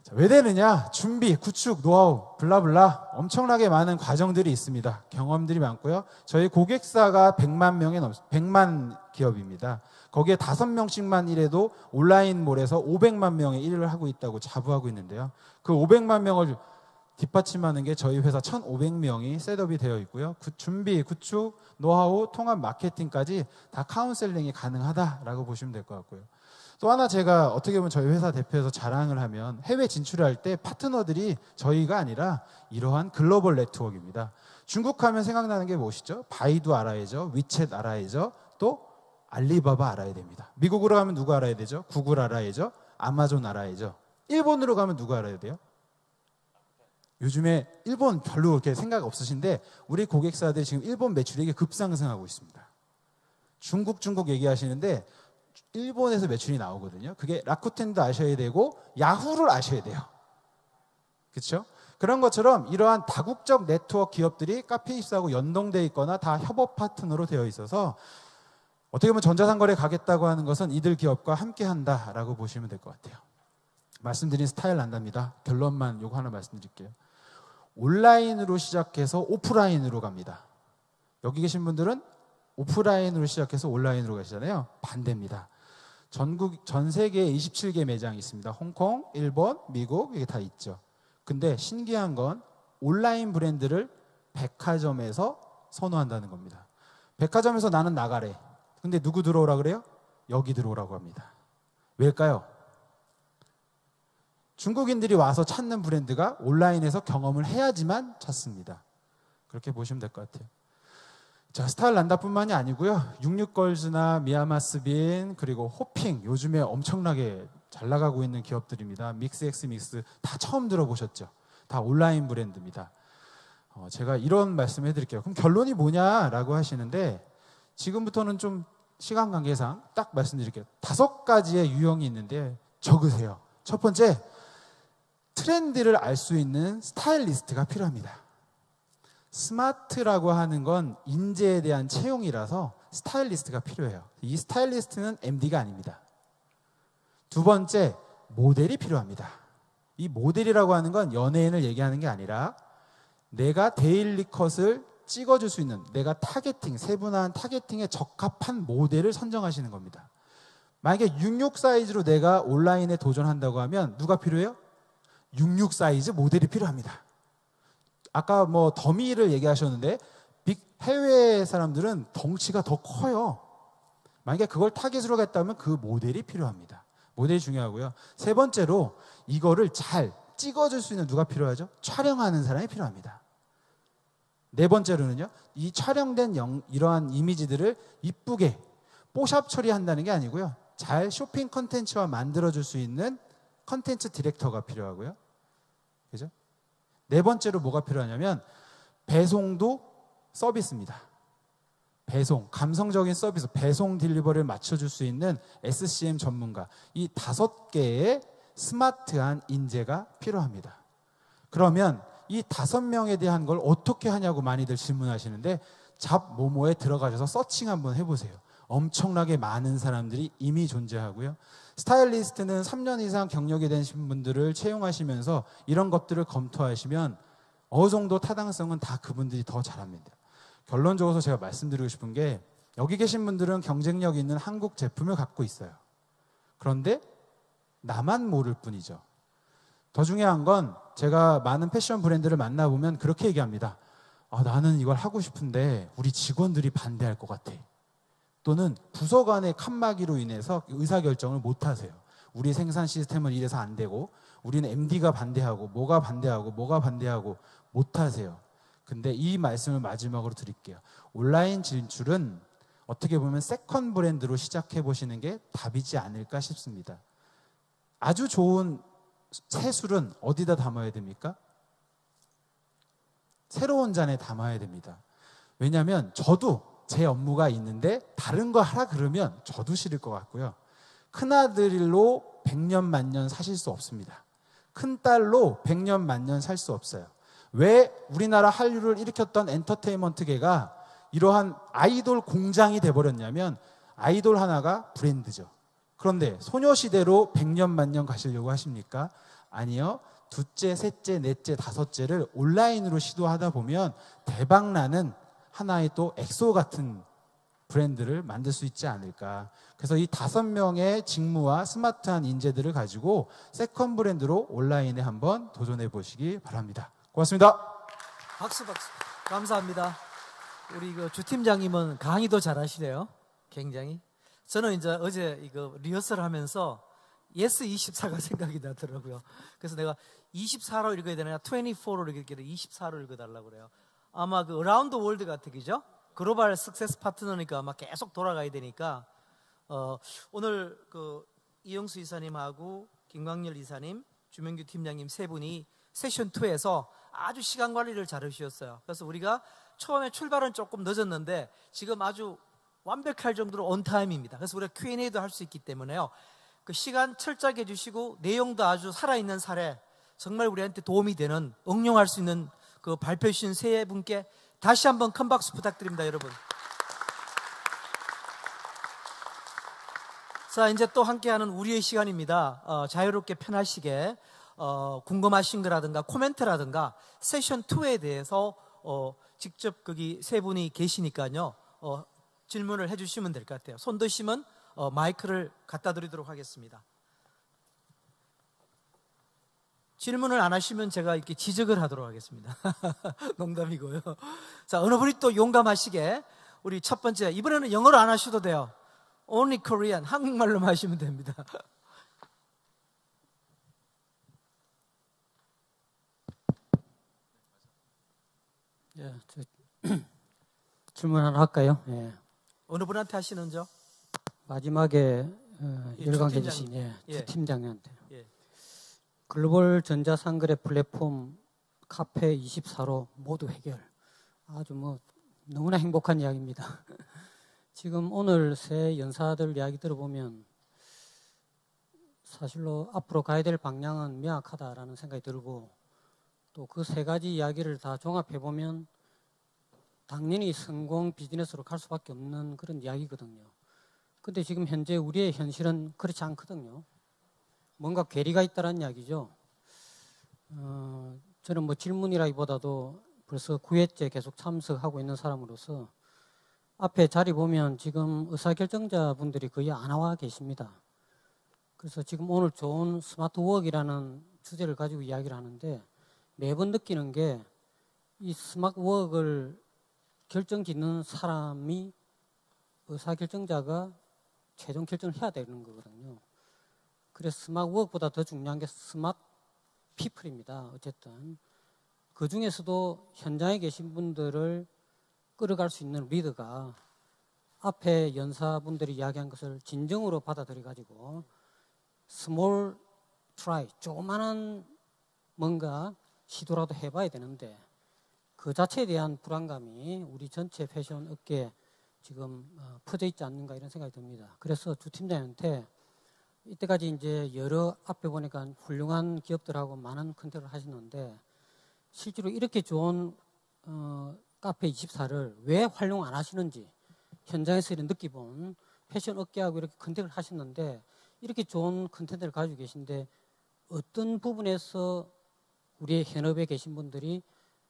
자, 왜 되느냐? 준비, 구축, 노하우, 블라블라 엄청나게 많은 과정들이 있습니다. 경험들이 많고요. 저희 고객사가 100만 기업입니다. 거기에 5명씩만 일해도 온라인몰에서 500만 명의 일을 하고 있다고 자부하고 있는데요. 그 500만 명을 뒷받침하는 게 저희 회사 1,500명이 셋업이 되어 있고요. 준비, 구축, 노하우, 통합 마케팅까지 다 카운셀링이 가능하다라고 보시면 될 것 같고요. 또 하나 제가 어떻게 보면 저희 회사 대표에서 자랑을 하면 해외 진출할 때 파트너들이 저희가 아니라 이러한 글로벌 네트워크입니다. 중국 하면 생각나는 게 무엇이죠? 바이두 알아야죠. 위챗 알아야죠. 또 알리바바 알아야 됩니다. 미국으로 가면 누구 알아야 되죠? 구글 알아야죠. 아마존 알아야죠. 일본으로 가면 누구 알아야 돼요? 요즘에 일본 별로 그렇게 생각 없으신데 우리 고객사들이 지금 일본 매출이 급상승하고 있습니다. 중국 얘기하시는데 일본에서 매출이 나오거든요. 그게 라쿠텐도 아셔야 되고 야후를 아셔야 돼요. 그렇죠? 그런 것처럼 이러한 다국적 네트워크 기업들이 카페24하고 연동되어 있거나 다 협업 파트너로 되어 있어서 어떻게 보면 전자상거래 가겠다고 하는 것은 이들 기업과 함께 한다라고 보시면 될 것 같아요. 말씀드린 스타일 난답니다. 결론만 요거 하나 말씀드릴게요. 온라인으로 시작해서 오프라인으로 갑니다. 여기 계신 분들은 오프라인으로 시작해서 온라인으로 가시잖아요. 반대입니다. 전 세계에 27개 매장이 있습니다. 홍콩, 일본, 미국 이게 다 있죠. 근데 신기한 건 온라인 브랜드를 백화점에서 선호한다는 겁니다. 백화점에서 나는 나가래. 근데 누구 들어오라 그래요? 여기 들어오라고 합니다. 왜일까요? 중국인들이 와서 찾는 브랜드가 온라인에서 경험을 해야지만 찾습니다. 그렇게 보시면 될 것 같아요. 자, 스타일 난다뿐만이 아니고요. 66걸즈나 미야마스빈 그리고 호핑 요즘에 엄청나게 잘 나가고 있는 기업들입니다. 믹스엑스 믹스 다 처음 들어보셨죠? 다 온라인 브랜드입니다. 제가 이런 말씀 해드릴게요. 그럼 결론이 뭐냐라고 하시는데 지금부터는 좀 시간 관계상 딱 말씀드릴게요. 5가지의 유형이 있는데 적으세요. 첫 번째, 트렌드를 알 수 있는 스타일리스트가 필요합니다. 스마트라고 하는 건 인재에 대한 채용이라서 스타일리스트가 필요해요. 이 스타일리스트는 MD가 아닙니다. 두 번째, 모델이 필요합니다. 이 모델이라고 하는 건 연예인을 얘기하는 게 아니라 내가 데일리 컷을 찍어줄 수 있는, 내가 타겟팅, 세분화한 타겟팅에 적합한 모델을 선정하시는 겁니다. 만약에 66 사이즈로 내가 온라인에 도전한다고 하면 누가 필요해요? 66 사이즈 모델이 필요합니다. 아까 뭐 더미를 얘기하셨는데 해외 사람들은 덩치가 더 커요. 만약에 그걸 타겟으로 갔다면 그 모델이 필요합니다. 모델이 중요하고요. 세 번째로 이거를 잘 찍어줄 수 있는 누가 필요하죠? 촬영하는 사람이 필요합니다. 네 번째로는요, 이 촬영된 이러한 이미지들을 이쁘게 뽀샵 처리한다는 게 아니고요, 잘 쇼핑 컨텐츠와 만들어줄 수 있는 컨텐츠 디렉터가 필요하고요. 그죠? 네 번째로 뭐가 필요하냐면 배송도 서비스입니다. 배송, 감성적인 서비스, 배송 딜리버리를 맞춰줄 수 있는 SCM 전문가, 이 5개의 스마트한 인재가 필요합니다. 그러면 이 5명에 대한 걸 어떻게 하냐고 많이들 질문하시는데 잡모모에 들어가셔서 서칭 한번 해보세요. 엄청나게 많은 사람들이 이미 존재하고요. 스타일리스트는 3년 이상 경력이 되신 분들을 채용하시면서 이런 것들을 검토하시면 어느 정도 타당성은 다 그분들이 더 잘합니다. 결론적으로 제가 말씀드리고 싶은 게 여기 계신 분들은 경쟁력 있는 한국 제품을 갖고 있어요. 그런데 나만 모를 뿐이죠. 더 중요한 건 제가 많은 패션 브랜드를 만나보면 그렇게 얘기합니다. 나는 이걸 하고 싶은데 우리 직원들이 반대할 것 같아. 또는 부서 간의 칸막이로 인해서 의사결정을 못 하세요. 우리 생산 시스템은 이래서 안 되고 우리는 MD가 반대하고 뭐가 반대하고 못 하세요. 근데 이 말씀을 마지막으로 드릴게요. 온라인 진출은 어떻게 보면 세컨 브랜드로 시작해 보시는 게 답이지 않을까 싶습니다. 아주 좋은 새 술은 어디다 담아야 됩니까? 새로운 잔에 담아야 됩니다. 왜냐하면 저도 제 업무가 있는데 다른 거 하라 그러면 저도 싫을 것 같고요. 큰아들로 100년 만년 사실 수 없습니다. 큰딸로 100년 만년 살 수 없어요. 왜 우리나라 한류를 일으켰던 엔터테인먼트계가 이러한 아이돌 공장이 돼버렸냐면 아이돌 하나가 브랜드죠. 그런데 소녀시대로 100년 만년 가시려고 하십니까? 아니요. 둘째, 셋째, 넷째, 다섯째를 온라인으로 시도하다 보면 대박나는 하나의 또 엑소 같은 브랜드를 만들 수 있지 않을까. 그래서 이 5명의 직무와 스마트한 인재들을 가지고 세컨 브랜드로 온라인에 한번 도전해 보시기 바랍니다. 고맙습니다. 박수. 감사합니다. 우리 주 팀장님은 강의도 잘하시네요. 굉장히. 저는 이제 어제 이거 리허설 하면서 예스 24가 생각이 나더라고요. 그래서 내가 24로 읽어야 되나 24로 읽기를 24로 읽어달라고 그래요. 아마 그 어라운드 월드 같은 기죠? 글로벌 석세스 파트너니까 아마 계속 돌아가야 되니까 오늘 그 이영수 이사님하고 김광열 이사님, 주명규 팀장님 세 분이 세션 2에서 아주 시간 관리를 잘 하셨어요. 그래서 우리가 처음에 출발은 조금 늦었는데 지금 아주 완벽할 정도로 온타임입니다. 그래서 우리가 Q&A도 할 수 있기 때문에요. 그 시간 철저하게 해주시고 내용도 아주 살아있는 사례, 정말 우리한테 도움이 되는, 응용할 수 있는 그 발표해 주신 세 분께 다시 한번 큰 박수 부탁드립니다, 여러분. 자, 이제 또 함께하는 우리의 시간입니다. 자유롭게 편하시게 궁금하신 거라든가 코멘트라든가 세션 2에 대해서 직접 거기 세 분이 계시니까요. 질문을 해주시면 될 것 같아요. 손 드시면 마이크를 갖다 드리도록 하겠습니다. 질문을 안 하시면 제가 이렇게 지적을 하도록 하겠습니다. 농담이고요. 자, 어느 분이 또 용감하시게 우리 첫 번째, 이번에는 영어로 안 하셔도 돼요. Only Korean, 한국말로만 하시면 됩니다. 예, 질문 하나 할까요? 예. 어느 분한테 하시는죠? 마지막에 열강해 주신 주 팀장님한테. 글로벌 전자상거래 플랫폼 카페 24로 모두 해결. 아주 너무나 행복한 이야기입니다. 지금 오늘 새 연사들 이야기 들어보면 사실로 앞으로 가야 될 방향은 명확하다라는 생각이 들고 또 그 세 가지 이야기를 다 종합해 보면 당연히 성공 비즈니스로 갈 수밖에 없는 그런 이야기거든요. 근데 지금 현재 우리의 현실은 그렇지 않거든요. 뭔가 괴리가 있다는 이야기죠. 저는 뭐 질문이라기보다도 벌써 9회째 계속 참석하고 있는 사람으로서 앞에 자리 보면 지금 의사결정자분들이 거의 안 나와 계십니다. 그래서 지금 오늘 좋은 스마트 워크이라는 주제를 가지고 이야기를 하는데 매번 느끼는 게 이 스마트 워크를 결정짓는 사람이 의사결정자가 최종 결정을 해야 되는 거거든요. 그래서 스마트 워크보다 더 중요한 게 스마트 피플입니다. 어쨌든 그 중에서도 현장에 계신 분들을 끌어갈 수 있는 리더가 앞에 연사분들이 이야기한 것을 진정으로 받아들여 가지고 스몰 트라이, 조그마한 뭔가 시도라도 해봐야 되는데 그 자체에 대한 불안감이 우리 전체 패션 업계에 지금 퍼져 있지 않는가 이런 생각이 듭니다. 그래서 주 팀장한테 이때까지 이제 여러 앞에 보니까 훌륭한 기업들하고 많은 컨택을 하시는데 실제로 이렇게 좋은 카페24를 왜 활용 안 하시는지 현장에서 이런 느껴본 패션 업계하고 이렇게 컨택을 하셨는데 이렇게 좋은 컨텐츠를 가지고 계신데 어떤 부분에서 우리의 현업에 계신 분들이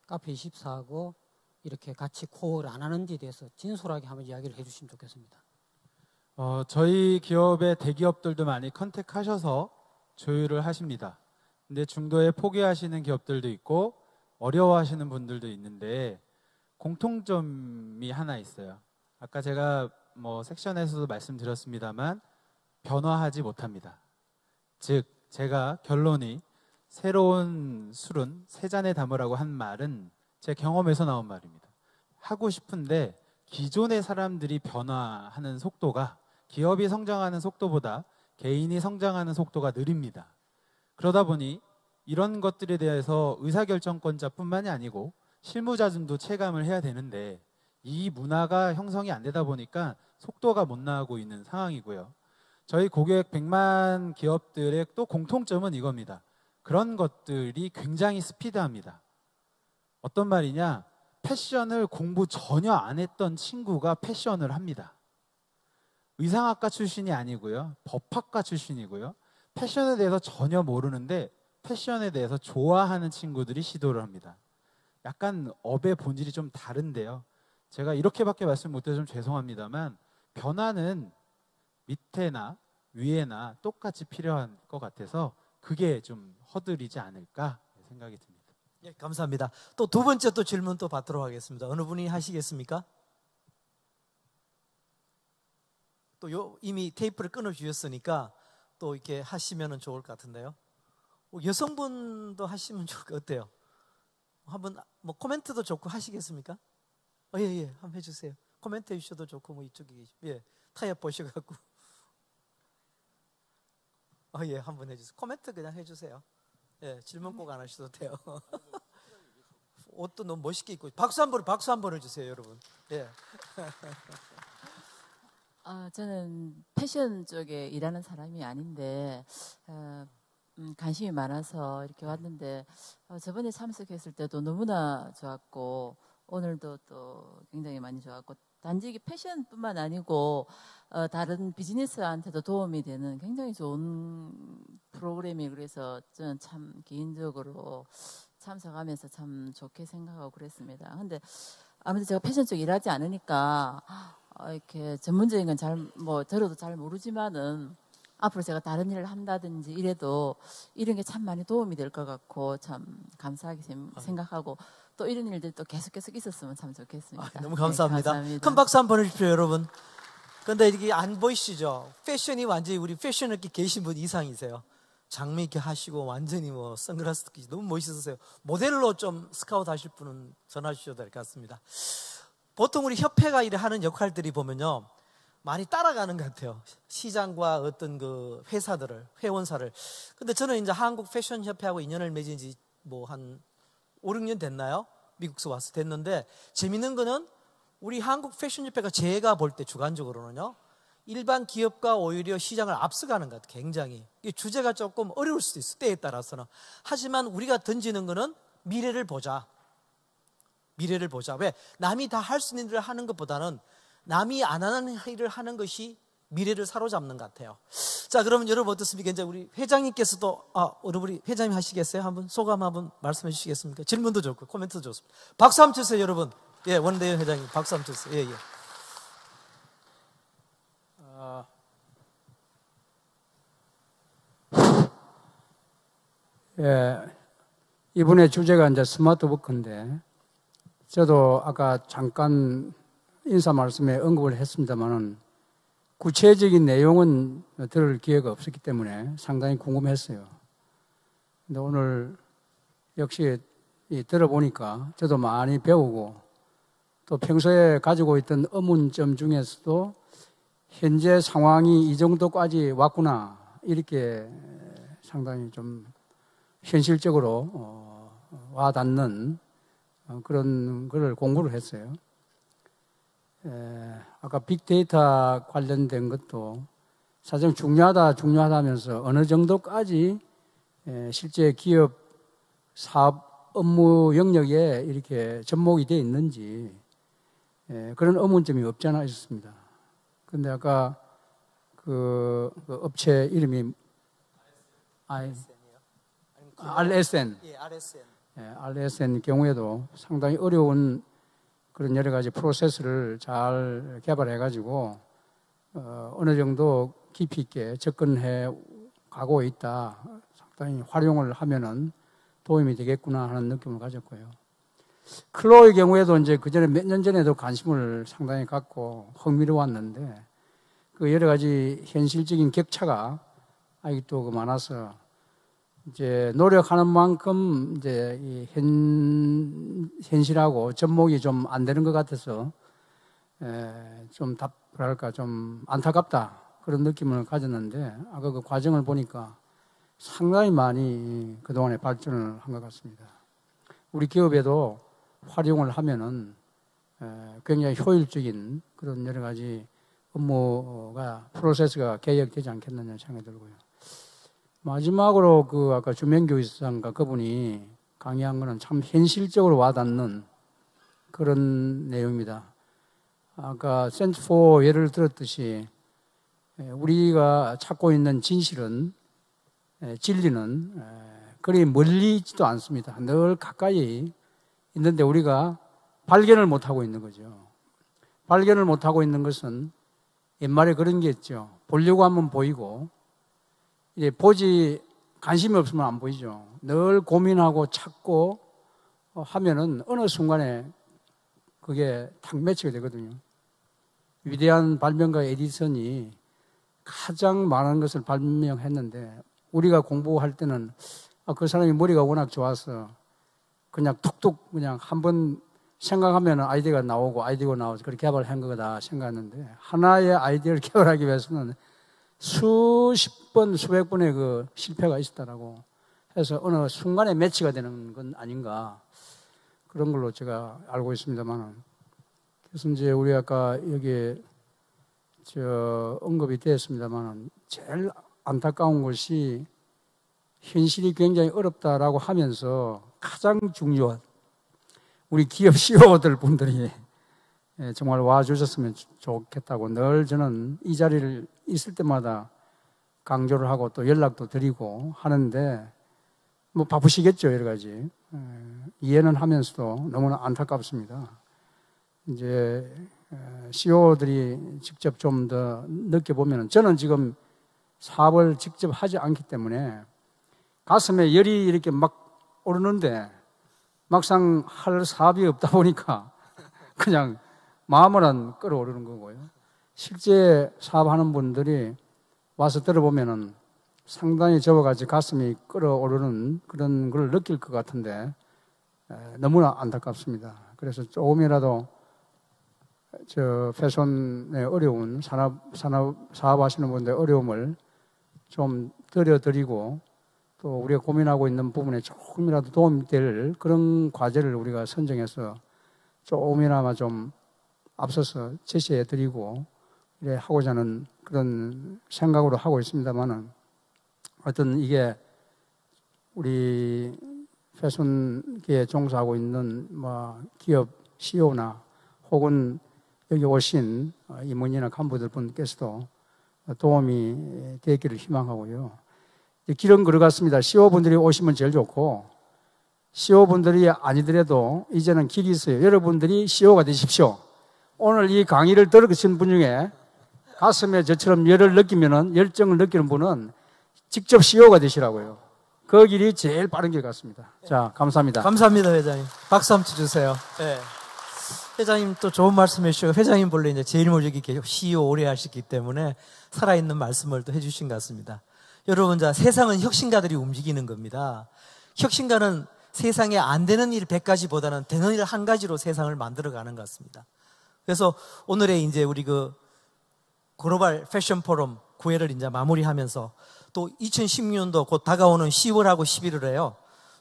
카페24하고 이렇게 같이 코어를 안 하는지에 대해서 진솔하게 한번 이야기를 해주시면 좋겠습니다. 저희 기업의 대기업들도 많이 컨택하셔서 조율을 하십니다. 근데 중도에 포기하시는 기업들도 있고 어려워하시는 분들도 있는데 공통점이 하나 있어요. 아까 제가 뭐 섹션에서도 말씀드렸습니다만 변화하지 못합니다. 즉 제가 결론이 새로운 술은 세 잔에 담으라고 한 말은 제 경험에서 나온 말입니다. 하고 싶은데 기존의 사람들이 변화하는 속도가 기업이 성장하는 속도보다 개인이 성장하는 속도가 느립니다. 그러다 보니 이런 것들에 대해서 의사결정권자뿐만이 아니고 실무자들도 체감을 해야 되는데 이 문화가 형성이 안 되다 보니까 속도가 못 나가고 있는 상황이고요. 저희 고객 100만 기업들의 또 공통점은 이겁니다. 그런 것들이 굉장히 스피드합니다. 어떤 말이냐? 패션을 공부 전혀 안 했던 친구가 패션을 합니다. 의상학과 출신이 아니고요. 법학과 출신이고요. 패션에 대해서 전혀 모르는데 패션에 대해서 좋아하는 친구들이 시도를 합니다. 약간 업의 본질이 좀 다른데요. 제가 이렇게밖에 말씀 못해서 좀 죄송합니다만 변화는 밑에나 위에나 똑같이 필요한 것 같아서 그게 좀 허들이지 않을까 생각이 듭니다. 예, 감사합니다. 또 두 번째 또 질문 또 받도록 하겠습니다. 어느 분이 하시겠습니까? 또 이미 테이프를 끊어 주셨으니까 또 이렇게 하시면 좋을 것 같은데요. 여성분도 하시면 좋을 것 같아요. 한번 뭐 코멘트도 좋고 하시겠습니까? 예, 한번 해주세요. 코멘트 해주셔도 좋고 뭐 이쪽에 예, 타협 보셔갖고 예, 한번 해주세요. 코멘트 그냥 해주세요. 예, 질문 꼭 안 하셔도 돼요. 옷도 너무 멋있게 입고 박수 한번 해주세요, 여러분. 예. 저는 패션 쪽에 일하는 사람이 아닌데 관심이 많아서 이렇게 왔는데 저번에 참석했을 때도 너무나 좋았고 오늘도 또 굉장히 많이 좋았고 단지 이게 패션뿐만 아니고 다른 비즈니스한테도 도움이 되는 굉장히 좋은 프로그램이 그래서 저는 참 개인적으로 참석하면서 참 좋게 생각하고 그랬습니다. 근데 아무래도 제가 패션 쪽 일하지 않으니까 이렇게 전문적인 건 들어도 잘 모르지만은 앞으로 제가 다른 일을 한다든지 이래도 이런 게 참 많이 도움이 될 것 같고 참 감사하게 생각하고 또 이런 일들이 또 계속 있었으면 참 좋겠습니다. 너무 감사합니다. 네, 감사합니다. 큰 박수 한번 해주십시오, 여러분. 근데 이게 안 보이시죠? 패션이 완전히 우리 패션 업계 계신 분 이상이세요. 장미 이렇게 하시고 완전히 뭐 선글라스 끼시 너무 멋있으세요. 모델로 좀 스카우트 하실 분은 전화 주셔도 될 것 같습니다. 보통 우리 협회가 하는 역할들이 보면요. 많이 따라가는 것 같아요. 시장과 어떤 그 회원사를. 근데 저는 이제 한국 패션 협회하고 인연을 맺은 지 뭐 한 5, 6년 됐나요? 미국에서 와서 됐는데 재밌는 거는 우리 한국 패션 협회가 제가 볼 때 주관적으로는요. 일반 기업과 오히려 시장을 앞서가는 것 같아요. 굉장히. 이 주제가 조금 어려울 수도 있어요. 때에 따라서는. 하지만 우리가 던지는 거는 미래를 보자. 미래를 보자. 왜? 남이 다 할 수 있는 일을 하는 것보다는 남이 안 하는 일을 하는 것이 미래를 사로잡는 것 같아요. 자, 그러면 여러분 어떻습니까? 이제 우리 회장님께서도, 우리 회장님 하시겠어요? 한번 소감 한번 말씀해 주시겠습니까? 질문도 좋고, 코멘트도 좋습니다. 박수 한번 주세요, 여러분. 예, 원대현 회장님, 박수 한번 주세요. 예, 예. 예, 이번에 주제가 이제 스마트 워크인데, 저도 아까 잠깐 인사 말씀에 언급을 했습니다만은, 구체적인 내용은 들을 기회가 없었기 때문에 상당히 궁금했어요. 근데 오늘 역시 들어보니까 저도 많이 배우고 또 평소에 가지고 있던 의문점 중에서도 현재 상황이 이 정도까지 왔구나, 이렇게 상당히 좀 현실적으로 와닿는 그런 걸 공부를 했어요. 아까 빅데이터 관련된 것도 사실 중요하다면서 어느 정도까지 실제 기업 사업 업무 영역에 이렇게 접목이 되어 있는지 그런 의문점이 없지 않아 있었습니다. 근데 아까 그 업체 이름이 RSN. 예, RSN. RSN 경우에도 상당히 어려운 그런 여러 가지 프로세스를 잘 개발해가지고 어느 정도 깊이 있게 접근해 가고 있다. 상당히 활용을 하면은 도움이 되겠구나 하는 느낌을 가졌고요. 클로의 경우에도 이제 그 전에 몇 년 전에도 관심을 상당히 갖고 흥미로웠는데 그 여러 가지 현실적인 격차가 아직도 많아서 이제 노력하는 만큼 이제 이 현실하고 접목이 좀 안 되는 것 같아서 좀 좀 안타깝다 그런 느낌을 가졌는데 아까 그 과정을 보니까 상당히 많이 그동안에 발전을 한 것 같습니다. 우리 기업에도 활용을 하면은 굉장히 효율적인 그런 여러 가지 업무가 프로세스가 개혁되지 않겠느냐 생각이 들고요. 마지막으로 그 아까 주명교육상가 그분이 강의한 거는 참 현실적으로 와닿는 그런 내용입니다. 아까 센트포 예를 들었듯이 우리가 찾고 있는 진실은 진리는 그리 멀리 있지도 않습니다. 늘 가까이 있는데 우리가 발견을 못하고 있는 거죠. 발견을 못하고 있는 것은 옛말에 그런 게 있죠. 보려고 하면 보이고 이제 보지 관심이 없으면 안 보이죠. 늘 고민하고 찾고 하면은 어느 순간에 그게 탁 매치가 되거든요. 위대한 발명가 에디슨이 가장 많은 것을 발명했는데 우리가 공부할 때는 그 사람이 머리가 워낙 좋아서 그냥 툭툭 그냥 한번 생각하면 아이디어가 나오고 그렇게 개발한 거다 생각했는데 하나의 아이디어를 개발하기 위해서는 수십 번, 수백 번의 그 실패가 있었다라고 해서 어느 순간에 매치가 되는 건 아닌가 그런 걸로 제가 알고 있습니다만 그래서 이제 우리 아까 여기 언급이 되었습니다만 제일 안타까운 것이 현실이 굉장히 어렵다라고 하면서 가장 중요한 우리 기업 CEO들 분들이 정말 와주셨으면 좋겠다고 늘 저는 이 자리를 있을 때마다 강조를 하고 또 연락도 드리고 하는데 뭐 바쁘시겠죠 여러 가지 이해는 하면서도 너무나 안타깝습니다. 이제 CEO들이 직접 좀 더 느껴보면 저는 지금 사업을 직접 하지 않기 때문에 가슴에 열이 이렇게 막 오르는데 막상 할 사업이 없다 보니까 그냥 마음으로는 끌어오르는 거고요. 실제 사업하는 분들이 와서 들어보면은 상당히 저와 같이 가슴이 끌어오르는 그런 걸 느낄 것 같은데 너무나 안타깝습니다. 그래서 조금이라도 패션의 어려운 사업하시는 분들의 어려움을 좀 덜어드리고 또 우리가 고민하고 있는 부분에 조금이라도 도움이 될 그런 과제를 우리가 선정해서 조금이나마 좀 앞서서 제시해드리고 이래 하고자 하는 그런 생각으로 하고 있습니다만은 하여튼 이게 우리 패션계에 종사하고 있는 뭐 기업 CEO나 혹은 여기 오신 임원이나 간부들 분께서도 도움이 되기를 희망하고요. 길은 걸어갔습니다. CEO분들이 오시면 제일 좋고, CEO분들이 아니더라도 이제는 길이 있어요. 여러분들이 CEO가 되십시오. 오늘 이 강의를 들으신 분 중에 가슴에 저처럼 열정을 느끼는 분은 직접 CEO가 되시라고요. 그 길이 제일 빠른 길 같습니다. 자, 감사합니다. 감사합니다, 회장님. 박수 한번 쳐주세요. 네. 회장님 또 좋은 말씀 해주시고, 회장님 본래 이제 제일 먼저 이렇게 CEO 오래 하셨기 때문에 살아있는 말씀을 또 해주신 것 같습니다. 여러분, 자, 세상은 혁신가들이 움직이는 겁니다. 혁신가는 세상에 안 되는 일 100가지보다는 되는 일 한 가지로 세상을 만들어가는 것 같습니다. 그래서 오늘의 이제 우리 그 글로벌 패션 포럼 9회를 이제 마무리하면서 또 2016년도 곧 다가오는 10월하고 11월에요.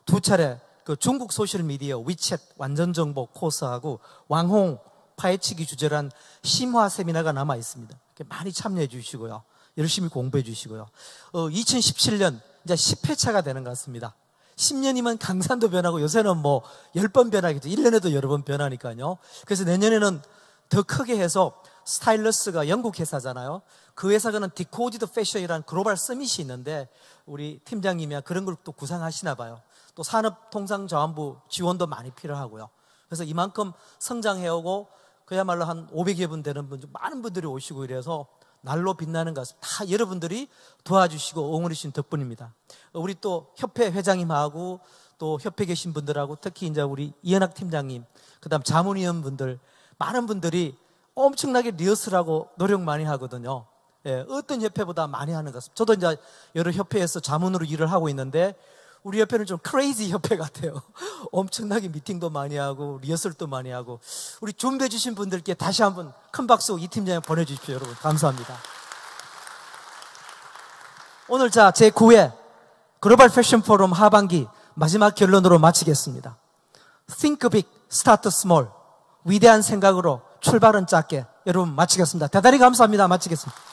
두 차례 그 중국 소셜미디어 위챗 완전정복 코스하고 왕홍 파헤치기 주제란 심화 세미나가 남아 있습니다. 많이 참여해 주시고요. 열심히 공부해 주시고요. 2017년 이제 10회차가 되는 것 같습니다. 10년이면 강산도 변하고 요새는 뭐 10번 변하겠죠. 1년에도 여러 번 변하니까요. 그래서 내년에는 더 크게 해서 스타일러스가 영국 회사잖아요. 그 회사가는 디코디드 패션이라는 글로벌 서밋이 있는데 우리 팀장님이 그런 걸 또 구상하시나 봐요. 또 산업통상자원부 지원도 많이 필요하고요. 그래서 이만큼 성장해오고 그야말로 한 500여 분 되는 분, 많은 분들이 오시고 이래서 날로 빛나는 것 같습니다. 다 여러분들이 도와주시고 응원해 주신 덕분입니다. 우리 또 협회 회장님하고 또 협회 계신 분들하고 특히 이제 우리 이현학 팀장님, 그 다음 자문위원 분들, 많은 분들이 엄청나게 리허설하고 노력 많이 하거든요. 예, 어떤 협회보다 많이 하는 것 같습니다. 저도 이제 여러 협회에서 자문으로 일을 하고 있는데 우리 협회는 좀 크레이지 협회 같아요. 엄청나게 미팅도 많이 하고 리허설도 많이 하고. 우리 준비해 주신 분들께 다시 한번 큰 박수 이 팀장님 보내주십시오. 여러분 감사합니다. 오늘 자 제9회 글로벌 패션 포럼 하반기 마지막 결론으로 마치겠습니다. Think big, start small. 위대한 생각으로 출발은 작게. 여러분 마치겠습니다. 대단히 감사합니다. 마치겠습니다.